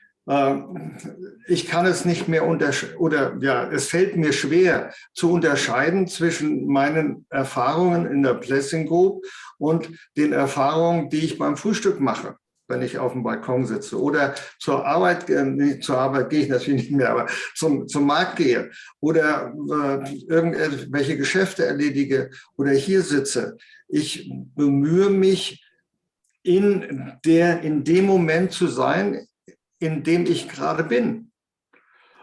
ich kann es nicht mehr es fällt mir schwer zu unterscheiden zwischen meinen Erfahrungen in der Blessing Group und den Erfahrungen, die ich beim Frühstück mache, wenn ich auf dem Balkon sitze oder zur Arbeit gehe ich natürlich nicht mehr, aber zum Markt gehe oder irgendwelche Geschäfte erledige oder hier sitze. Ich bemühe mich, in dem Moment zu sein, in dem ich gerade bin.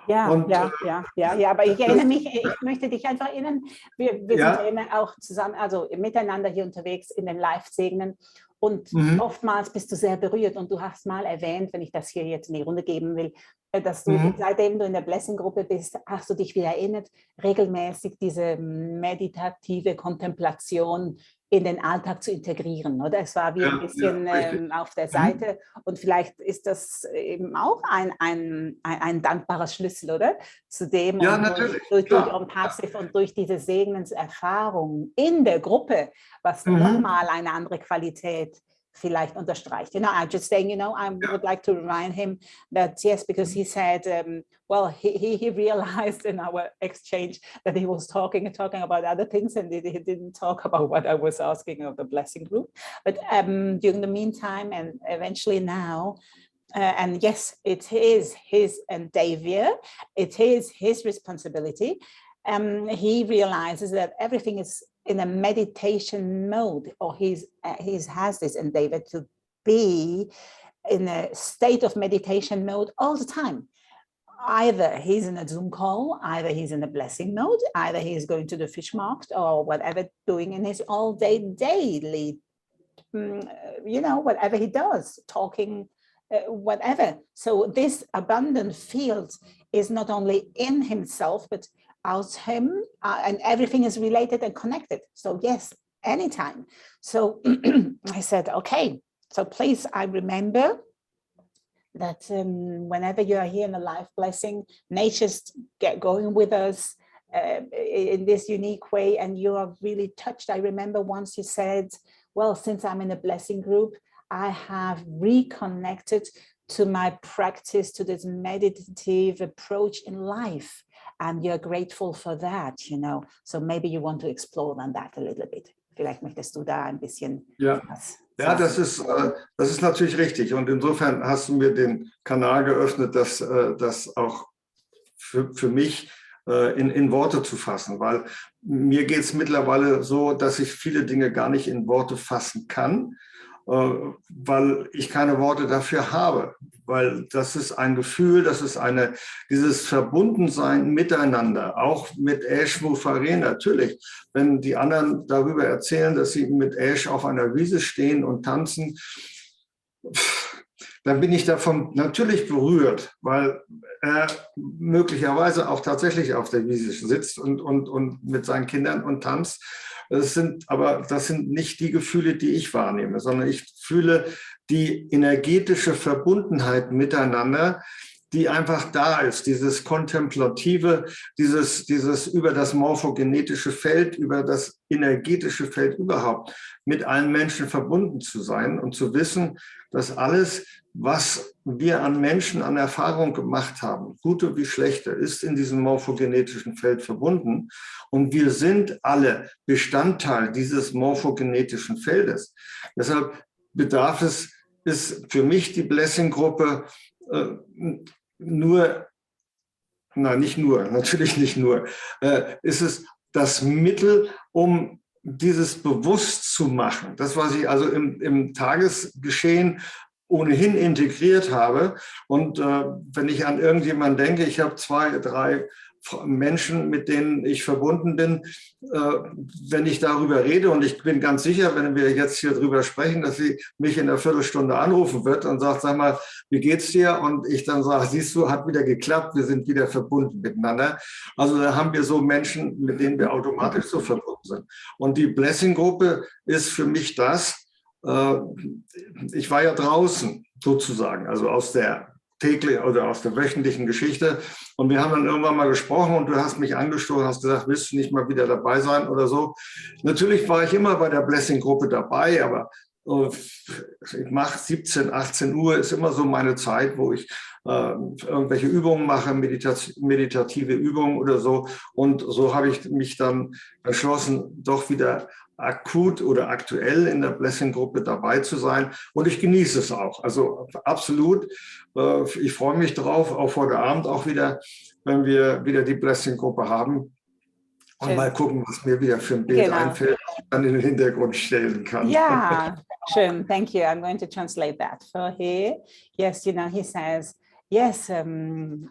Ja, aber ich erinnere mich, ich möchte dich einfach erinnern, wir sind ja immer auch zusammen, also miteinander hier unterwegs in den Live-Segnen, und oftmals bist du sehr berührt, und du hast mal erwähnt, wenn ich das hier jetzt in die Runde geben will, dass du, seitdem du in der Blessing-Gruppe bist, hast du dich wieder erinnert, regelmäßig diese meditative Kontemplation in den Alltag zu integrieren, oder? Es war wie ein bisschen auf der Seite, und vielleicht ist das eben auch ein dankbarer Schlüssel, oder? Zu dem, durch ONPASSIVE und durch diese Segnenserfahrung in der Gruppe, was nochmal eine andere Qualität vielleicht unterstreicht. I'm just saying, I would like to remind him that, yes, because he said, well, he realized in our exchange that he was talking about other things, and he didn't talk about what I was asking of the blessing group. But during the meantime, and eventually now, and yes, it is his endeavor, it is his responsibility. He realizes that everything is in a meditation mode, or he has this endeavor to be in a state of meditation mode all the time. Either he's in a Zoom call, either he's in a blessing mode, either he's going to the fish market or whatever, doing in his all day daily, whatever he does, talking, whatever. So this abundant field is not only in himself, but out him, and everything is related and connected. So yes, anytime. So I said, okay, So please, I remember that whenever you are here in the life blessing, nature's get going with us in this unique way, and you are really touched. I remember once you said, well, since I'm in a blessing group, I have reconnected to my practice, to this meditative approach in life, and you're grateful for that, you know. So maybe you want to explore on that a little bit. Vielleicht möchtest du da ein bisschen was Ja, das ist natürlich richtig. Und insofern hast du mir den Kanal geöffnet, das auch für mich in Worte zu fassen. Weil mir geht es mittlerweile so, dass ich viele Dinge gar nicht in Worte fassen kann, weil ich keine Worte dafür habe. Weil das ist ein Gefühl, das ist dieses Verbundensein miteinander, auch mit Ash Mufare natürlich. Wenn die anderen darüber erzählen, dass sie mit Ash auf einer Wiese stehen und tanzen, dann bin ich davon natürlich berührt, weil er möglicherweise auch tatsächlich auf der Wiese sitzt und mit seinen Kindern und tanzt. Das sind nicht die Gefühle, die ich wahrnehme, sondern ich fühle die energetische Verbundenheit miteinander, die einfach da ist, dieses Kontemplative, dieses über das morphogenetische Feld, über das energetische Feld überhaupt mit allen Menschen verbunden zu sein und zu wissen, dass alles, was wir an Menschen an Erfahrung gemacht haben, gute wie schlechte, ist in diesem morphogenetischen Feld verbunden. Und wir sind alle Bestandteil dieses morphogenetischen Feldes. Deshalb ist für mich die Blessing-Gruppe natürlich nicht nur, ist es das Mittel, um dieses bewusst zu machen. Das, was ich also im Tagesgeschehen ohnehin integriert habe. Und wenn ich an irgendjemanden denke, ich habe 2, 3 Menschen, mit denen ich verbunden bin, wenn ich darüber rede, und ich bin ganz sicher, wenn wir jetzt hier drüber sprechen, dass sie mich in einer Viertelstunde anrufen wird und sagt, sag mal, wie geht's dir? Und ich dann sage, siehst du, hat wieder geklappt, wir sind wieder verbunden miteinander. Also da haben wir so Menschen, mit denen wir automatisch so verbunden sind. Und die Blessing-Gruppe ist für mich das, ich war ja draußen sozusagen, also aus der täglich oder aus der wöchentlichen Geschichte. Und wir haben dann irgendwann mal gesprochen und du hast mich angestoßen, hast gesagt, willst du nicht mal wieder dabei sein oder so. Natürlich war ich immer bei der Blessing-Gruppe dabei, aber ich mache 17, 18 Uhr ist immer so meine Zeit, wo ich irgendwelche Übungen mache, meditative Übungen oder so. Und so habe ich mich dann entschlossen, doch wieder akut oder aktuell in der Blessing-Gruppe dabei zu sein. Und ich genieße es auch. Also absolut. Ich freue mich drauf, auch heute Abend auch wieder, wenn wir wieder die Blessing-Gruppe haben. Und mal gucken, was mir wieder für ein Bild einfällt, das ich dann in den Hintergrund stellen kann. Yeah, schön. Thank you. I'm going to translate that for here. Yes, you know, he says, yes,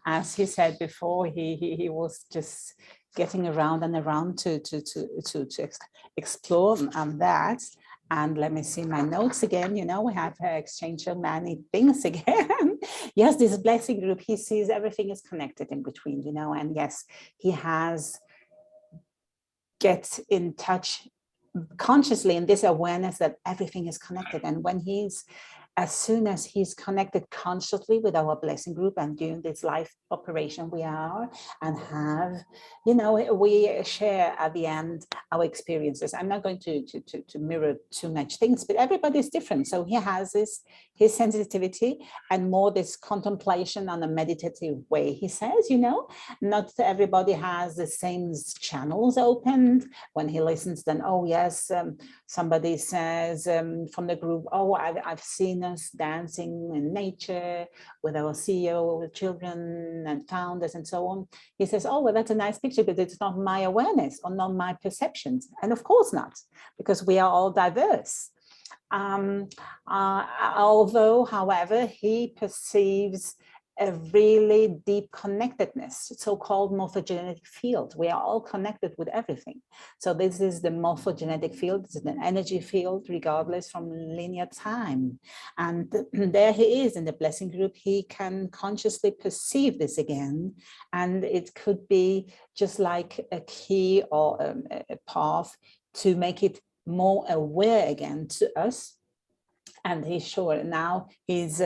as he said before, he was just getting around and around to explore that. And let me see my notes again. You know, we have exchanged so many things again. Yes, this blessing group, he sees everything is connected in between, you know, and yes, he has get in touch consciously in this awareness that everything is connected. And when as soon as he's connected consciously with our blessing group and doing this life operation we are and have, you know, we share at the end our experiences. I'm not going to mirror too much things, but everybody's different. So he has his sensitivity and more this contemplation on a meditative way. He says, you know, not everybody has the same channels opened. When he listens, then, oh yes, somebody says from the group, oh, I've seen us dancing in nature with our CEO, with children and founders and so on. He says, oh, well, that's a nice picture, but it's not my awareness or not my perceptions. And of course not, because we are all diverse. Although, however, he perceives a really deep connectedness, so-called morphogenetic field. We are all connected with everything. So this is the morphogenetic field. This is an energy field, regardless from linear time. And there he is in the blessing group. He can consciously perceive this again. And it could be just like a key or a path to make it more aware again to us. And he's sure now he's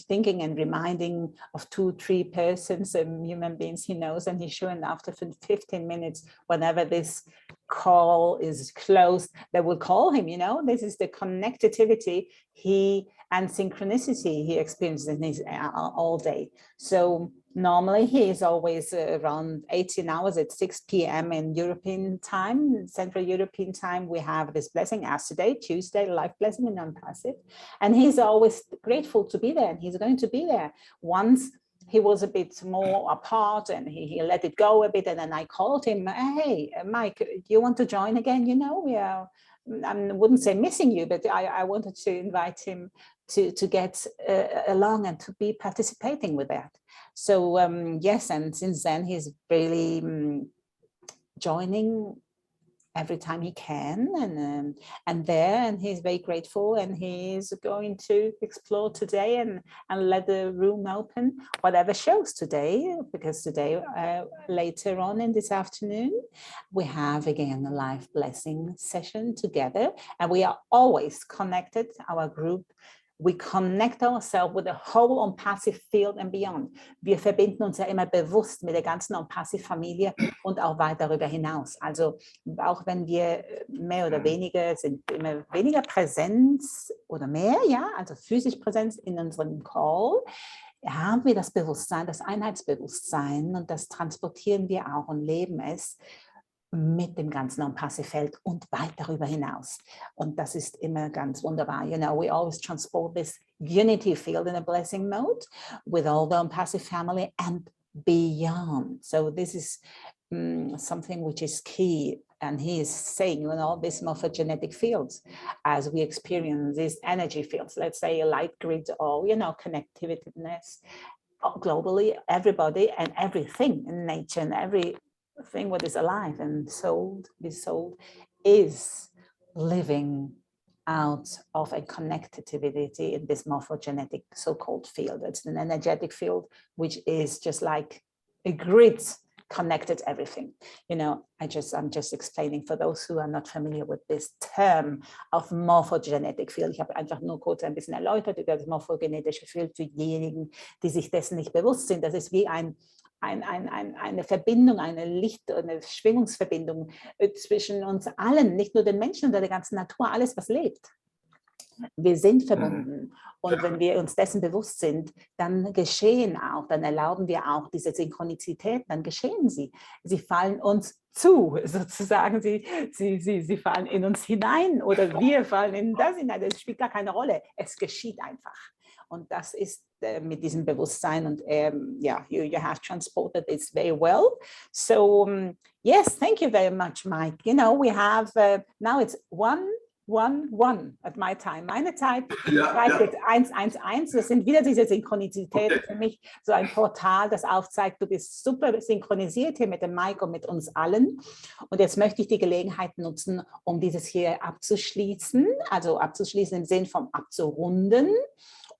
thinking and reminding of 2-3 persons, human beings he knows, and he's sure, and after 15 minutes, whenever this call is closed, they will call him. This is the connectivity and synchronicity he experiences in his all day. So normally he is always around 18 hours at 6 p.m. in European time, Central European time. We have this blessing as today, Tuesday, life blessing in ONPASSIVE. And he's always grateful to be there. And he's going to be there. Once he was a bit more apart and he let it go a bit. And then I called him, hey, Mike, do you want to join again? I wouldn't say missing you, but I wanted to invite him to get along and to be participating with that. So yes, and since then he's really joining every time he can, and he's very grateful, and he's going to explore today and let the room open, whatever shows today, because today later on in this afternoon we have again a live blessing session together, and we are always connected, our group. We connect ourselves with the whole ONPASSIVE field and beyond. Wir verbinden uns ja immer bewusst mit der ganzen ONPASSIVE Familie und auch weit darüber hinaus. Also auch wenn wir mehr oder weniger sind, immer weniger Präsenz oder mehr, ja, also physisch Präsenz in unserem Call, haben wir das Bewusstsein, das Einheitsbewusstsein, und das transportieren wir auch und leben es mit dem ganzen ONPASSIVE-Feld und weit darüber hinaus. Und das ist immer ganz wunderbar. We always transport this unity field in a blessing mode with all the ONPASSIVE family and beyond. So this is something which is key. And he is saying, these morphogenetic fields, as we experience these energy fields, let's say a light grid or, connectiveness globally, everybody and everything in nature and everything what is alive and be sold is living out of a connectivity in this morphogenetic so-called field. It's an energetic field which is just like a grid connected everything. I'm just explaining for those who are not familiar with this term of morphogenetic field. Ich habe einfach nur kurz ein bisschen erläutert über das morphogenetische Field für diejenigen, die sich dessen nicht bewusst sind. Das ist wie eine Verbindung, eine Schwingungsverbindung zwischen uns allen, nicht nur den Menschen, sondern der ganzen Natur, alles, was lebt. Wir sind verbunden, und wenn wir uns dessen bewusst sind, dann erlauben wir auch diese Synchronizität, dann geschehen sie. Sie fallen uns zu, sozusagen, sie fallen in uns hinein oder wir fallen in das hinein, das spielt gar keine Rolle, es geschieht einfach. Und das ist mit diesem Bewusstsein, und you have transported this very well. So yes, thank you very much, Mike. We have, now it's 1-1 at my time. Meine Zeit schreibt jetzt 1-1-1. Das sind wieder diese Synchronizität für mich, so ein Portal, das aufzeigt, du bist super synchronisiert hier mit dem Mike und mit uns allen. Und jetzt möchte ich die Gelegenheit nutzen, um dieses hier abzuschließen, also abzuschließen im Sinn von abzurunden.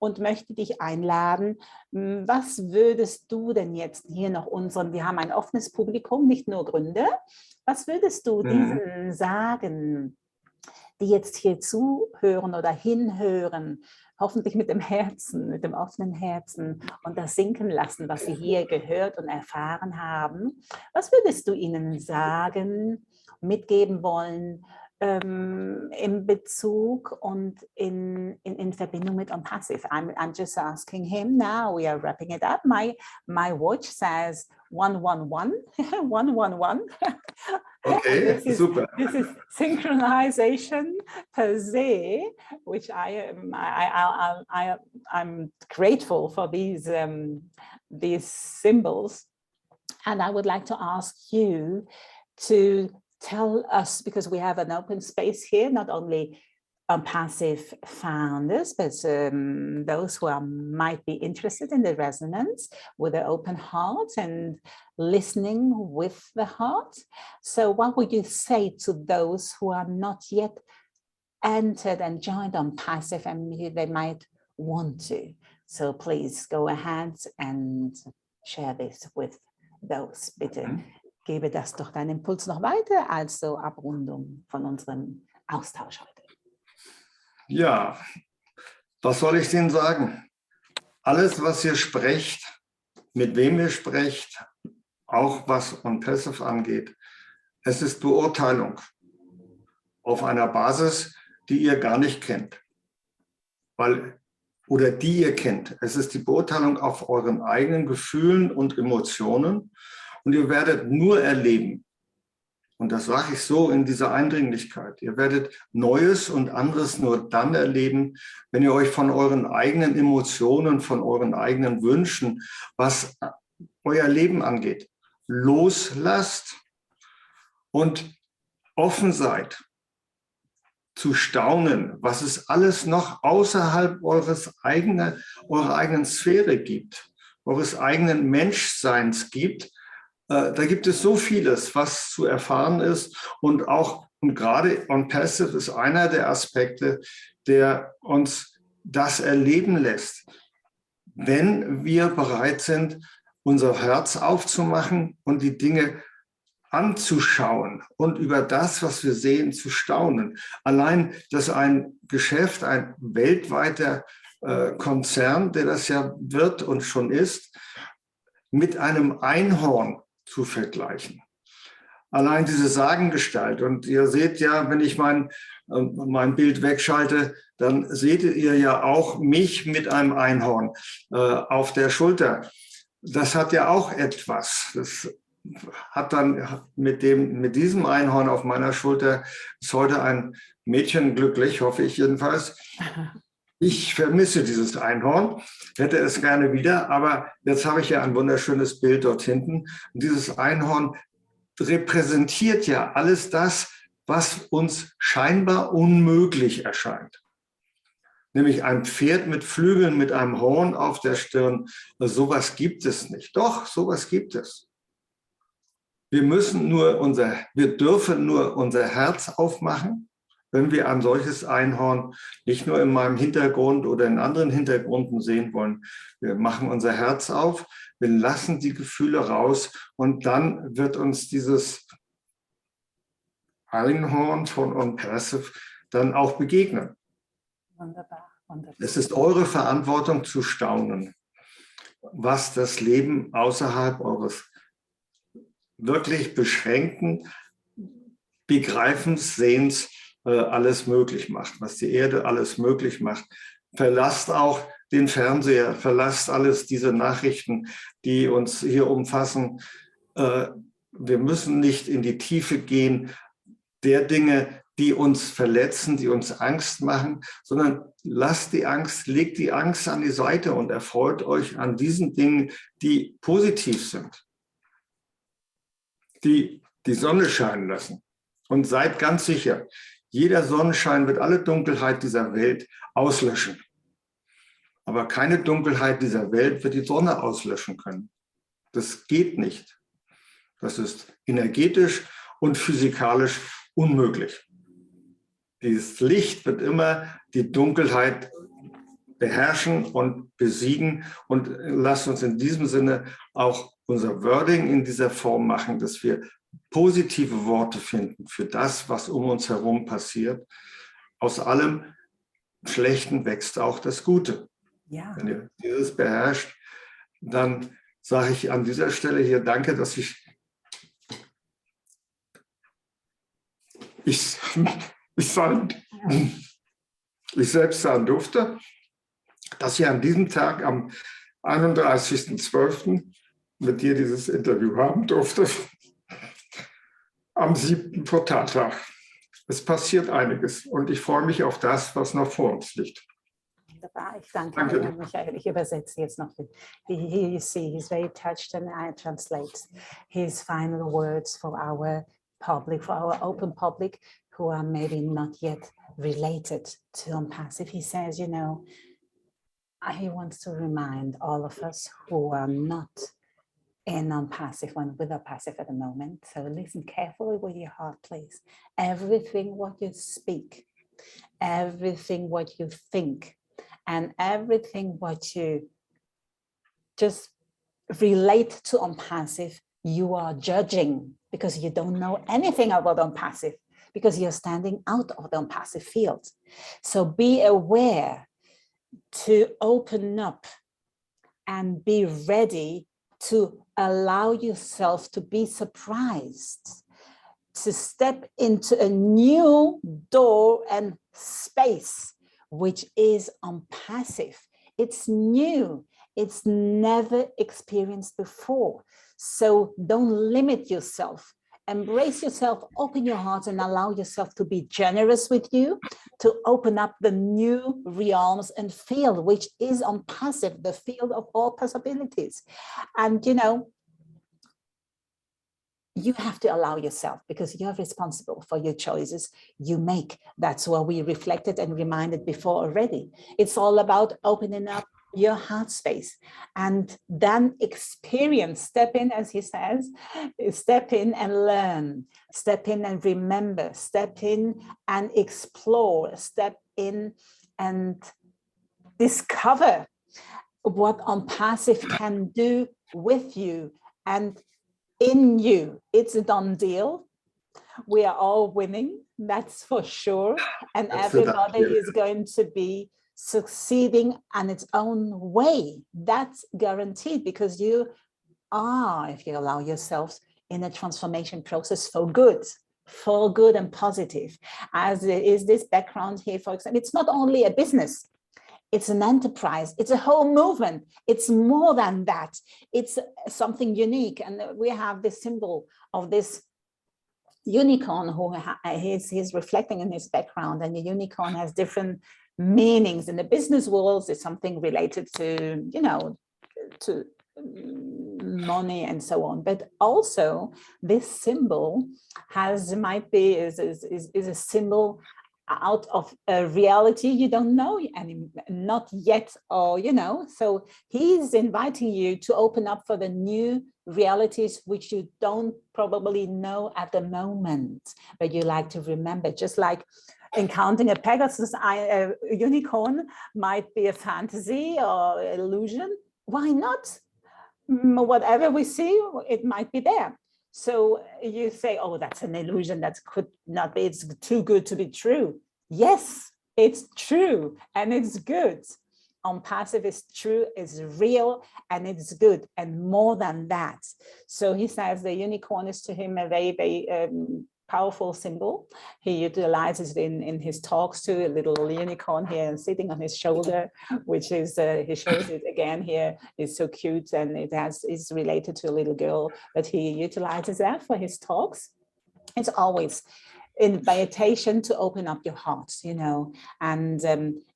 Und möchte dich einladen, was würdest du denn jetzt hier noch wir haben ein offenes Publikum, nicht nur Gründer, was würdest du diesen sagen, die jetzt hier zuhören oder hinhören, hoffentlich mit dem Herzen, mit dem offenen Herzen, und das sinken lassen, was sie hier gehört und erfahren haben? Was würdest du ihnen sagen, mitgeben wollen, in Bezug und in Verbindung mit ONPASSIVE? I'm just asking him now. We are wrapping it up. My watch says 1-1-1, 1-1-1. Okay, super. This is synchronization per se, which I'm grateful for these symbols, and I would like to ask you to tell us, because we have an open space here, not only ONPASSIVE founders, but those who might be interested in the resonance with an open heart and listening with the heart. So what would you say to those who are not yet entered and joined ONPASSIVE and they might want to? So please go ahead and share this with those, bitte. Gebe das doch deinen Impuls noch weiter als so Abrundung von unserem Austausch heute. Ja, was soll ich Ihnen sagen? Alles, was ihr sprecht, mit wem ihr sprecht, auch was ONPASSIVE angeht, es ist Beurteilung auf einer Basis, die ihr gar nicht kennt. Oder die ihr kennt. Es ist die Beurteilung auf euren eigenen Gefühlen und Emotionen. Und ihr werdet nur erleben, und das sage ich so in dieser Eindringlichkeit, ihr werdet Neues und anderes nur dann erleben, wenn ihr euch von euren eigenen Emotionen, von euren eigenen Wünschen, was euer Leben angeht, loslasst und offen seid zu staunen, was es alles noch außerhalb eurer eigenen Sphäre gibt, eures eigenen Menschseins gibt. Da gibt es so vieles, was zu erfahren ist, und gerade ONPASSIVE ist einer der Aspekte, der uns das erleben lässt, wenn wir bereit sind, unser Herz aufzumachen und die Dinge anzuschauen und über das, was wir sehen, zu staunen. Allein, dass ein Geschäft, ein weltweiter Konzern, der das ja wird und schon ist, mit einem Einhorn zu vergleichen. Allein diese Sagengestalt. Und ihr seht ja, wenn ich mein Bild wegschalte, dann seht ihr ja auch mich mit einem Einhorn auf der Schulter. Das hat ja auch etwas. Das hat dann mit diesem Einhorn auf meiner Schulter ist heute ein Mädchen glücklich, hoffe ich jedenfalls. Ich vermisse dieses Einhorn, hätte es gerne wieder, aber jetzt habe ich ja ein wunderschönes Bild dort hinten. Und dieses Einhorn repräsentiert ja alles das, was uns scheinbar unmöglich erscheint. Nämlich ein Pferd mit Flügeln, mit einem Horn auf der Stirn. Sowas gibt es nicht. Doch, sowas gibt es. Wir dürfen nur unser Herz aufmachen, wenn wir ein solches Einhorn nicht nur in meinem Hintergrund oder in anderen Hintergründen sehen wollen. Wir machen unser Herz auf, wir lassen die Gefühle raus, und dann wird uns dieses Einhorn von ONPASSIVE dann auch begegnen. Wunderbar, wunderbar. Es ist eure Verantwortung zu staunen, was das Leben außerhalb eures wirklich beschränkten Begreifens, Sehens alles möglich macht, was die Erde alles möglich macht. Verlasst auch den Fernseher, verlasst alles diese Nachrichten, die uns hier umfassen. Wir müssen nicht in die Tiefe gehen der Dinge, die uns verletzen, die uns Angst machen, sondern lasst die Angst, legt die Angst an die Seite und erfreut euch an diesen Dingen, die positiv sind, die die Sonne scheinen lassen. Und seid ganz sicher, jeder Sonnenschein wird alle Dunkelheit dieser Welt auslöschen. Aber keine Dunkelheit dieser Welt wird die Sonne auslöschen können. Das geht nicht. Das ist energetisch und physikalisch unmöglich. Dieses Licht wird immer die Dunkelheit beherrschen und besiegen. Und lasst uns in diesem Sinne auch unser Wording in dieser Form machen, dass wir positive Worte finden für das, was um uns herum passiert. Aus allem Schlechten wächst auch das Gute. Ja. Wenn ihr dieses beherrscht, dann sage ich an dieser Stelle hier danke, dass ich selbst sagen durfte, dass ich an diesem Tag am 31.12. mit dir dieses Interview haben durfte, am 7. Portaltag. Es passiert einiges und ich freue mich auf das, was noch vor uns liegt. Wunderbar, ich danke Ihnen, Michael. Ich übersetze jetzt noch. Here you see, he's very touched, and I translate his final words for our public, for our open public, who are maybe not yet related to ONPASSIVE. He says, you know, he wants to remind all of us who are not in ONPASSIVE, with ONPASSIVE at the moment. So listen carefully with your heart, please. Everything what you speak, everything what you think, and everything what you just relate to ONPASSIVE, you are judging because you don't know anything about ONPASSIVE. because you're standing out of the unpassive field. So be aware to open up and be ready to allow yourself to be surprised, to step into a new door and space, which is unpassive. It's new. It's never experienced before. So don't limit yourself. Embrace yourself, open your heart and allow yourself to be generous with you, to open up the new realms and field, which is unpassive, the field of all possibilities. And, you know, you have to allow yourself, because you're responsible for your choices you make. That's what we reflected and reminded before already. It's all about opening up your heart space and then experience, step in, as he says, step in and learn, step in and remember, step in and explore, step in and discover what unpassive can do with you and in you. It's a done deal. We are all winning, that's for sure. And everybody is going to be succeeding in its own way. That's guaranteed, because you are, if you allow yourselves, in a transformation process for good and positive. As is this background here, for example, it's not only a business, it's an enterprise, it's a whole movement, it's more than that, it's something unique. And we have this symbol of this unicorn who he's reflecting in his background, and the unicorn has different meanings. In the business world, it's something related to, you know, to money and so on, but also this symbol might be a symbol out of a reality you don't know not yet, or you know. So he's inviting you to open up for the new realities which you don't probably know at the moment, but you like to remember. Just like encountering a Pegasus, a unicorn might be a fantasy or illusion. Why not? Whatever we see, it might be there. So you say, oh, that's an illusion, that could not be, it's too good to be true. Yes, it's true and it's good. Unpassive is true, is real, and it's good, and more than that. So he says the unicorn is to him a very, very powerful symbol. He utilizes it in his talks too, a little unicorn here sitting on his shoulder, which is, he shows it again here, is so cute, and is related to a little girl, but he utilizes that for his talks. It's always invitation to open up your hearts, you know, and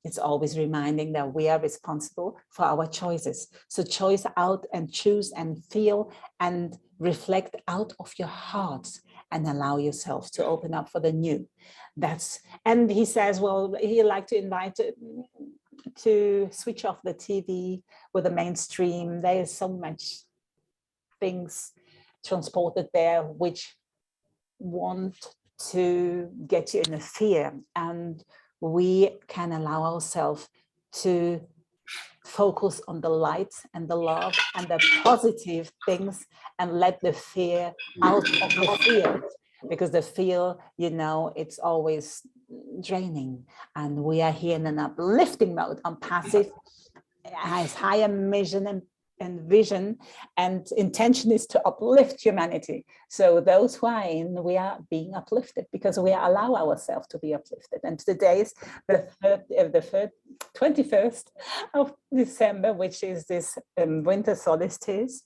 it's always reminding that we are responsible for our choices. So choice out and choose and feel and reflect out of your heart and allow yourself to open up for the new. And he says, well, he'd like to invite to switch off the TV with the mainstream. There is so much things transported there which want to get you in a fear, and we can allow ourselves to focus on the light and the love and the positive things and let the fear out of the field, because the fear, you know, it's always draining, and we are here in an uplifting mode. Unpassive has higher mission and vision and intention is to uplift humanity. So those who are in, we are being uplifted because we allow ourselves to be uplifted. And today is the 21st of December, which is this winter solstice,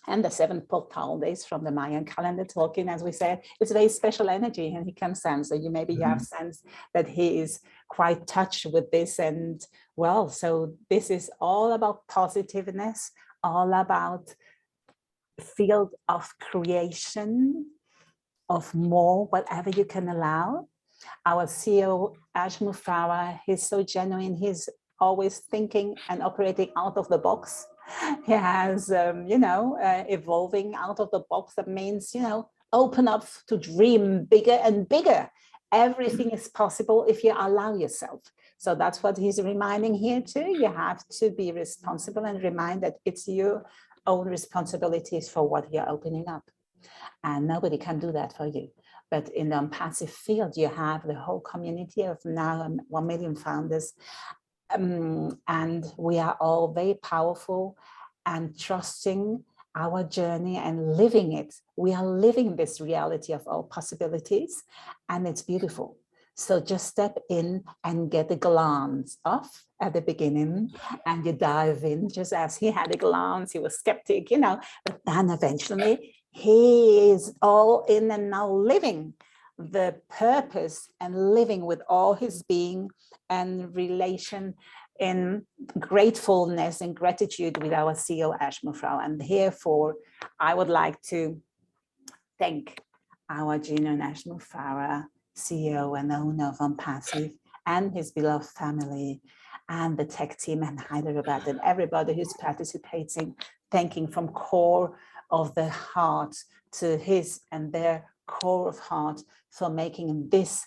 and the 7th portal days from the Mayan calendar. Talking, as we said, it's a very special energy, and he can sense that you have sense that he is quite touched with this. And well, so this is all about positiveness, all about field of creation, of more, whatever you can allow. Our CEO, Ashmu Farah, he's so genuine. He's always thinking and operating out of the box. He has, evolving out of the box. That means, you know, open up to dream bigger and bigger. Everything is possible if you allow yourself. So that's what he's reminding here too. You have to be responsible and remind that it's your own responsibilities for what you're opening up. and nobody can do that for you. But in the unpassive field, you have the whole community of now 1 million founders, and we are all very powerful and trusting our journey and living it. We are living this reality of all possibilities, and it's beautiful. So just step in and get a glance off at the beginning, and you dive in just as he had a glance. He was skeptic, you know, but then eventually he is all in and now living the purpose and living with all his being and relation in gratefulness and gratitude with our CEO Ashmufrau. And therefore, I would like to thank our Gino Ashmufrau, CEO and owner of ONPASSIVE, and his beloved family, and the tech team and Hyderabad, and everybody who's participating, thanking from core of the heart to his and their core of heart for making this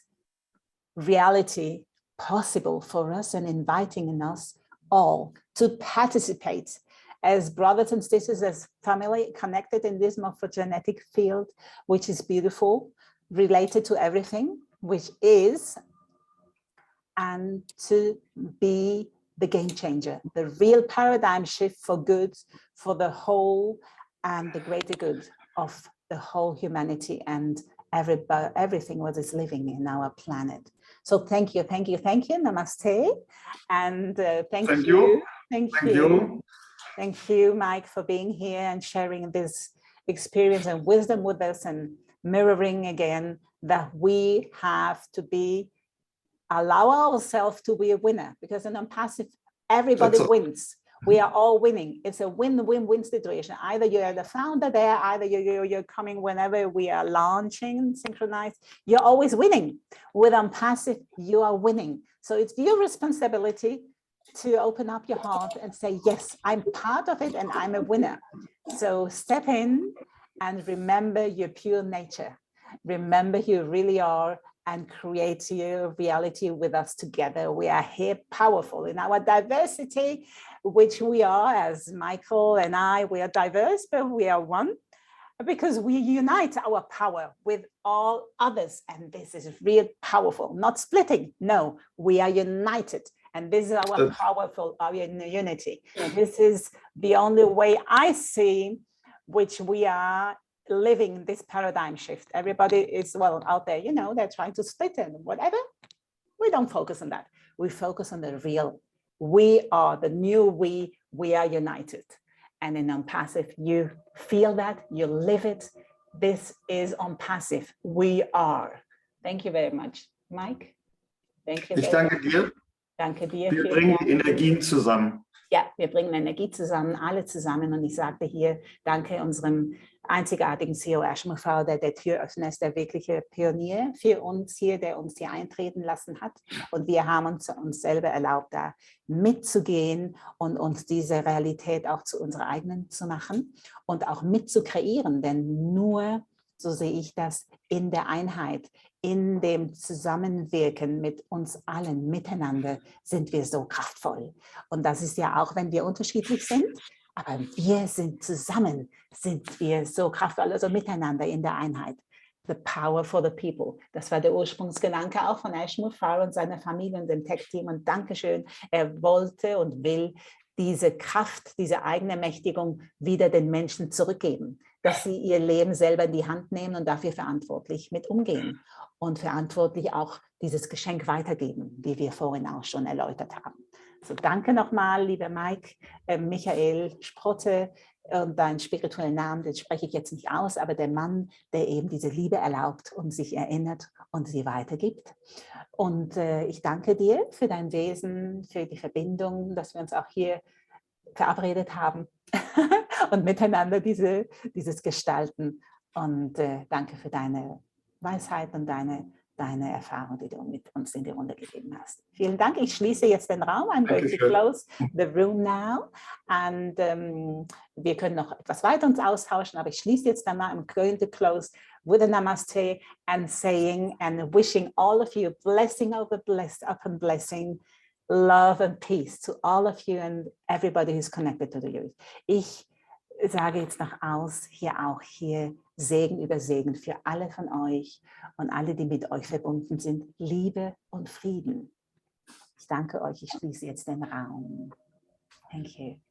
reality possible for us and inviting us all to participate as brothers and sisters, as family connected in this morphogenetic field, which is beautiful, related to everything, which is, and to be the game changer, the real paradigm shift for good, for the whole and the greater good of the whole humanity and everything what is living in our planet. So thank you, thank you, thank you, namaste, and thank you. Thank you, Mike, for being here and sharing this experience and wisdom with us, and mirroring again that we have to allow ourselves to be a winner, because in ONPASSIVE, everybody wins. We are all winning. It's a win-win-win situation. Either you're the founder there, either you're coming whenever we are launching synchronized, you're always winning. With ONPASSIVE, you are winning. So it's your responsibility to open up your heart and say, yes, I'm part of it and I'm a winner. So step in and remember your pure nature. Remember who you really are and create your reality with us together. We are here powerful in our diversity, which we are, as Michael and I, we are diverse, but we are one, because we unite our power with all others. And this is real powerful, not splitting. No, we are united. And this is our powerful, our unity. This is the only way I see which we are living this paradigm shift. Everybody is, well, out there, you know, they're trying to split it and whatever. We don't focus on that. We focus on the real. We are the new we are united. And in ONPASSIVE, you feel that, you live it. This is ONPASSIVE. We are. Thank you very much, Mike. Thank you. Ich danke dir. Danke dir. Wir bringen Energien zusammen. Ja, wir bringen Energie zusammen, alle zusammen. Und ich sagte hier, danke unserem einzigartigen CEO Ashmufrau, der Türöffner ist, der wirkliche Pionier für uns hier, der uns hier eintreten lassen hat. Und wir haben uns selber erlaubt, da mitzugehen und uns diese Realität auch zu unserer eigenen zu machen und auch mitzukreieren. Denn nur, so sehe ich das, in der Einheit, in dem Zusammenwirken mit uns allen miteinander sind wir so kraftvoll. Und das ist ja auch, wenn wir unterschiedlich sind, aber wir sind zusammen, sind wir so kraftvoll, also miteinander in der Einheit. The power for the people. Das war der Ursprungsgedanke auch von Ashmufrau und seiner Familie und dem Tech-Team. Und Dankeschön, er wollte und will diese Kraft, diese eigene Mächtigung wieder den Menschen zurückgeben, dass sie ihr Leben selber in die Hand nehmen und dafür verantwortlich mit umgehen und verantwortlich auch dieses Geschenk weitergeben, wie wir vorhin auch schon erläutert haben. So, danke nochmal, lieber Mike, Michael Sprotte, und deinen spirituellen Namen, den spreche ich jetzt nicht aus, aber der Mann, der eben diese Liebe erlaubt und sich erinnert und sie weitergibt. Und ich danke dir für dein Wesen, für die Verbindung, dass wir uns auch hier verabredet haben und miteinander dieses Gestalten. Und danke für deine Weisheit und deine Erfahrung, die du mit uns in die Runde gegeben hast. Vielen Dank. Ich schließe jetzt den Raum. I'm going to close the room now. And wir können noch etwas weiter uns austauschen, aber ich schließe jetzt einmal. I'm going to close with a Namaste and saying and wishing all of you blessing over blessed upon blessing, love and peace to all of you and everybody who's connected to the youth. Ich sage jetzt nach aus, hier Segen über Segen für alle von euch und alle, die mit euch verbunden sind. Liebe und Frieden. Ich danke euch, ich schließe jetzt den Raum. Thank you.